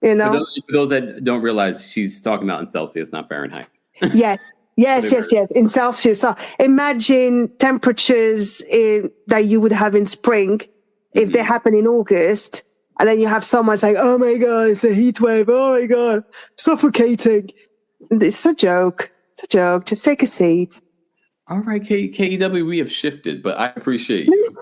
For those that don't realize, she's talking about in Celsius, not Fahrenheit. Yes, in Celsius. So imagine temperatures that you would have in spring if they happen in August, and then you have someone saying, "Oh my God, it's a heat wave. Oh my God, suffocating." It's a joke. Just take a seat. All right, KEW, we have shifted, but I appreciate you.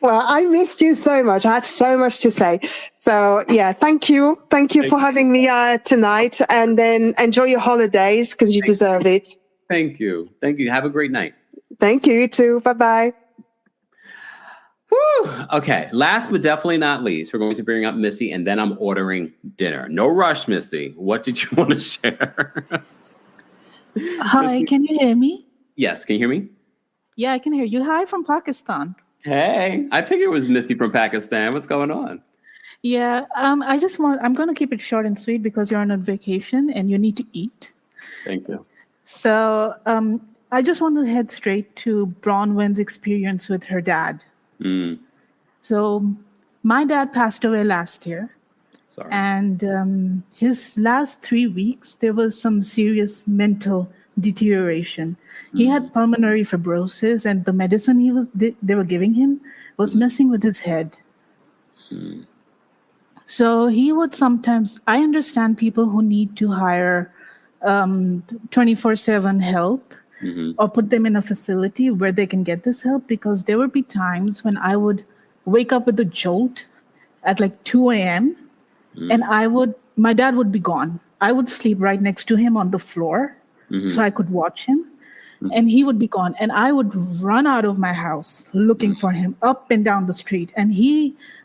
Well, I missed you so much. I had so much to say. So, yeah, thank you. Thank you for having me tonight. And then enjoy your holidays because you deserve it. Thank you. Have a great night. Thank you, you too. Bye-bye. Whew. Okay, last but definitely not least, we're going to bring up Missy, and then I'm ordering dinner. No rush, Missy. What did you want to share? Hi, can you hear me? Yes, can you hear me? Yeah, I can hear you. Hi from Pakistan. Hey, I figured it was Missy from Pakistan. What's going on? Yeah, I'm going to keep it short and sweet because you're on a vacation and you need to eat. Thank you. So I just want to head straight to Bronwyn's experience with her dad. So my dad passed away last year. Sorry. And his last 3 weeks, there was some serious mental deterioration. He had pulmonary fibrosis, and the medicine they were giving him was messing with his head. So he would sometimes, I understand people who need to hire 24/7 help or put them in a facility where they can get this help, because there would be times when I would wake up with a jolt at like 2 a.m. and my dad would be gone. I would sleep right next to him on the floor so I could watch him. And he would be gone. And I would run out of my house looking for him up and down the street. And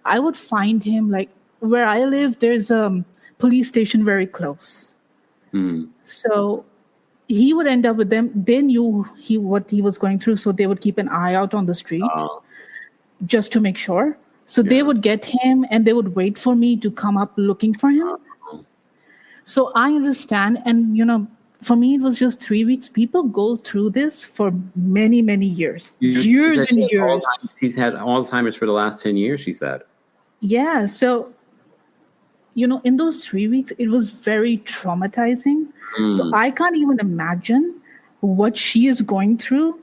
I would find him like where I live, there's a police station very close. So he would end up with them. They knew what he was going through. So they would keep an eye out on the street just to make sure. So they would get him and they would wait for me to come up looking for him. So I understand. And, for me, it was just 3 weeks. People go through this for many, many years. Years and years. He's had Alzheimer's for the last 10 years, she said. Yeah. So, in those 3 weeks, it was very traumatizing. So I can't even imagine what she is going through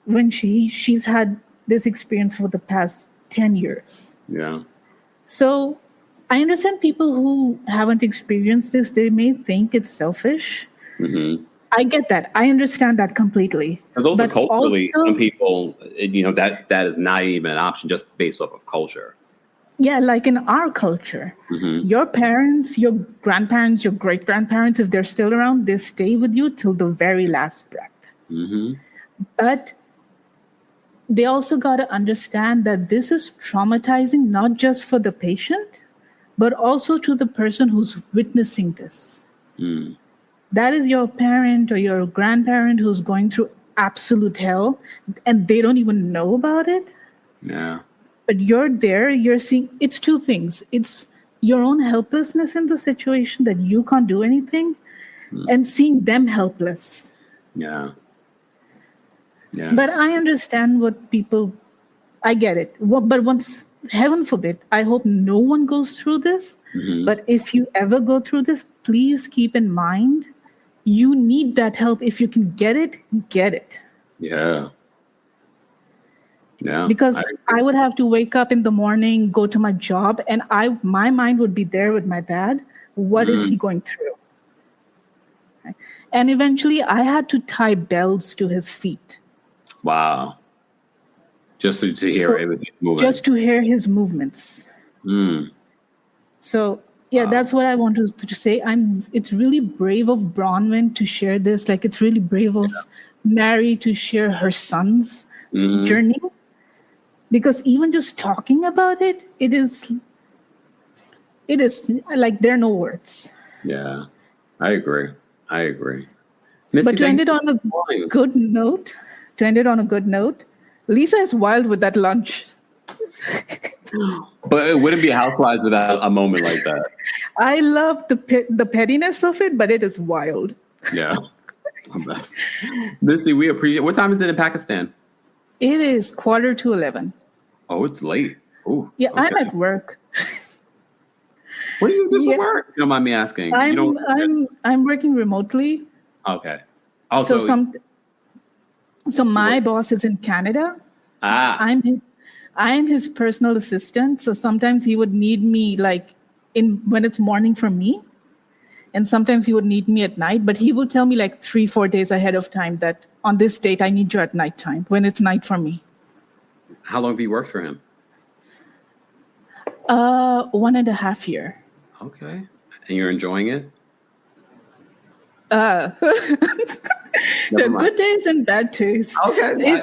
when she's had this experience for the past 10 years. Yeah. So I understand people who haven't experienced this, they may think it's selfish. I get that. I understand that completely. Because also culturally, some people, that is not even an option just based off of culture. Yeah, like in our culture, your parents, your grandparents, your great-grandparents, if they're still around, they stay with you till the very last breath. But they also got to understand that this is traumatizing, not just for the patient, but also to the person who's witnessing this. That is your parent or your grandparent who's going through absolute hell, and they don't even know about it. Yeah. But you're there, you're seeing, it's two things. It's your own helplessness in the situation that you can't do anything, and seeing them helpless. Yeah. Yeah. But I understand I get it. But once, heaven forbid, I hope no one goes through this. But if you ever go through this, please keep in mind, you need that help. If you can get it, get it. Yeah. Yeah. Because I would have to wake up in the morning, go to my job, and my mind would be there with my dad. What is he going through? And eventually I had to tie bells to his feet. Wow. Just to hear everything moving. Just to hear his movements. So yeah, that's what I wanted to say. It's really brave of Bronwyn to share this. Like, it's really brave of Mary to share her son's journey. Because even just talking about it, it is like there are no words. Yeah, I agree. Missy, but to end it on a good note, Lisa is wild with that lunch. But it wouldn't be Housewives without a moment like that. I love the pettiness of it, but it is wild. Yeah. Missy, we appreciate. What time is it in Pakistan? It is 11:15. Oh, it's late. Ooh, yeah, okay. I'm at work. What do you do for work? You don't mind me asking. I'm working remotely. Okay. Also, so my boss is in Canada. I'm his personal assistant. So sometimes he would need me when it's morning for me, and sometimes he would need me at night. But he would tell me 3-4 days ahead of time that on this date I need you at nighttime when it's night for me. How long have you worked for him? 1.5 years. Okay. And you're enjoying it? There are good days and bad days. Okay.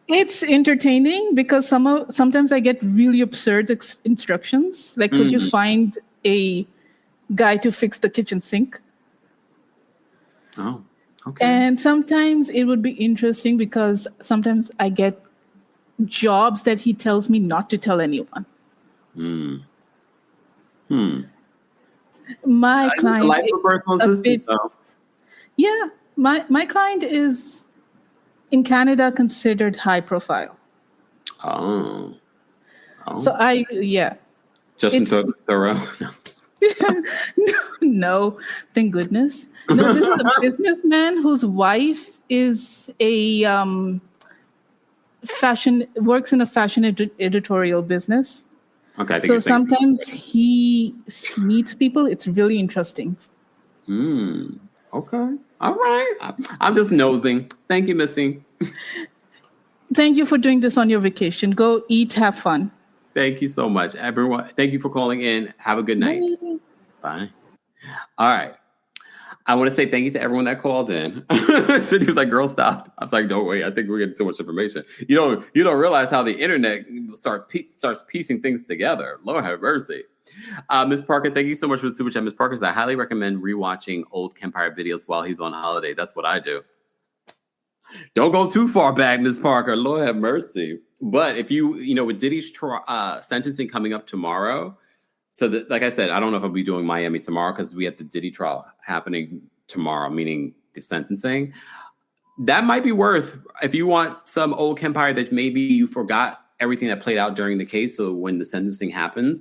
It's entertaining because sometimes I get really absurd instructions. Like, could you find a guy to fix the kitchen sink? Oh, okay. And sometimes it would be interesting because sometimes I get jobs that he tells me not to tell anyone. My client my client is in Canada considered high profile. Oh. So Justin Thoreau. No, thank goodness. No, this is a businessman whose wife is works in a fashion editorial business. Okay. So sometimes he meets people. It's really interesting. Okay. All right. I'm just nosing. Thank you, Missy. Thank you for doing this on your vacation. Go eat, have fun. Thank you so much, everyone. Thank you for calling in. Have a good night. Bye. All right. I want to say thank you to everyone that called in. Cindy was like, girl, stop. I was like, don't wait. I think we're getting too much information. You don't realize how the internet starts piecing things together. Lord have mercy. Ms. Parker, thank you so much for the super chat. Ms. Parker says, I highly recommend rewatching old Kempire videos while he's on holiday. That's what I do. Don't go too far back, Ms. Parker. Lord have mercy. But if with Diddy's sentencing coming up tomorrow, so that, like I said, I don't know if I'll be doing Miami tomorrow because we have the Diddy trial happening tomorrow, meaning the sentencing. That might be worth, if you want some old Kempire that maybe you forgot everything that played out during the case. So when the sentencing happens,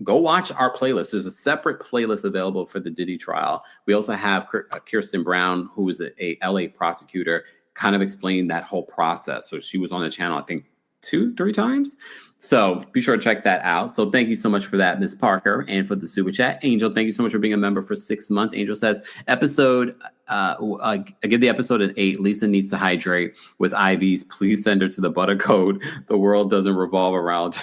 go watch our playlist. There's a separate playlist available for the Diddy trial. We also have Kirsten Brown, who is a LA prosecutor, kind of explain that whole process. So she was on the channel, I think, 2-3 times. So be sure to check that out. So thank you so much for that, Ms. Parker, and for the super chat. Angel, thank you so much for being a member for 6 months. Angel says, I give the episode an 8. Lisa needs to hydrate with IVs. Please send her to the butter code. The world doesn't revolve around.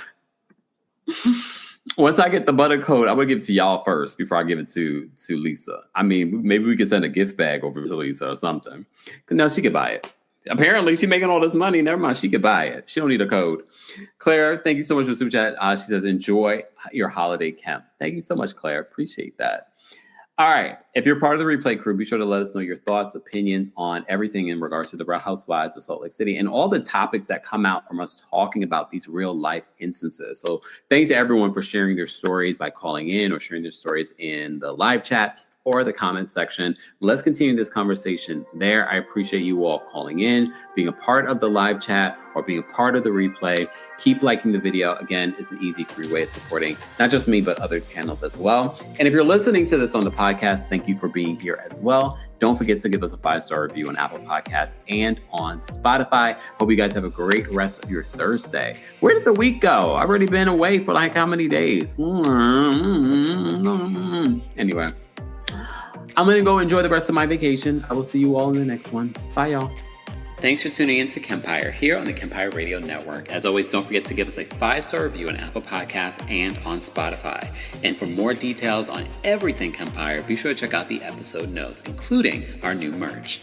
Once I get the butter code, I'm going to give it to y'all first before I give it to Lisa. I mean, maybe we could send a gift bag over to Lisa or something. No, she could buy it. Apparently, she's making all this money. Never mind, she could buy it. She don't need a code. Claire, thank you so much for the super chat. She says, enjoy your holiday camp. Thank you so much, Claire. Appreciate that. All right. If you're part of the replay crew, be sure to let us know your thoughts, opinions on everything in regards to the Real Housewives of Salt Lake City and all the topics that come out from us talking about these real life instances. So thanks to everyone for sharing their stories by calling in or sharing their stories in the live chat or the comment section. Let's continue this conversation there. I appreciate you all calling in, being a part of the live chat, or being a part of the replay. Keep liking the video. Again, it's an easy, free way of supporting not just me, but other channels as well. And if you're listening to this on the podcast, thank you for being here as well. Don't forget to give us a 5-star review on Apple Podcasts and on Spotify. Hope you guys have a great rest of your Thursday. Where did the week go? I've already been away for like how many days? Anyway. I'm going to go enjoy the rest of my vacation. I will see you all in the next one. Bye, y'all. Thanks for tuning in to Kempire here on the Kempire Radio Network. As always, don't forget to give us a 5-star review on Apple Podcasts and on Spotify. And for more details on everything Kempire, be sure to check out the episode notes, including our new merch.